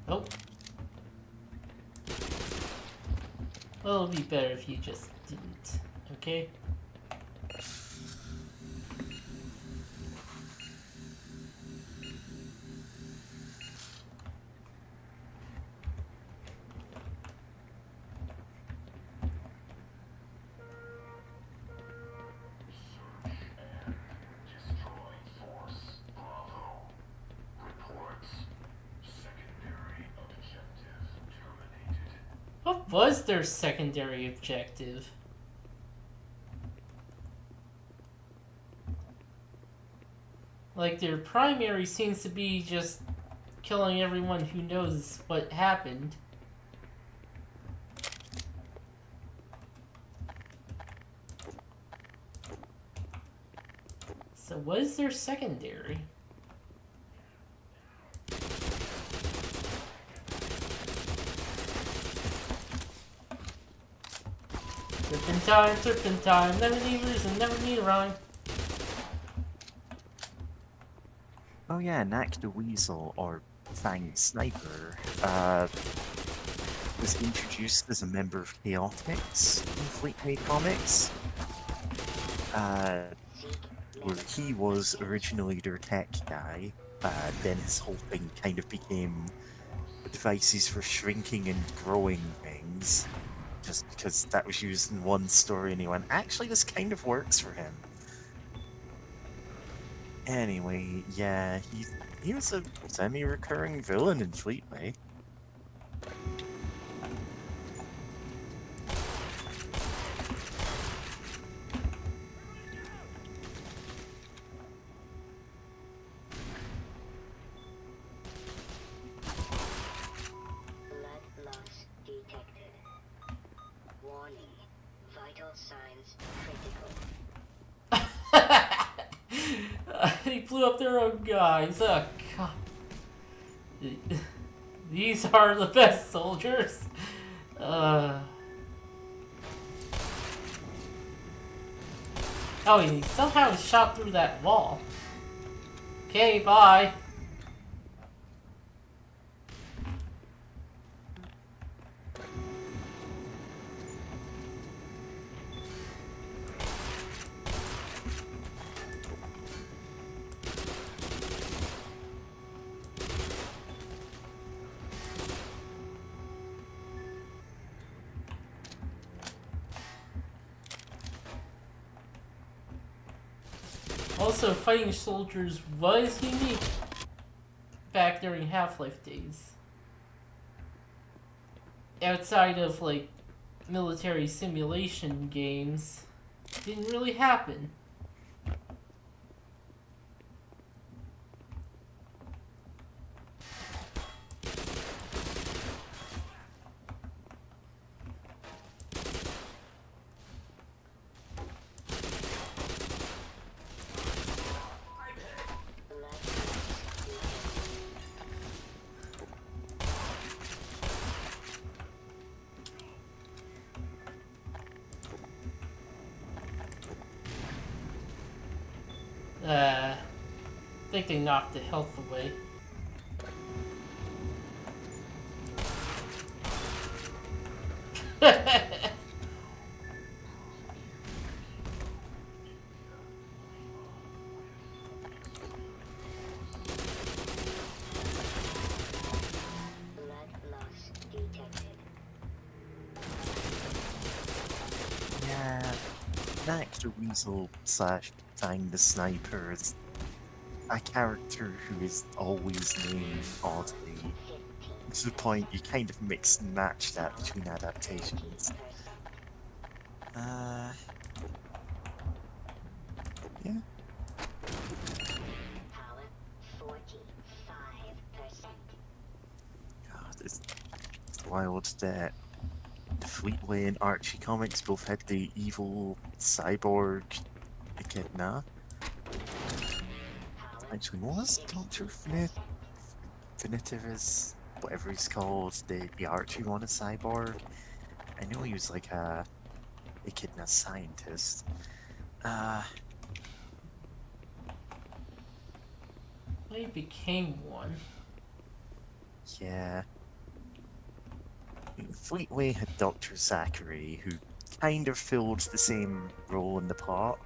Oh. Well, it'll be better if you just didn't, okay? What was their secondary objective? Like, their primary seems to be just killing everyone who knows what happened. So what is their secondary? Turpentine, never need reason, never need rhyme. Oh yeah, Knack the Weasel, or Fang the Sniper, was introduced as a member of Chaotix in Fleetway Comics. Where he was originally their tech guy, then his whole thing kind of became devices for shrinking and growing things. Just because that was used in one story and he went, actually this kind of works for him. Anyway, yeah, he was a semi-recurring villain in Fleetway. Blood loss detected. Warning. Vital signs critical. They blew up their own guys. Oh, God. These are the best soldiers. Oh, he somehow shot through that wall. Okay, bye. Also, fighting soldiers was unique back during Half-Life days. Outside of, like, military simulation games, didn't really happen. I think they knocked the health away. Blood loss detected. Yeah, Knack the Weasel / Fang the Sniper is a character who is always named oddly, to the point you kind of mix and match that between adaptations. Yeah. Power 45%. God, it's wild that the Fleetway and Archie comics both had the evil cyborg Echidna. Actually, was Dr. Definitivus, whatever he's called, the Archie one, a cyborg? I know he was like a Echidna scientist. He became one. Yeah. Fleetway had Dr. Zachary, who kind of filled the same role in the plot.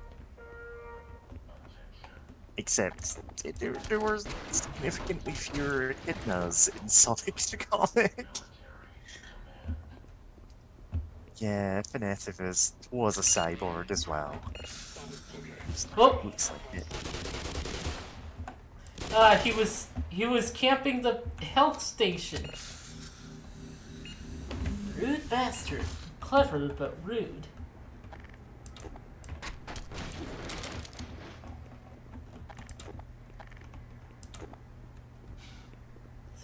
Except there were significantly fewer echidnas in Sonic's comic. Yeah, Finethivus was a cyborg as well. Oh! Looks like it. He was camping the health station. Rude bastard. Clever, but rude.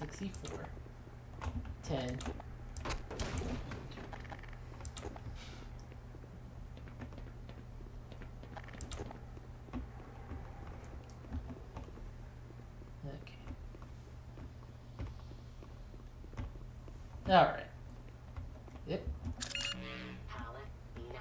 $64. 10. Okay. Alright. Yep. Power 90%.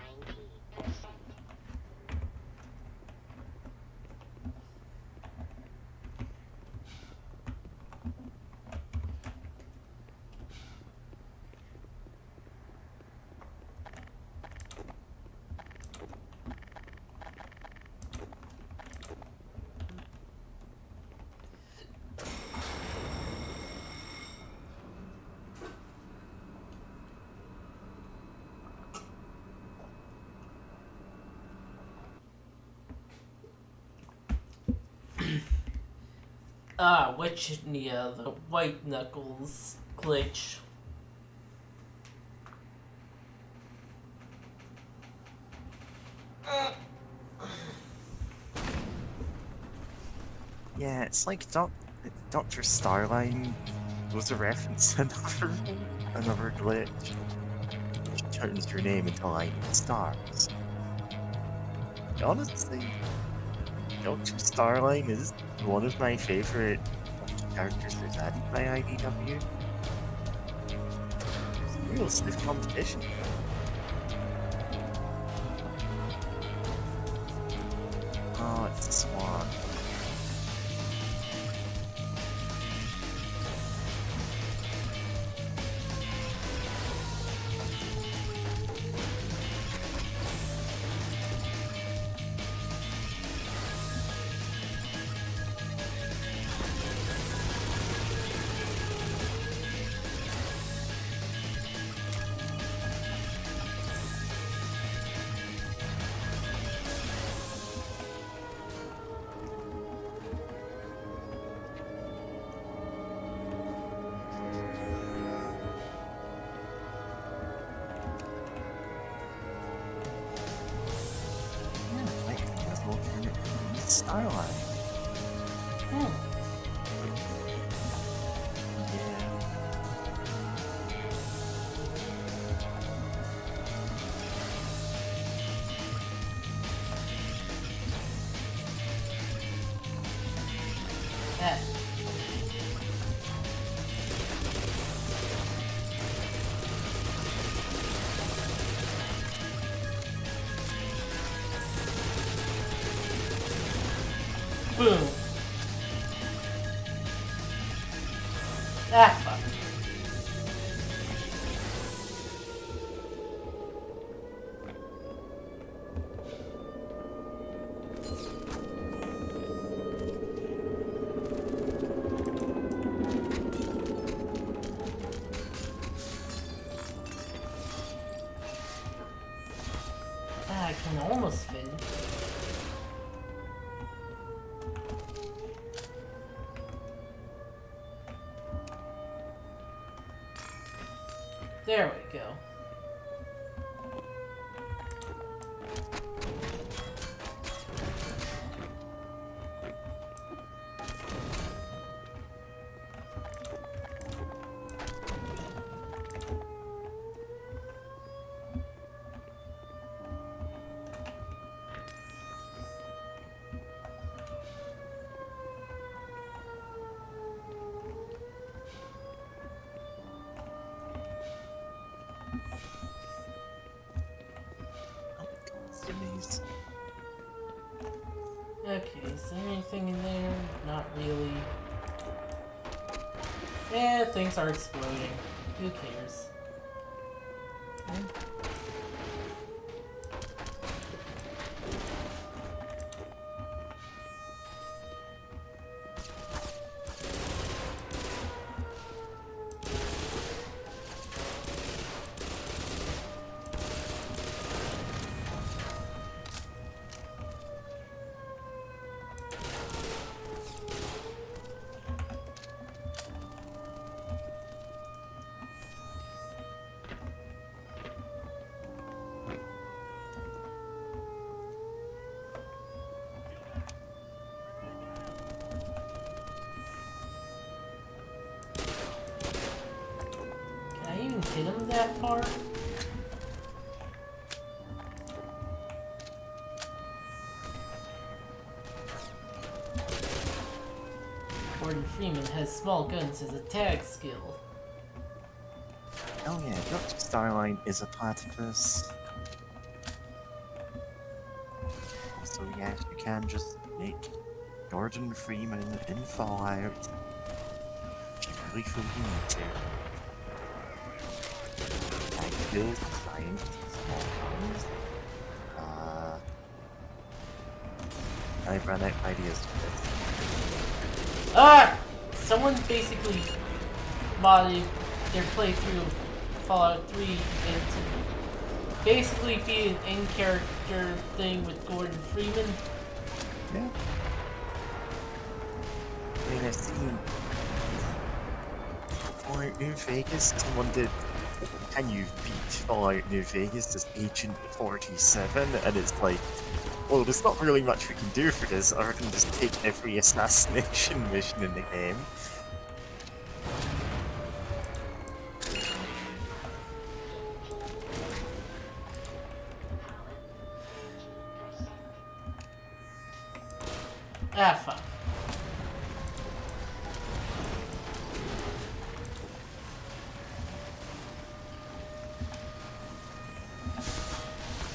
Witchnia, the White Knuckles glitch. Yeah, it's like Dr. Starline was a reference to another glitch. Which turns your name into lightning stars. Honestly, Dr. Starline is one of my favorite characters that's added by IDW. It's a real stiff competition. Oh, it's a swan. Starline. Yeah. Boom. Ah, fuck. Ah, I can almost fit. Okay, is there anything in there? Not really. Eh, things are exploding. Who cares? Can I even hit him that far? Gordon Freeman has small guns as a tag skill. Oh yeah, Dr. Starline is a platypus. So yes, you can just make Gordon Freeman in Fallout if you really feel you need to. I killed Giant small guns. I ran out of ideas for this. Ah! Someone basically modded their playthrough of Fallout 3 into basically be an in-character thing with Gordon Freeman. Yeah. I mean, I've seen Fallout New Vegas, someone did, can you beat Fallout New Vegas as Agent 47? And it's like, well, there's not really much we can do for this other than just take every assassination mission in the game. Ah, fuck.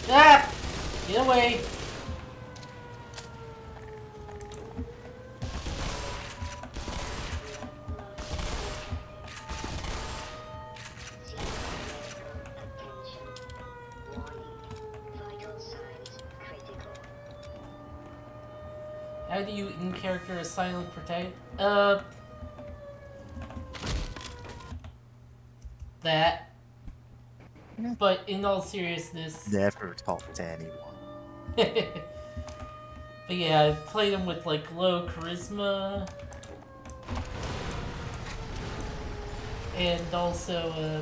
Ah! Get away! How do you in-character a silent protagonist? That. But in all seriousness... Never talk to anyone. But yeah, I played him with like low charisma. And also,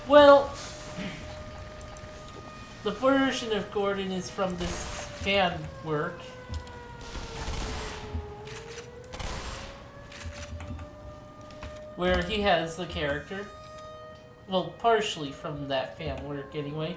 well... The version of Gordon is from this fan work. Where he has the character. Well, partially from that fan work anyway.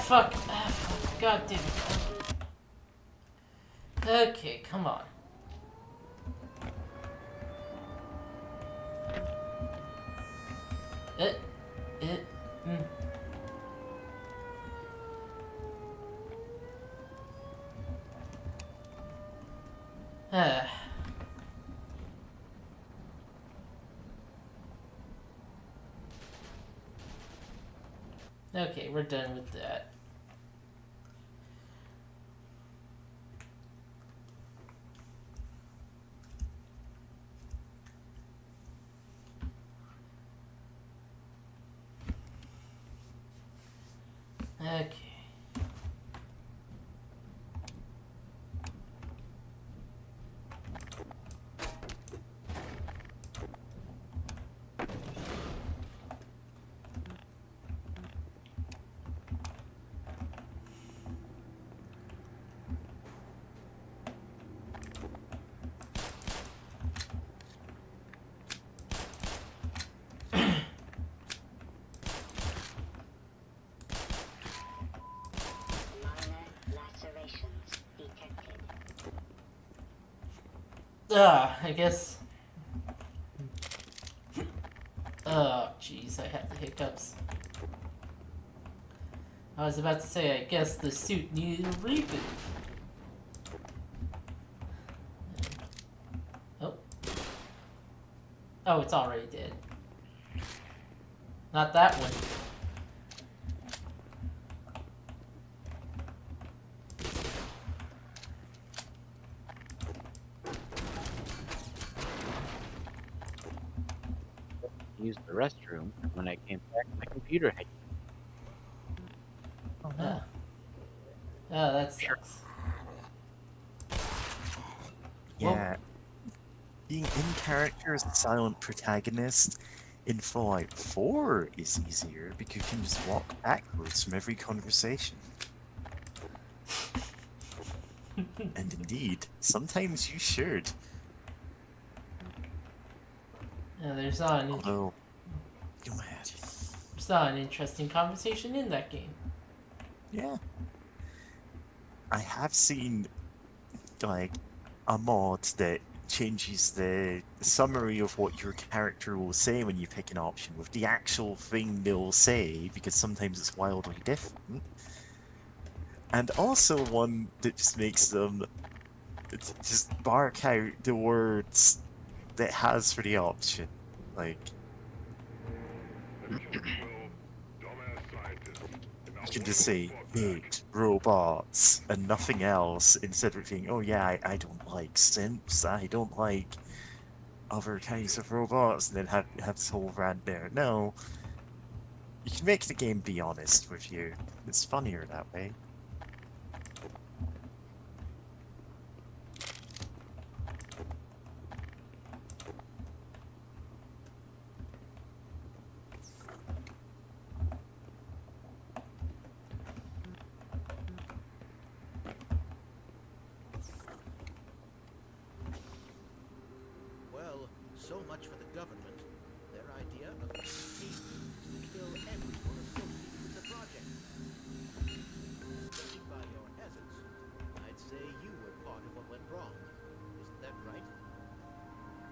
Fuck. Ah, fuck. God damn it. Okay, come on. Okay, we're done with that. Okay. I guess. Oh, jeez, I have the hiccups. I was about to say, I guess the suit needed a reboot. Oh. Oh, it's already dead. Not that one. Used the restroom, and when I came back, my computer had. Oh no. Oh, that sucks. Yeah. Being in character as a silent protagonist in Fallout 4 is easier because you can just walk backwards from every conversation. And indeed, sometimes you should. Yeah, there's not an Although, go ahead. there's not an interesting conversation in that game. Yeah. I have seen, like, a mod that changes the summary of what your character will say when you pick an option with the actual thing they'll say, because sometimes it's wildly different. And also one that just makes them just bark out the words that it has for the option. Like, you can just say, hate robots, and nothing else, instead of being, oh yeah, I don't like synths, I don't like other kinds of robots, and then have this whole rant there. No. You can make the game be honest with you. It's funnier that way. Well, so much for the government. Their idea of escape is to kill everyone associated with the project. Judging by your attitude, I'd say you were part of what went wrong. Isn't that right?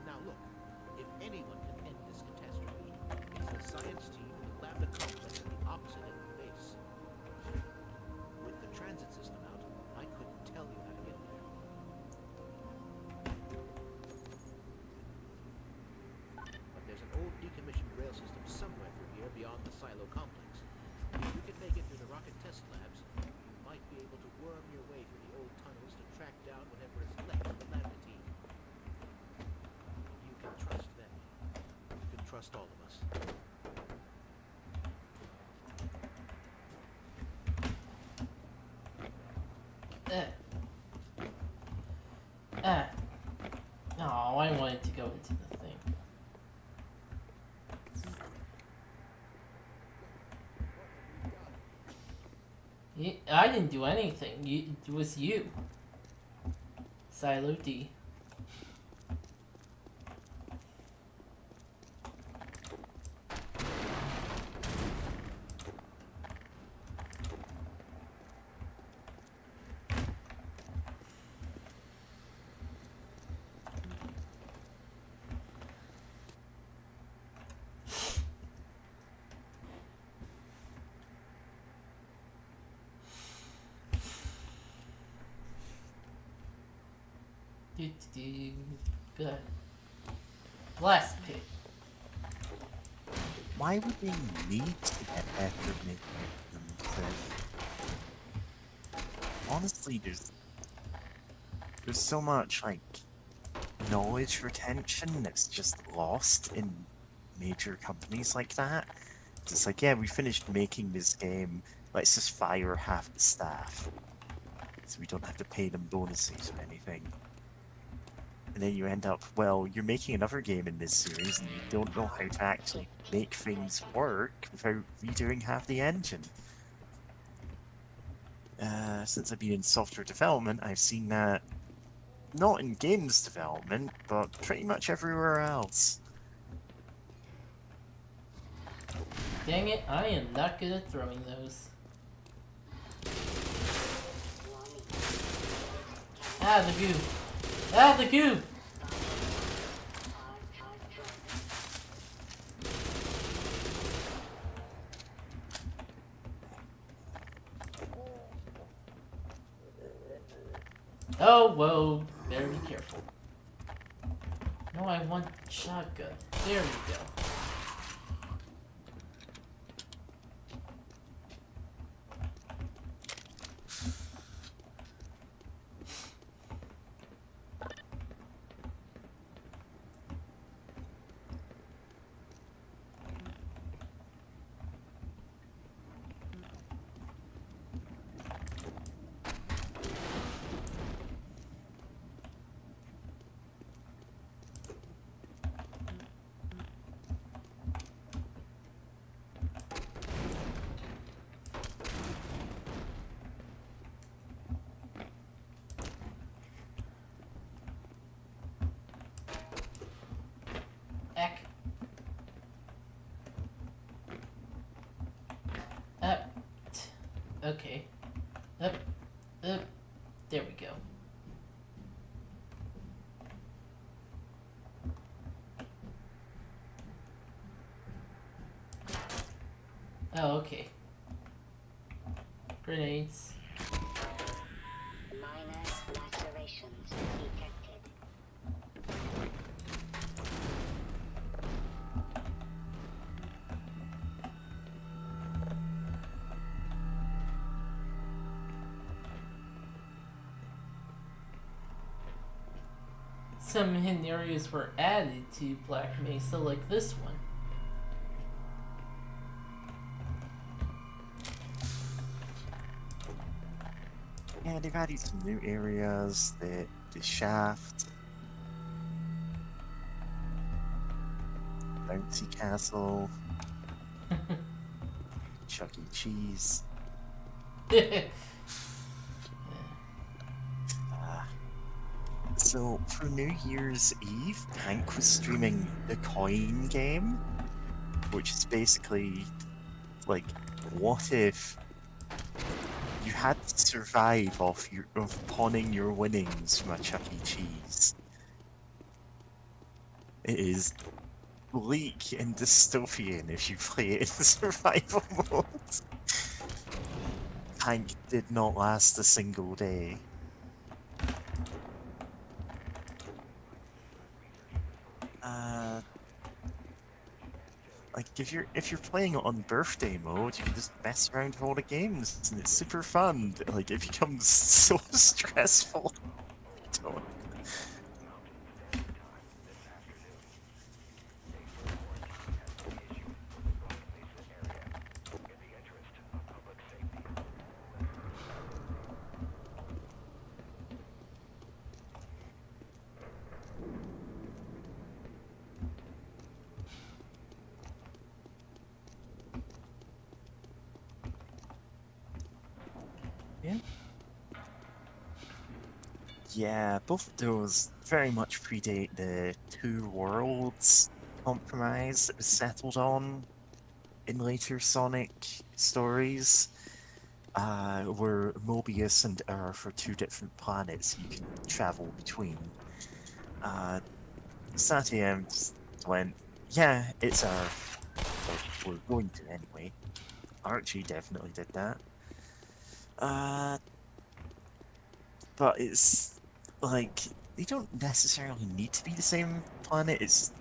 Now look, if anyone can end this catastrophe, it's the science team in the Lambda complex at the opposite end of the base. With the transit system out, I couldn't tell you how to get there. But there's an old decommissioned rail system somewhere through here beyond the silo complex. If you can make it through the rocket test labs, you might be able to worm your way through the old tunnels to track down whatever is left of the Lambda team. You can trust them. You can trust all of us. Oh, I wanted to go into the thing. I didn't do anything. It was you. Silo D. Good. Blast pit. Why would they need to get better at making them cliff? Honestly, there's so much, like, knowledge retention that's just lost in major companies like that. It's like, yeah, we finished making this game, let's just fire half the staff, so we don't have to pay them bonuses or anything. And then you end up, well, you're making another game in this series and you don't know how to actually make things work without redoing half the engine. Since I've been in software development, I've seen that not in games development, but pretty much everywhere else. Dang it, I am not good at throwing those. Ah, the goo. Ah, the goo! Oh, whoa. Better be careful. No, I want shotgun. There we go. Eck. Up. Okay. Up. Up. There we go. Oh, okay. Grenades. Minor lacerations detected. Some hidden areas were added to Black Mesa, like this one. Yeah, they've added some new areas, the shaft, bouncy castle, Chuck E. Cheese. So for New Year's Eve, Hank was streaming the coin game, which is basically like, what if you had to survive off of pawning your winnings from a Chuck E. Cheese? It is bleak and dystopian if you play it in survival mode. Hank did not last a single day. Like if you're playing it on birthday mode, you can just mess around with all the games, and it's super fun. Like it becomes so stressful. Don't. Yeah. Yeah, both of those very much predate the two worlds compromise that was settled on in later Sonic stories, where Mobius and Earth are two different planets you can travel between. Satya just went, yeah, it's Earth. Or we're going to anyway. Archie definitely did that. But it's like they don't necessarily need to be the same planet. It's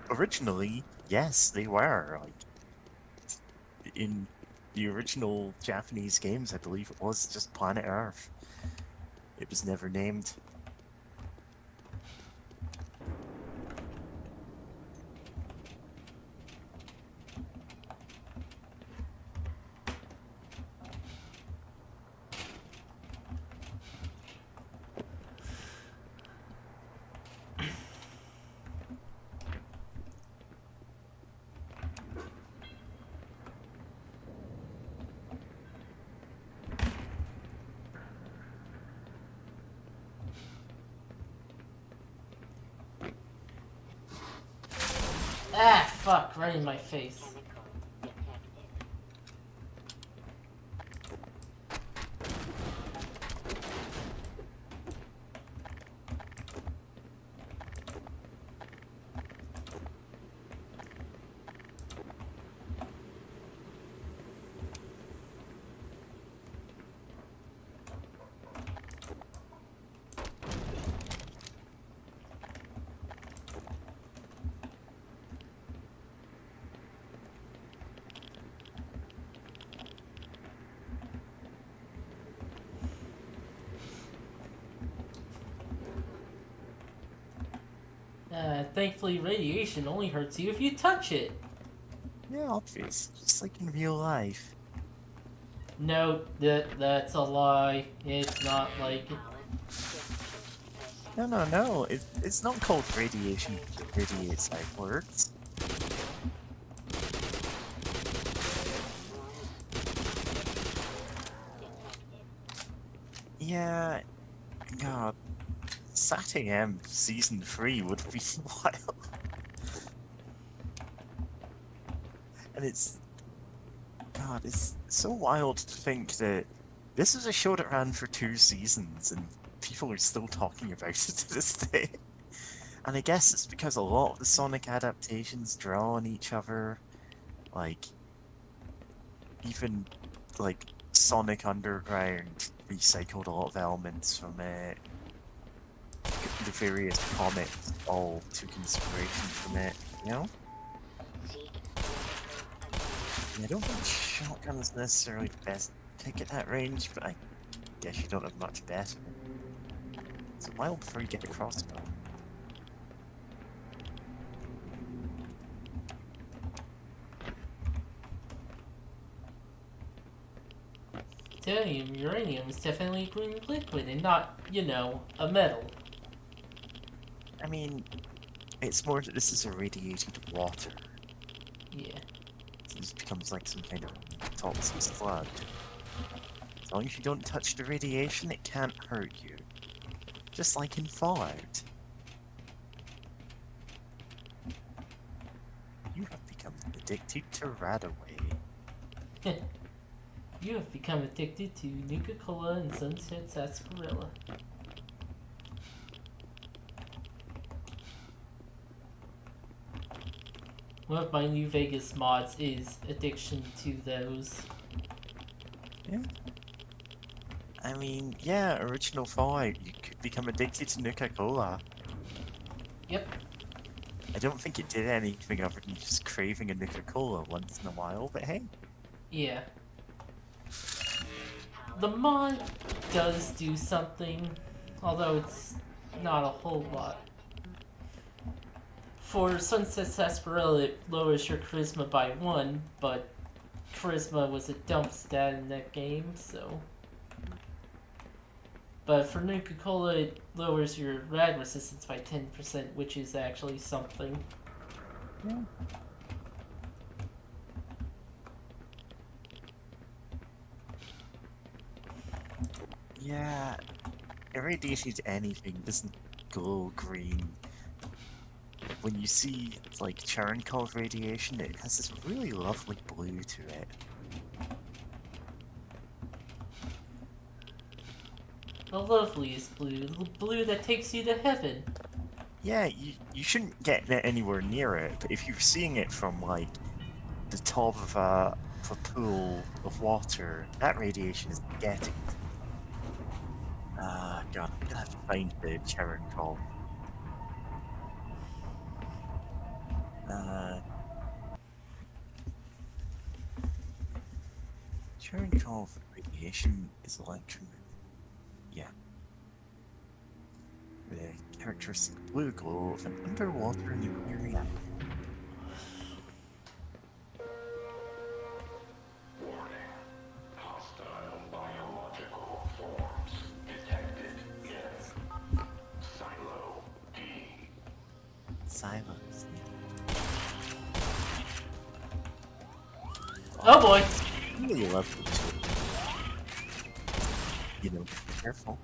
originally, yes, they were. Like in the original Japanese games, I believe it was just Planet Earth. It was never named. Ah, fuck, right in my face. Thankfully, radiation only hurts you if you touch it. Yeah, obvious. Just like in real life. No, that's a lie. It's not like it. No. It's not called radiation. It radiates outwards. Yeah, God. Sat AM Season 3 would be wild. And it's... God, it's so wild to think that this is a show that ran for 2 seasons and people are still talking about it to this day. And I guess it's because a lot of the Sonic adaptations draw on each other. Like, even, like, Sonic Underground recycled a lot of elements from it. The various comics all took inspiration from it, you know? I don't think shotgun is necessarily the best pick at that range, but I guess you don't have much better. It's a while before you get a crossbow. Titanium uranium is definitely a green liquid and not, you know, a metal. I mean, it's more that this is irradiated water. Yeah. So this becomes like some kind of toxic sludge. As long as you don't touch the radiation, it can't hurt you. Just like in Fallout. You have become addicted to Radaway. You have become addicted to Nuka-Cola and Sunset Sarsaparilla. One of my New Vegas mods is addiction to those. Yeah. I mean, yeah, original Fallout, you could become addicted to Nuka-Cola. Yep. I don't think it did anything other than just craving a Nuka-Cola once in a while, but hey. Yeah. The mod does do something, although it's not a whole lot. For Sunset Sarsaparilla, it lowers your charisma by 1, but charisma was a dump stat in that game, so... But for Nuka-Cola, it lowers your rad resistance by 10%, which is actually something. Yeah. Yeah, irradiated anything doesn't glow green. When you see, like, Cherenkov radiation, it has this really lovely blue to it. The loveliest blue, the blue that takes you to heaven. Yeah, you shouldn't get anywhere near it, but if you're seeing it from, like, the top of a pool of water, that radiation is getting... God, I'm gonna have to find the Cherenkov. Cherenkov radiation is electron. Yeah. With a characteristic blue glow of an underwater nuclear reactor. Silence. Oh boy! Really love it. You know, be careful.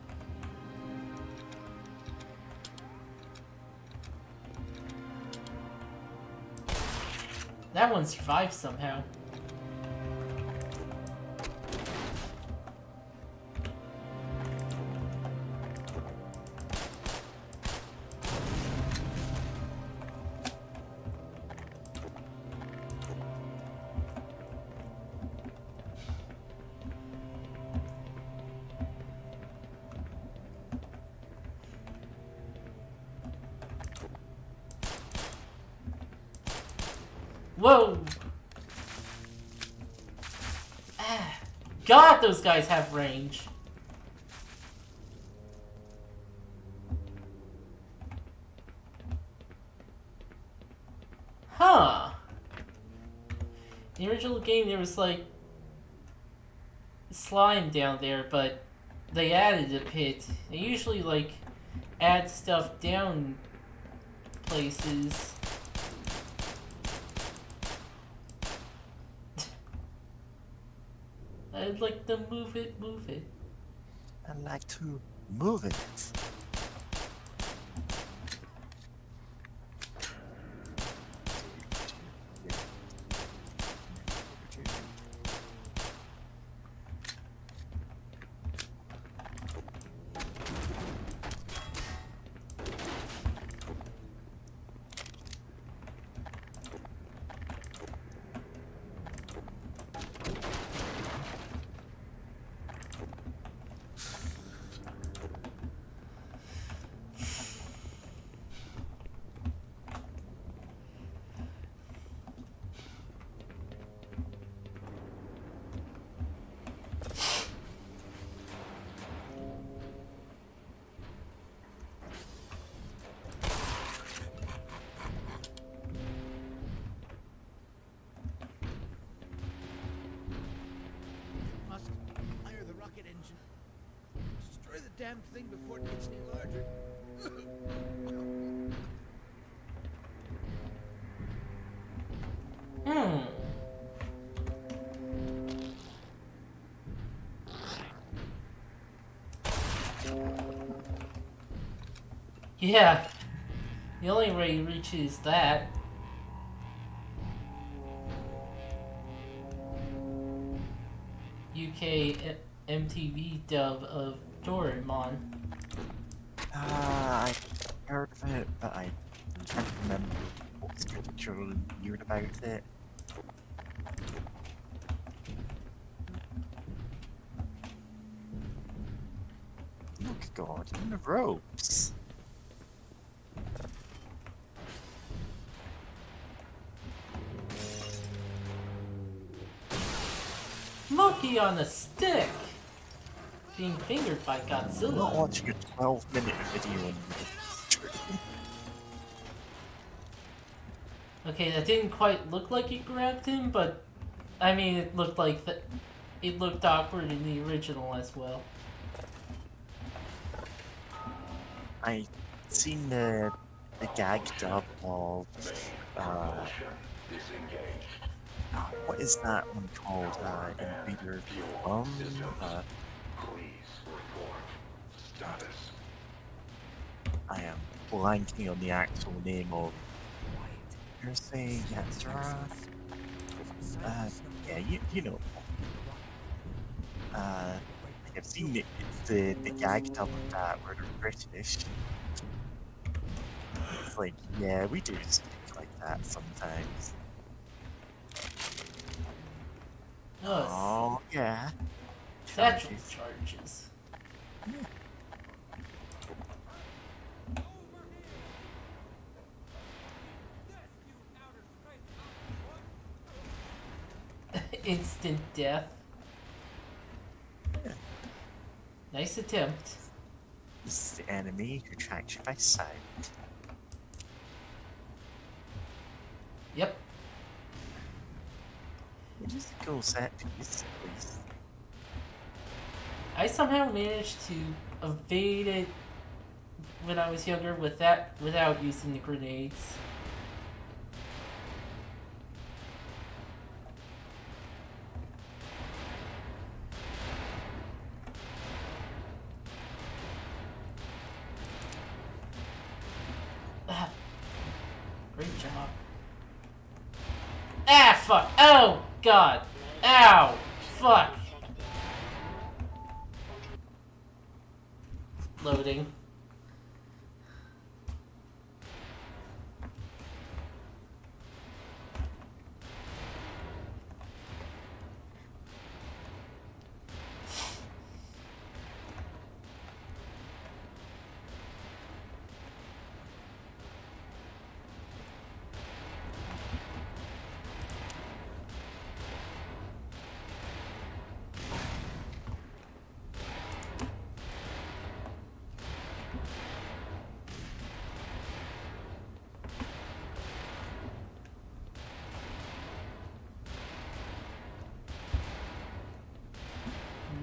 That one survived somehow. Whoa! Ah, God, those guys have range. the original game there was like slime down there, but they added a pit. They usually like add stuff down places. I'd like to move it, move it. I'd like to move it. Must fire the rocket engine. Destroy the damn thing before it gets any larger. Yeah. The only way he reaches that. UK MTV dub of Doraemon. I heard of it, but I can't remember what's particularly weird about it. Oh god, in the ropes. Monkey on a stick! Being fingered by I'm not Godzilla. watching a 12-minute video on YouTube. Okay, that didn't quite look like it grabbed him, but I mean, it looked like it looked awkward in the original as well. I seen the gag dub of what is that one called? Invader I am blanking on the actual name of Hearsay Yatsura. Yeah, you know. I've seen the gag dub of that where they're British. It's like, yeah, we do speak like that sometimes. Oh, yeah. Satchel charges. Instant death. Nice attempt. This is the enemy who tracks you by sight. Yep. What is the cool set piece, please? I managed to evade it when I was younger without using the grenades. Great job. Ah, fuck. Oh, God. Ow. Fuck. Loading.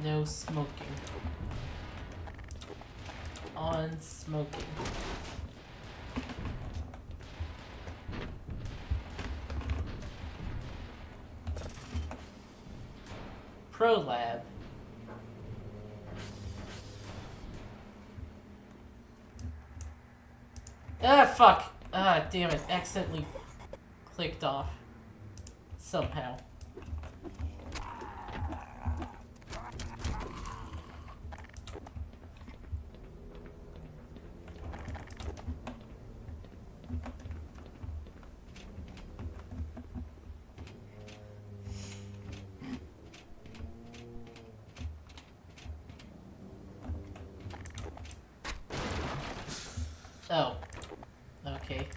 No smoking. On smoking. Pro Lab. Ah, fuck! Ah, damn it. Accidentally clicked off. Somehow. Oh. Okay.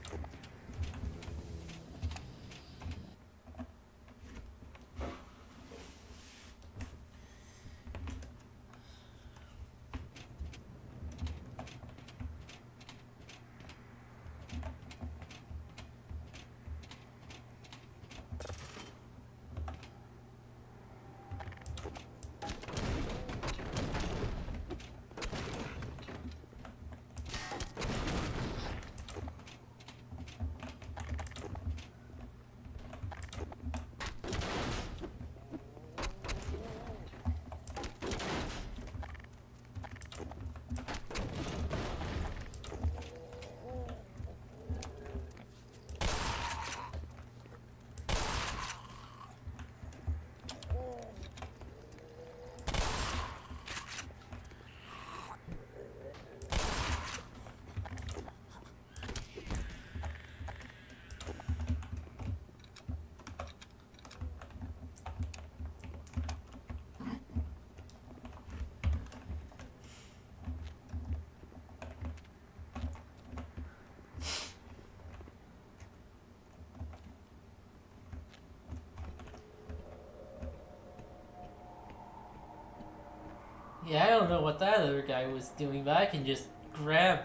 Yeah, I don't know what that other guy was doing, but I can just grab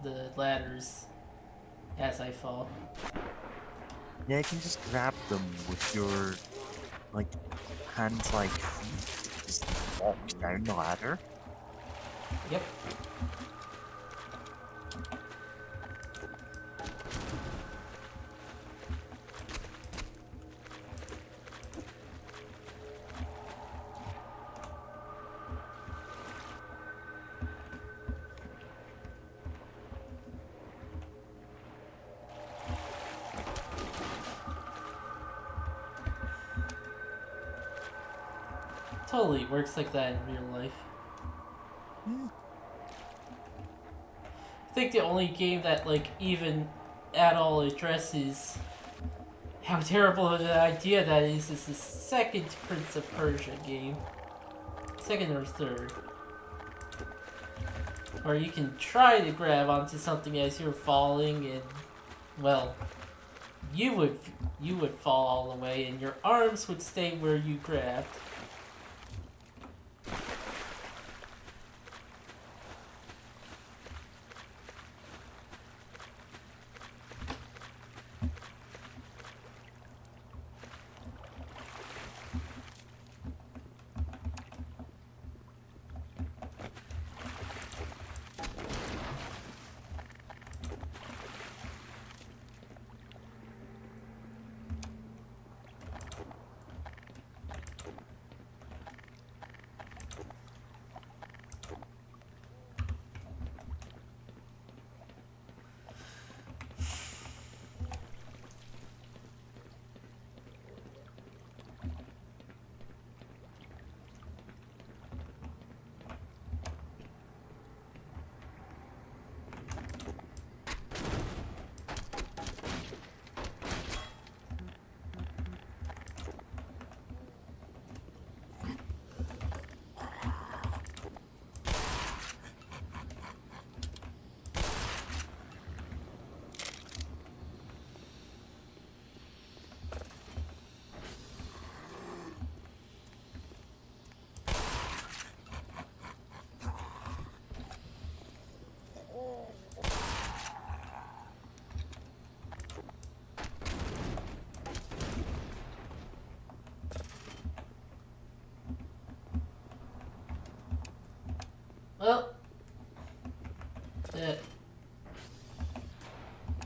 the ladders as I fall. Yeah, you can just grab them with your, like, hands like feet. Just walk down the ladder. Yep. Totally works like that in real life. I think the only game that, like, even at all addresses how terrible of an idea that is the second Prince of Persia game. Second or third. Where you can try to grab onto something as you're falling and, well, you would fall all the way and your arms would stay where you grabbed.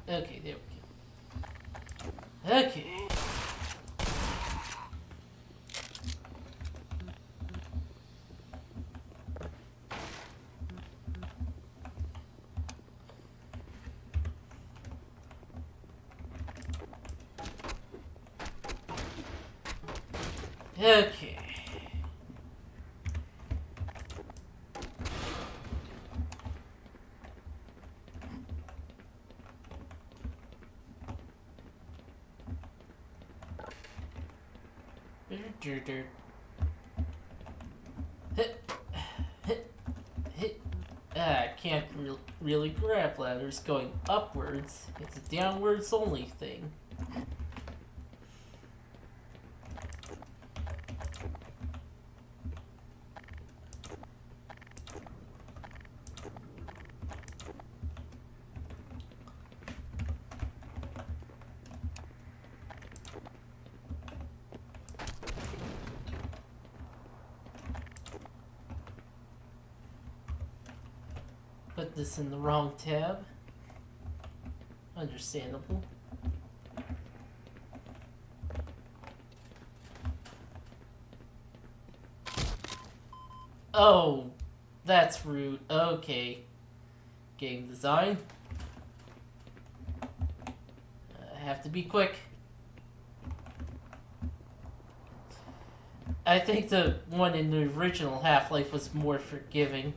Okay, there we go. Okay. Okay. I can't really grab ladders going upwards. It's a downwards only thing. Put this in the wrong tab. Understandable. Oh, that's rude. Okay. Game design. I have to be quick. I think the one in the original Half-Life was more forgiving.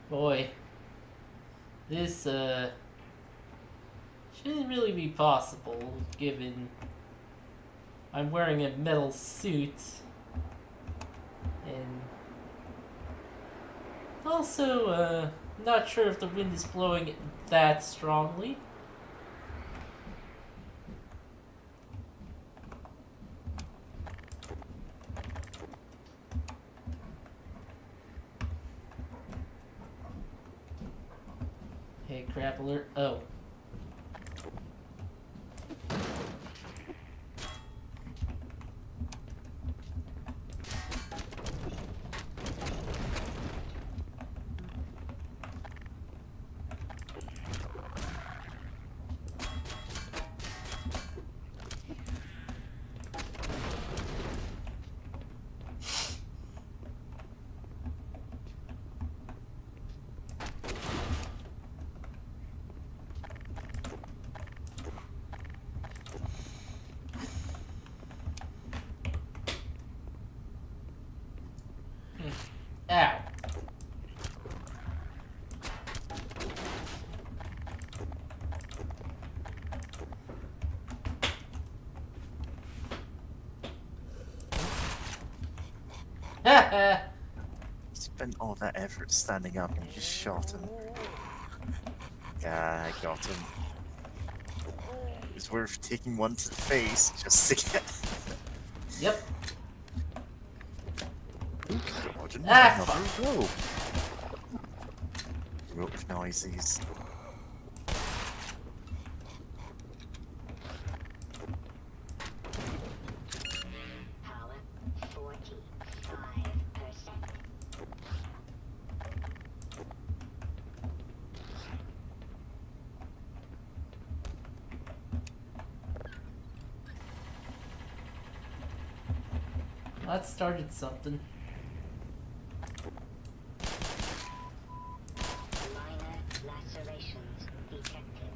Boy, this shouldn't really be possible given I'm wearing a metal suit and also not sure if the wind is blowing that strongly. Hey, crap alert. Oh. Ow. Spent all that effort standing up and you just shot him. Yeah, I got him. It was worth taking one to the face just to get. Yep. Dodging Ah, another rope. Rope noises. Power 45%. That started something. Minor lacerations detected.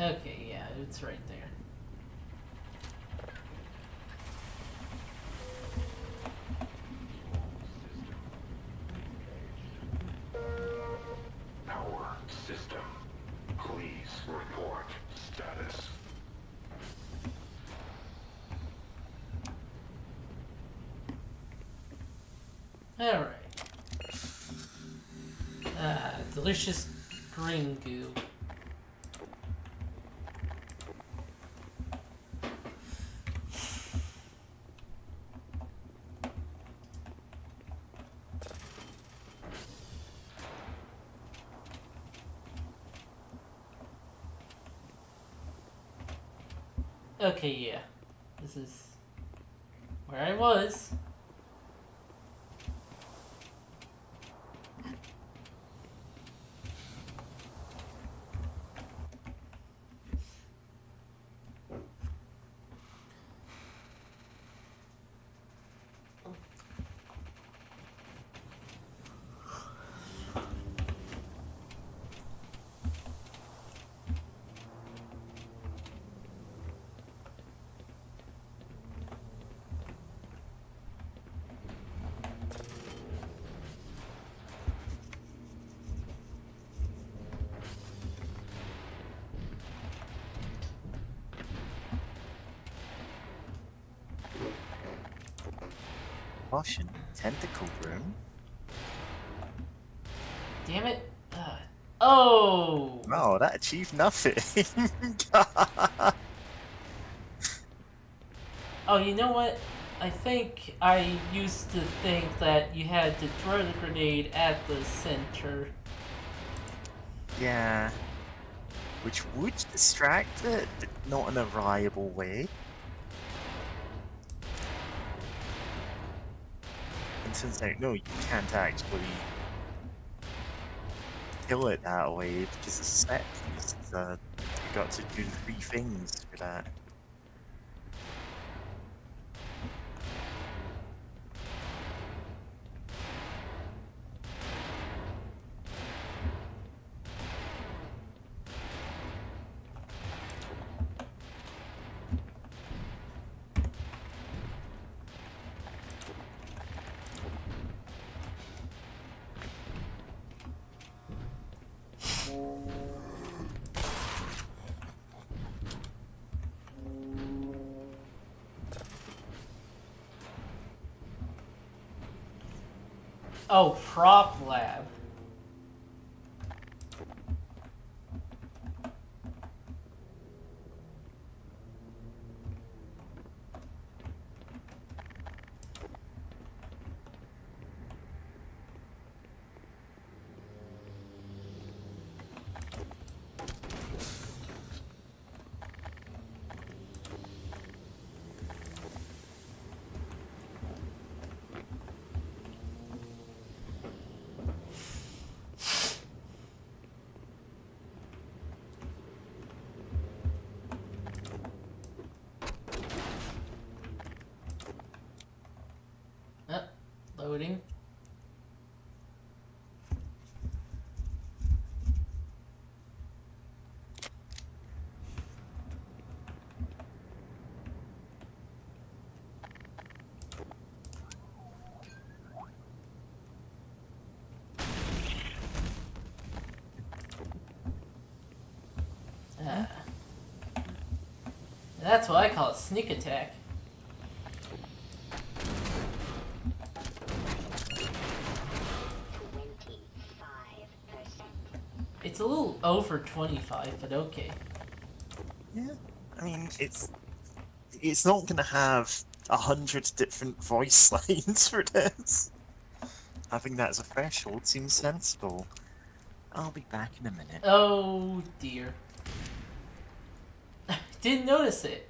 Okay, yeah, it's right there. Power system. Please report status. Alright. Delicious green goo. Okay, yeah. This is where I was. Russian tentacle room? Damn it. Oh! No, that achieved nothing. Oh, you know what? I think I used to think that you had to throw the grenade at the center. Yeah. Which would distract it, but not in a viable way. And turns out, no, you can't actually kill it that way because it's a set piece. You got to do 3 things for that. Oh, prop lab. Loading. That's what I call a sneak attack. It's a little over 25, but okay. Yeah, I mean, it's not gonna have 100 different voice lines for this. Having that as a threshold seems sensible. I'll be back in a minute. Oh dear. Didn't notice it.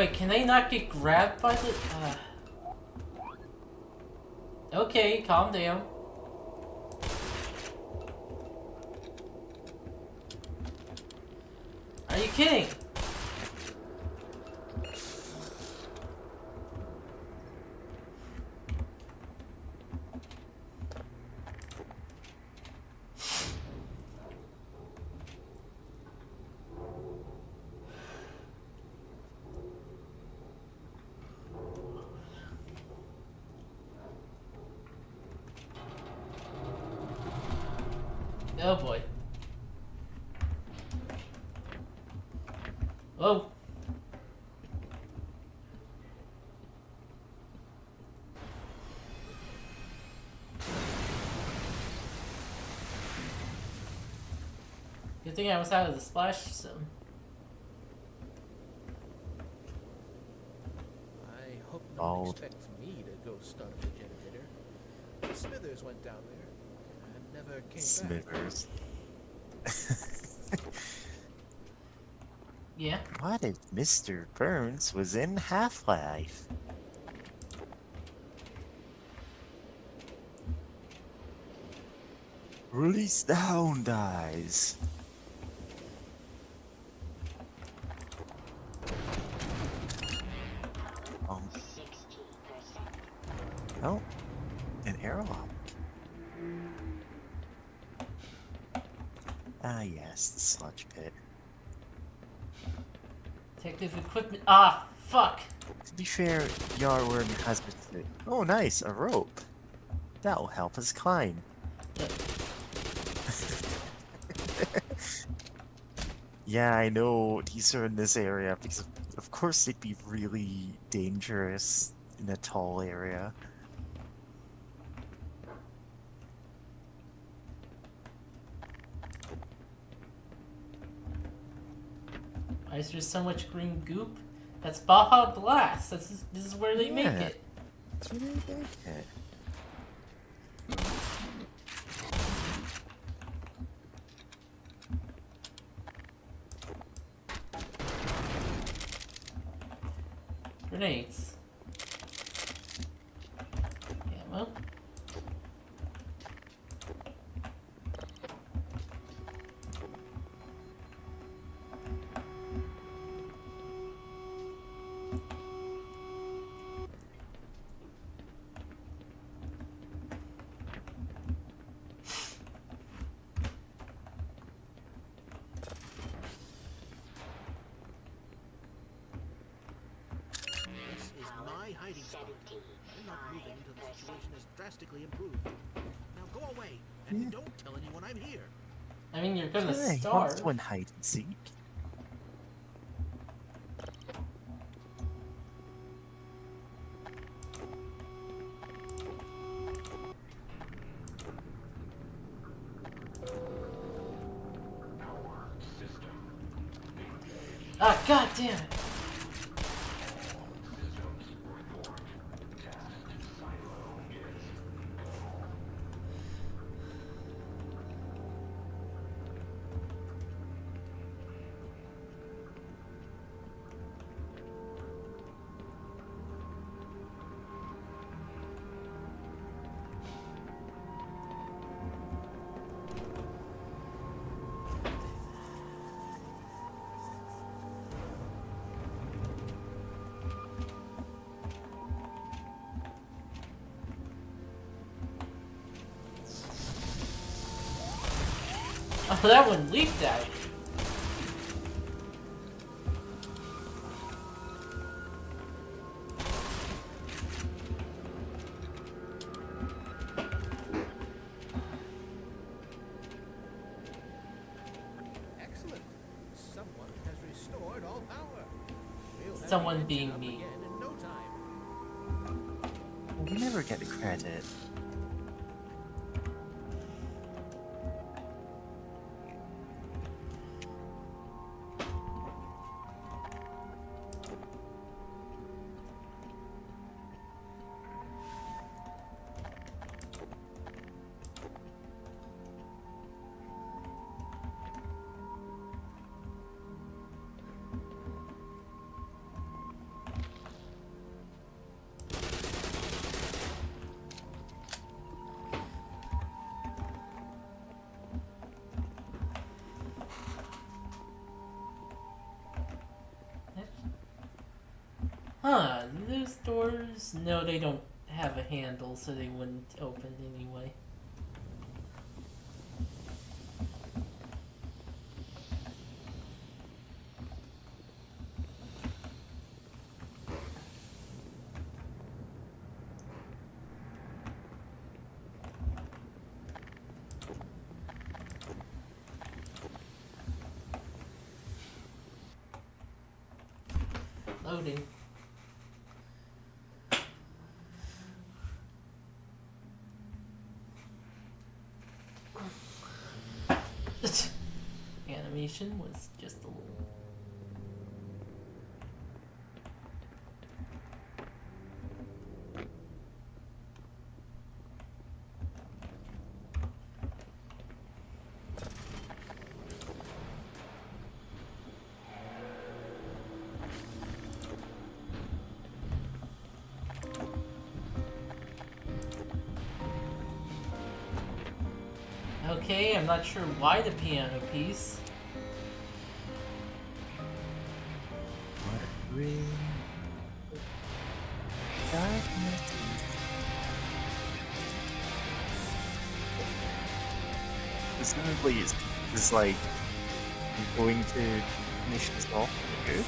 Wait, can I not get grabbed by the... Okay, calm down. Are you kidding? Oh boy. Oh. Good thing I was out of the splash zone. I hope no one expects me to go start the generator. Smithers went down there and never came Smithers. Yeah. What if Mr. Burns was in Half-Life? Release the hound eyes. Oh, an airlock. Ah, yes, the sludge pit. Detective equipment. Ah, fuck. To be fair, Yarworm has been. Oh, nice, a rope. That'll help us climb. Yeah, I know these are in this area because, of course, they'd be really dangerous in a tall area. Why is there so much green goop? That's Baja Blast. This is where they make it. That's where they make it. Grenades. Ammo. hiding spot. I'm not moving until the situation is drastically improved. Now go away, and don't tell anyone I'm here. I mean, you're gonna Hey, starve. what's one hide and seek? Ah, god damn it! Oh, that one leaped out. Excellent. Someone has restored all power. We'll have Someone the being engine up me. again in no time. We never get the credit. those doors? No, they don't have a handle, so they wouldn't open anyway. Loading. Animation was just a little. Okay, I'm not sure why the piano piece. Presumably it's like I'm going to finish this off. Good.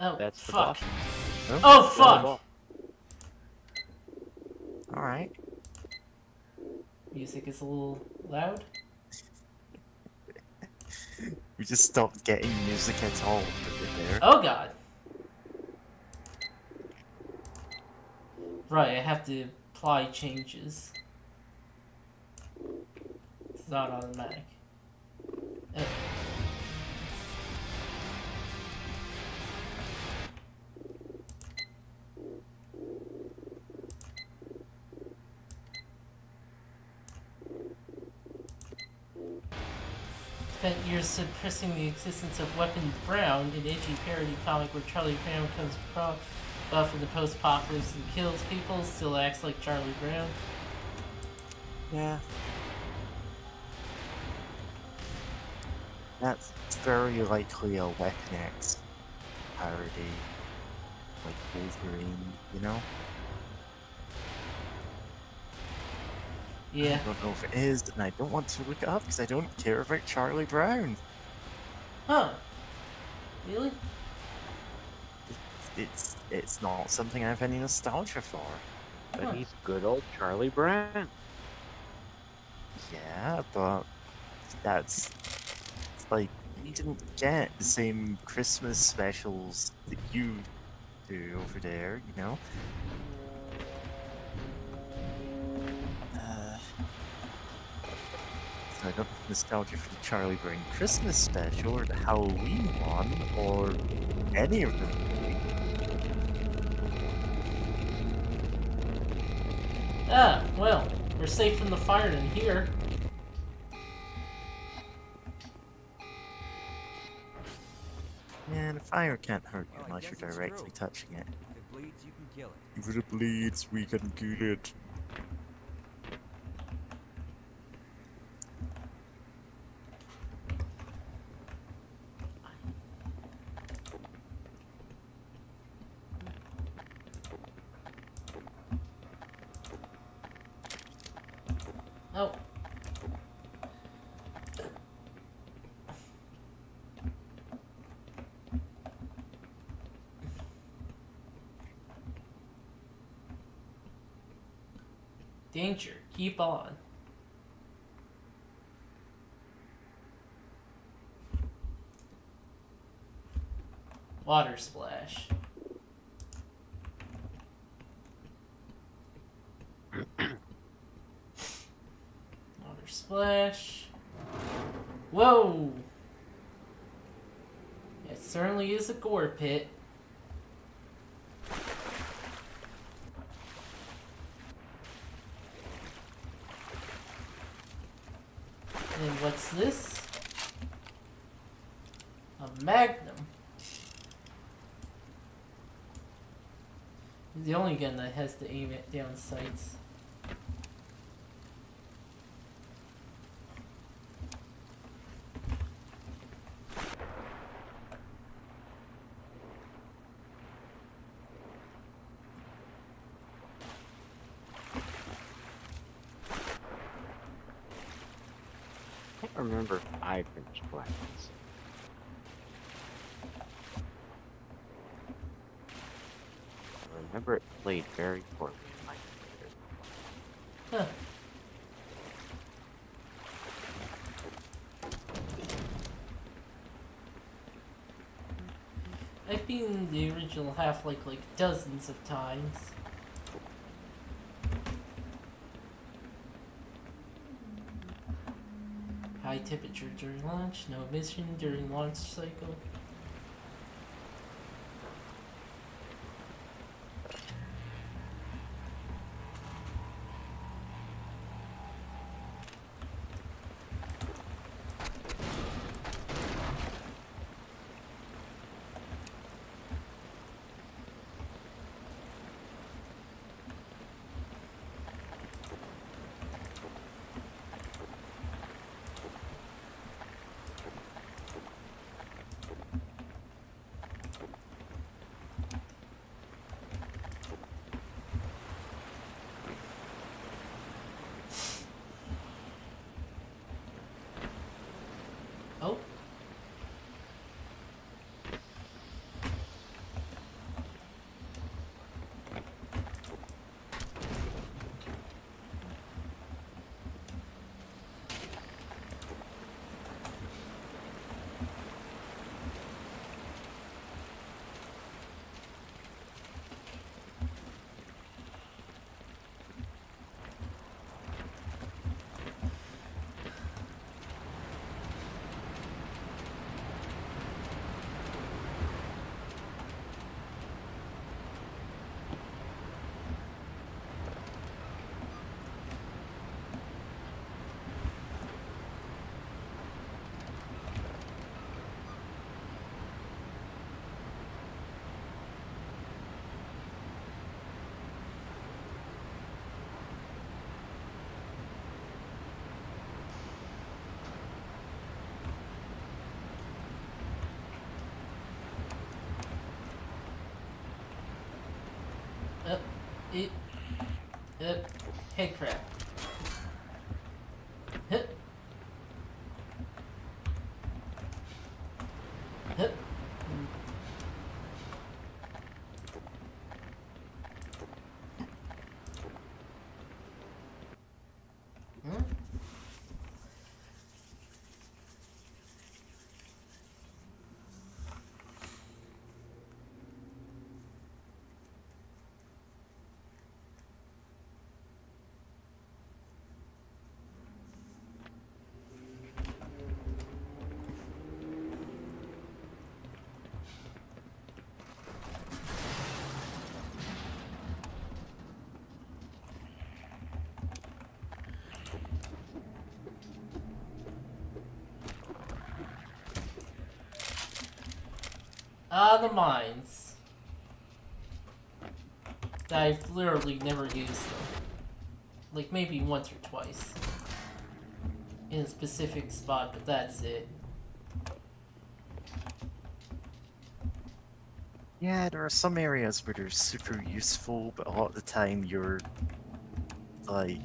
Oh, That's the fuck. boss. Oh, fuck! Alright. Music is a little loud. We just stopped getting music at all there. Oh god. Right, I have to apply changes. It's not automatic. Spent years suppressing the existence of Weapon Brown, an edgy parody comic where Charlie Brown comes buff in the post-apocalypse and kills people, still acts like Charlie Brown. Yeah. That's very likely a Weapon X parody. Like Wolverine, you know? Yeah. I don't know if it is, and I don't want to look it up because I don't care about Charlie Brown. Huh. Really? It's not something I have any nostalgia for. But he's good old Charlie Brown. Yeah, but that's like you didn't get the same Christmas specials that you do over there, you know? So I don't have nostalgia for the Charlie Brown Christmas special or the Halloween one or any of them. Ah, well, we're safe from the fire in here. Yeah, the fire can't hurt you Well, I unless guess you're it's directly true. touching it. If it bleeds, you can kill it. If it bleeds, we can kill it. Oh. Danger. Keep on. Water splash. Water splash. Whoa! It certainly is a gore pit. And what's this? A magnum. The only gun that has to aim it down sights. don't remember if I finished playing this. I remember it played very poorly in my computer. Huh. I've beaten the original Half-Life like dozens of times. High temperature during launch, no emission during launch cycle. Oh. It. Head crab. Hip. Hip. Hmm? The mines. I've literally never used them. Like maybe once or twice. In a specific spot, but that's it. Yeah, there are some areas where they're super useful, but a lot of the time you're like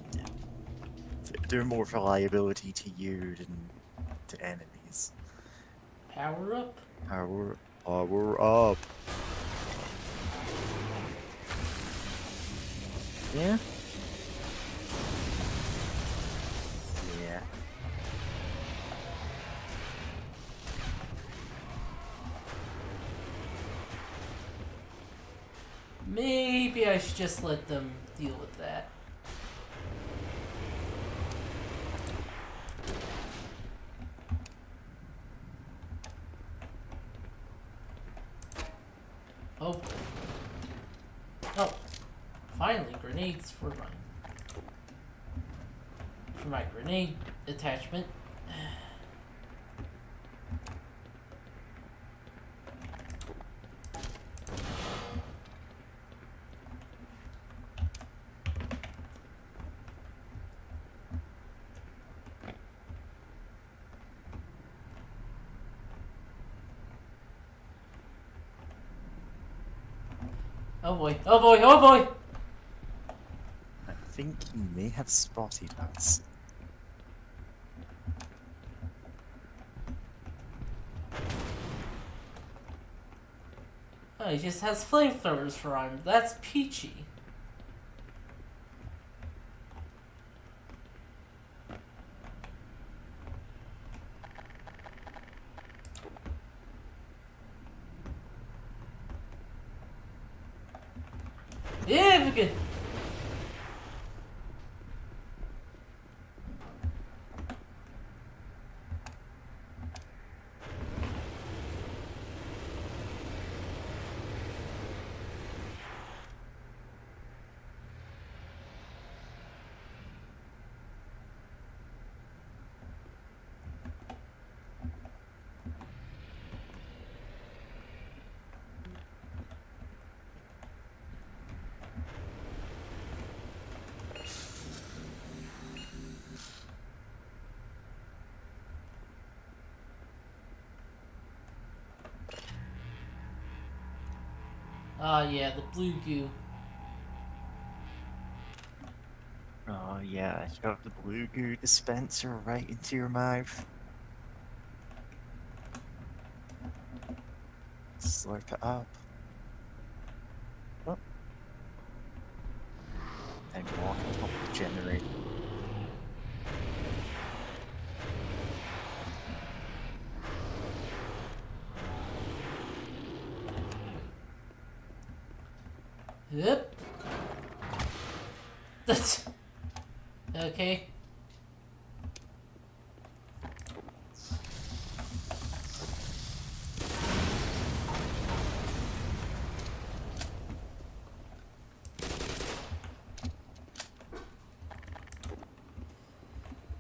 they're more for liability to you than to enemies. Power up? Power up. Yeah? Yeah. Maybe I should just let them deal with that. Oh boy. Oh. Finally, grenades for my grenade attachment. Oh boy, oh boy, oh boy! I think he may have spotted us. Oh, he just has flamethrowers for arm. That's peachy. Yeah, we good. Ah, yeah, the blue goo. Oh yeah, shove the blue goo dispenser right into your mouth. Slurp it up. Oh. And walk on top of the generator. Yep. That's okay.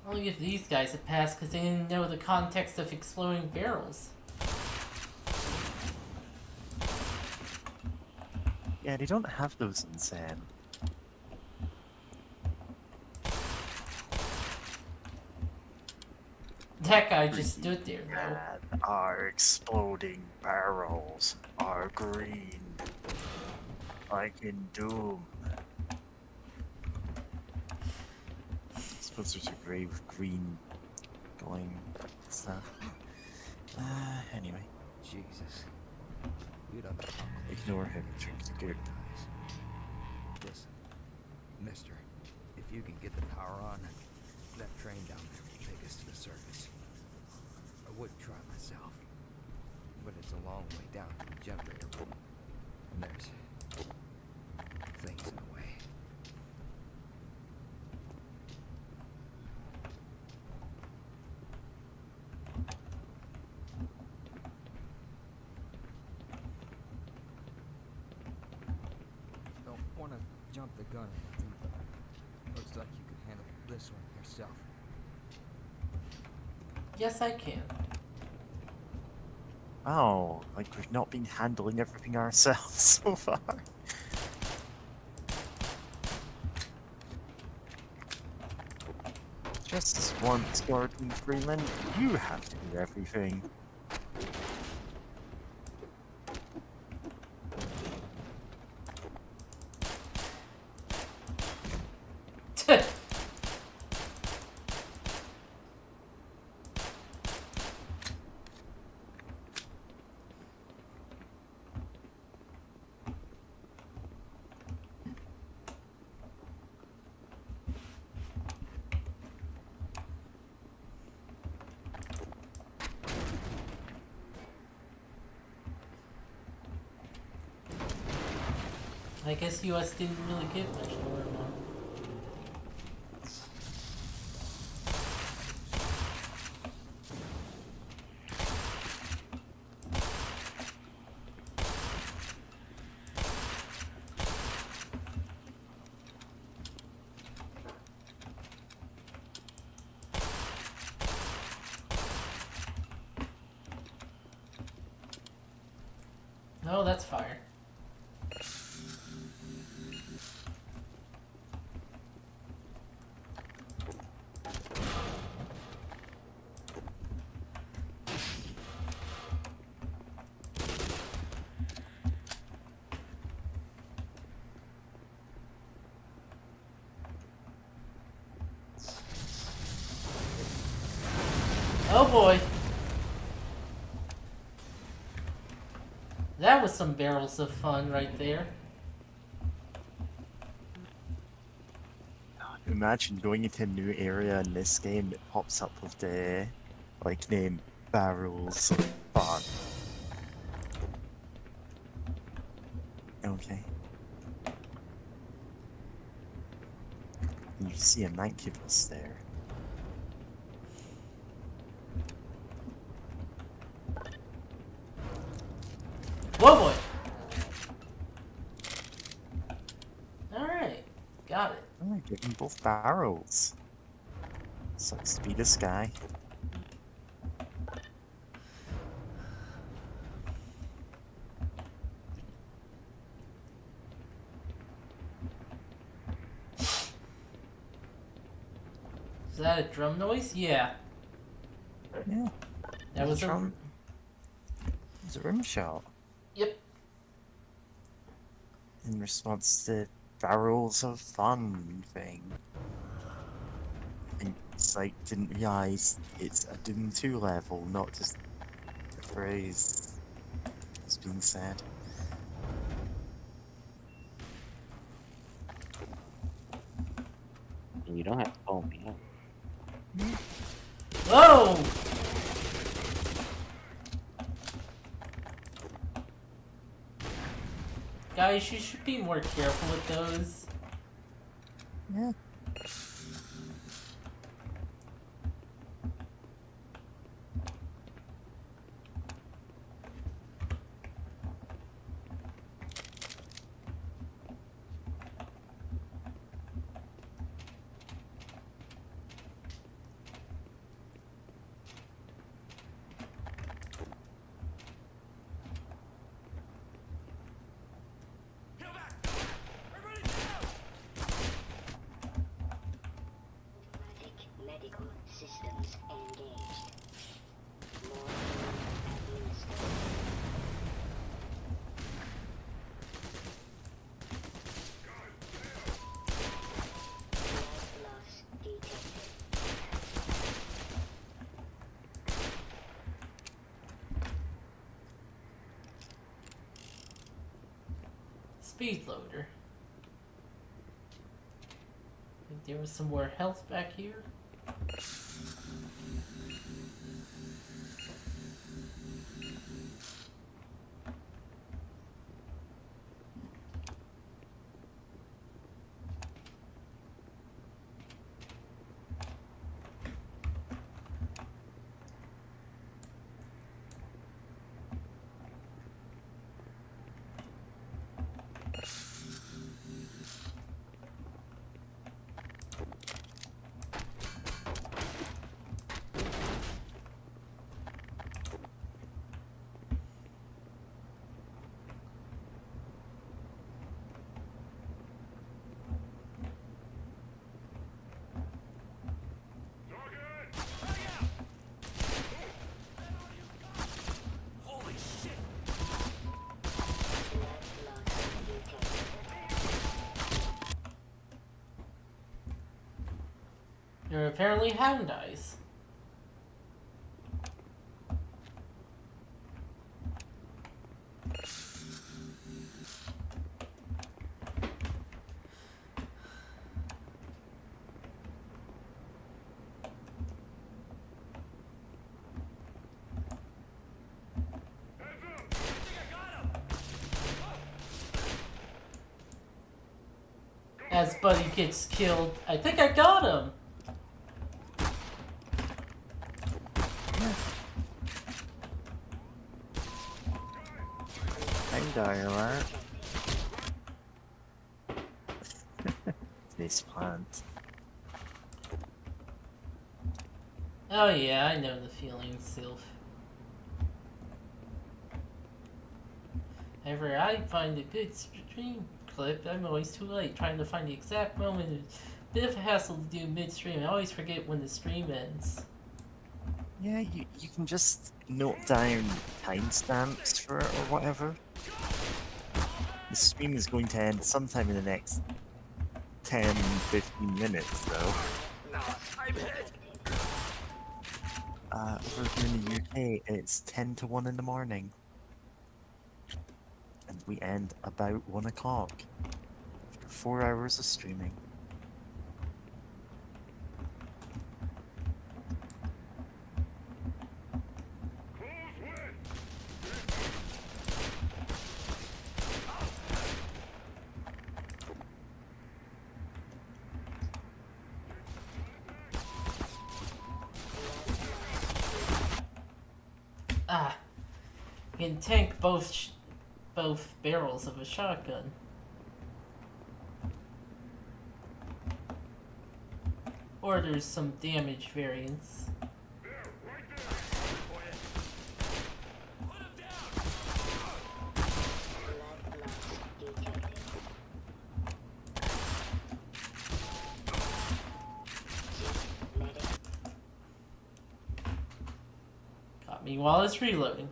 I'll give these guys a pass because they didn't know the context of exploding barrels. Yeah, they don't have those in Zen. That guy just stood there, though. And our exploding barrels are green. Like in Doom. I suppose there's a grey with green going stuff. Anyway. Jesus. You don't know. Ignore him, drink the good. Listen, mister, if you can get the power on, that train down there will take us to the surface. I would try myself, but it's a long way down to the generator room. And there's things in the way. Don't want to jump the gun or anything, but looks like you can handle this one yourself. Yes, I can. Oh, like we've not been handling everything ourselves so far. Just once, Gordon Freeman, you have to do everything. I guess US didn't really give much to her now. No, that's fire. Oh boy. That was some barrels of fun right there. Imagine going into a new area in this game that pops up with the like name barrels of fun. Okay. You see a incubus there. Whoa, boy! Alright, got it. Oh, getting both barrels. Sucks to be this guy. Is that a drum noise? Yeah. Yeah. That was a... drum. It's a rim shot. Yep. In response to barrels of fun thing. And it's like, didn't realize it's a Doom 2 level, not just a phrase that's being said. And you don't have to call me out. Whoa! Guys, you should be more careful with those. Yeah. Medical systems engaged. More administered. Blood loss detected. Speed loader. Think there was some more health back here. There are apparently hound eyes. As Buddy gets killed, I think I got him. Alert. This plant. Oh yeah, I know the feeling, Sylph. Whenever I find a good stream clip, I'm always too late trying to find the exact moment. It's a bit of a hassle to do midstream. I always forget when the stream ends. Yeah, you can just note down timestamps for it or whatever. The stream is going to end sometime in the next 10-15 minutes, though. No, I'm hit. Over here in the UK, it's 10 to 1 in the morning. and we end about 1 o'clock after 4 hours of streaming. Ah, you can tank both barrels of a shotgun. Or there's some damage variance. Got me while it's reloading.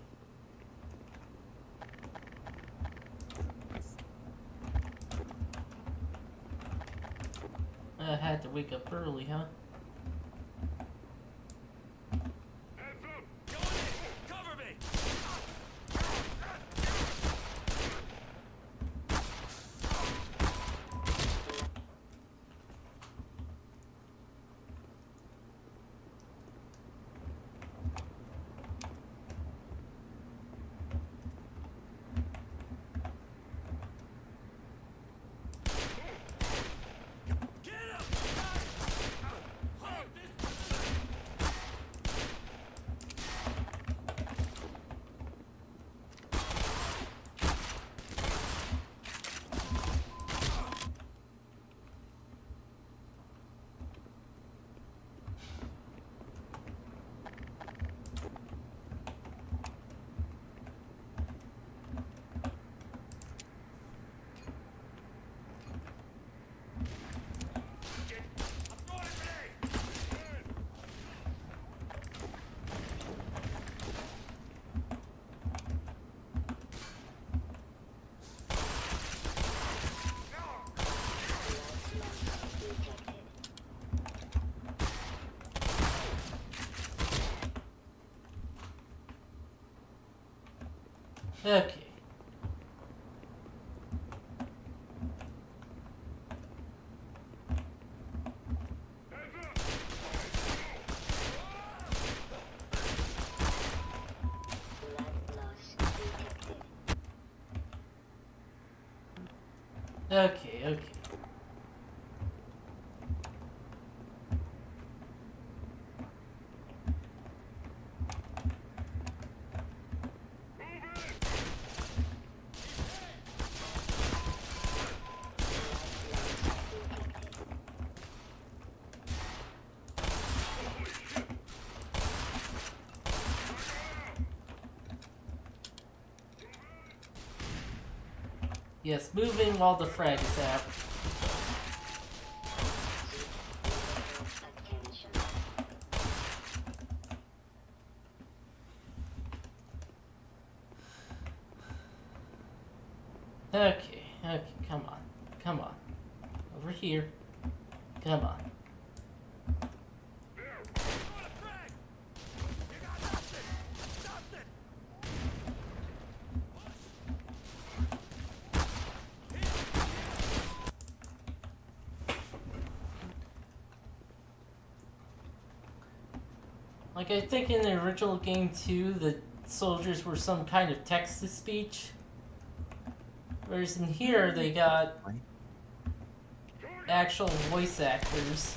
I had to wake up early, huh? Cover me! Okay. Okay. Yes, move in while the frag is out. Okay, come on. Over here. Come on. Like, I think in the original game too, the soldiers were some kind of text-to-speech. Whereas in here, they got actual voice actors.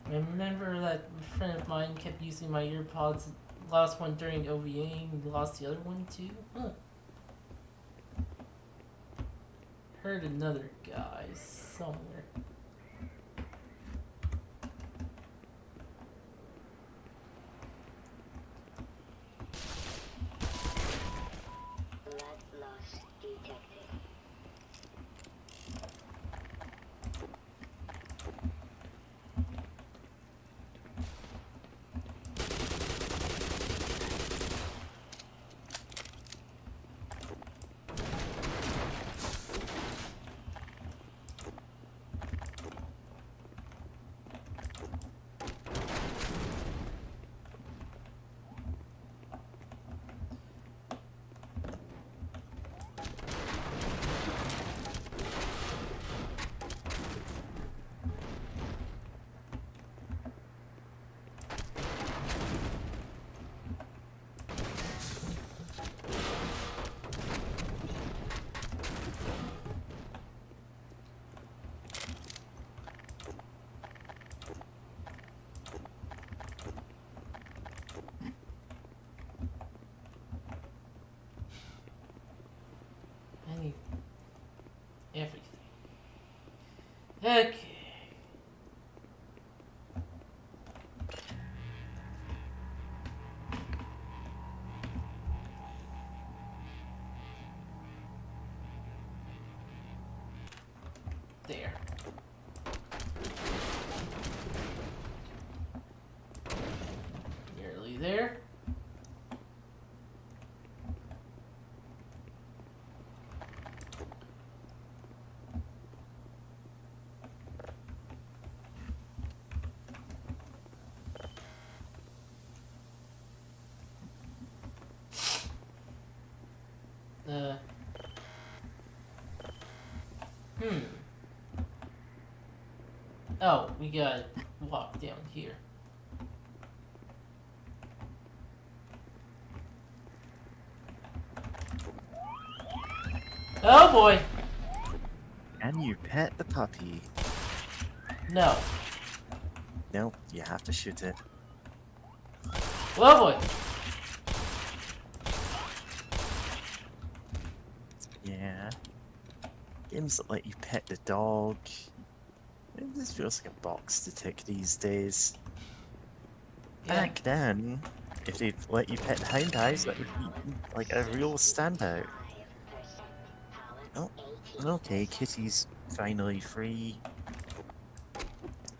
I remember that a friend of mine kept using my earpods. Lost one during OVA and lost the other one too. Huh. Heard another guy somewhere. Okay. There. Nearly there. Uh. Oh, we gotta walk down here. Oh boy! Can you pet the puppy? No. No, you have to shoot it. Oh boy! Yeah. Games that let you pet the dog. This feels like a box to tick these days. Yeah. Back then, if they'd let you pet hound eyes, that would be like a real standout. Oh, okay, Kitty's finally free.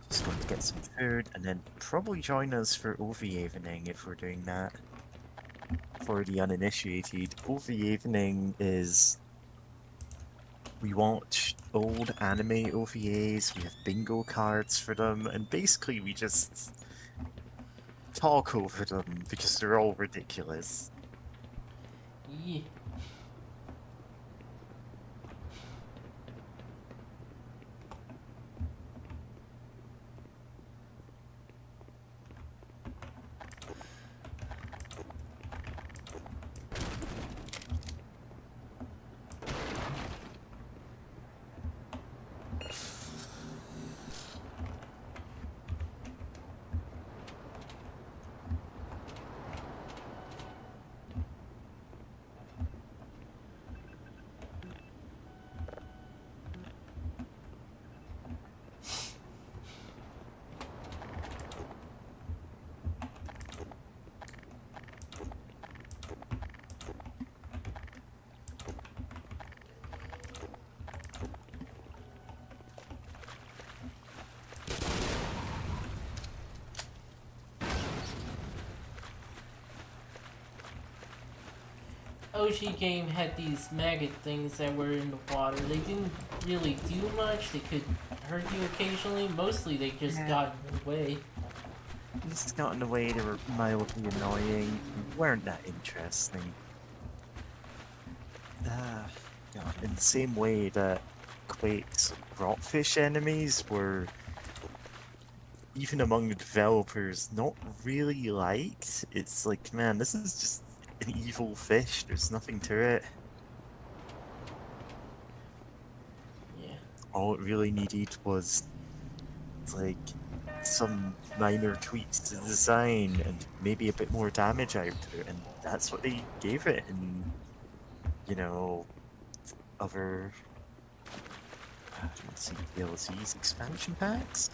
She's going to get some food and then probably join us for OV evening if we're doing that. For the uninitiated, OV evening is we watch old anime OVAs, we have bingo cards for them, and basically we just talk over them because they're all ridiculous. Yeah. OG game had these maggot things that were in the water. They didn't really do much. They could hurt you occasionally. Mostly they just got in the way. Just got in the way, they were mildly annoying, weren't that interesting. God, in the same way that Quake's rockfish enemies were, even among the developers, not really liked. It's like, man, this is just an evil fish, there's nothing to it. Yeah. All it really needed was, like, some minor tweaks to the design and maybe a bit more damage output, and that's what they gave it in, you know, other DLCs, expansion packs.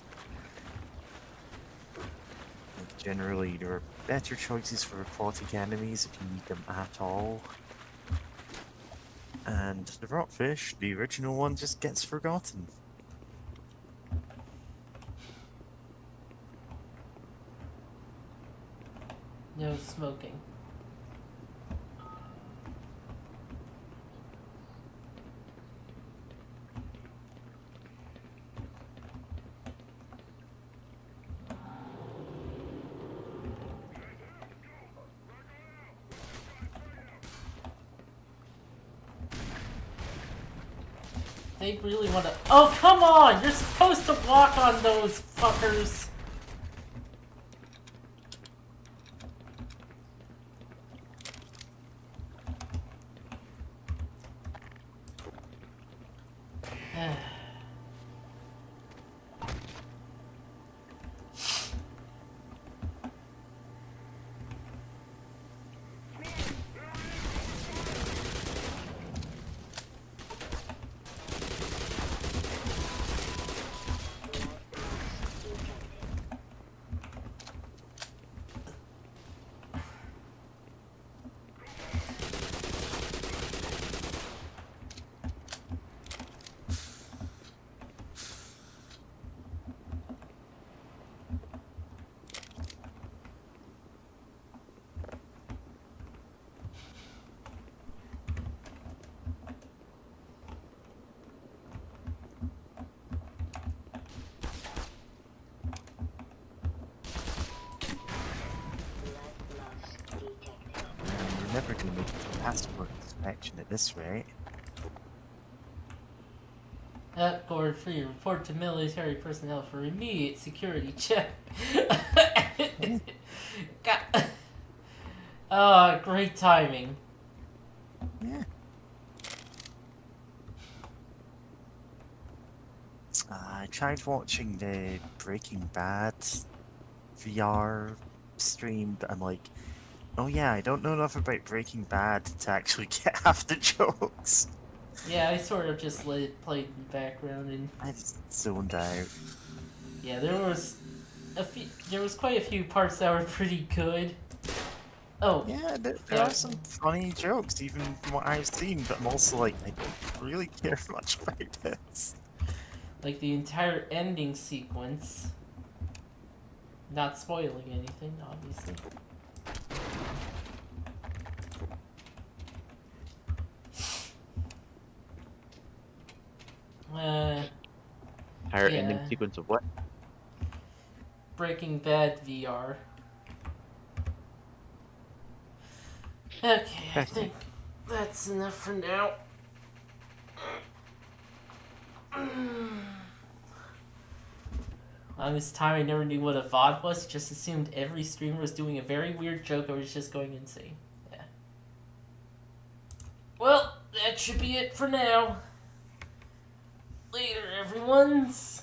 Like, generally, there are better choices for aquatic enemies if you need them at all. And the rockfish, the original one, just gets forgotten. No smoking. They really want to. Oh, come on! You're supposed to walk on those fuckers! never gonna make it to passport inspection at this rate. Board free. Report to military personnel for immediate security check. God. Oh, great timing. Yeah. I tried watching the Breaking Bad VR stream, but I'm like, oh yeah, I don't know enough about Breaking Bad to actually get half the jokes. Yeah, I sort of just let it play in the background, and I just zoned out. yeah, there was quite a few parts that were pretty good. Oh, Yeah, there are some funny jokes, even from what I've seen, but I'm also like, I don't really care much about this. like the entire ending sequence. Not spoiling anything, obviously. Entire yeah. ending sequence of what? Breaking Bad VR. Okay, I think that's enough for now. On this time, I never knew what a VOD was. Just assumed every streamer was doing a very weird joke or was just going insane. Yeah. Well, that should be it for now. Later, everyone's.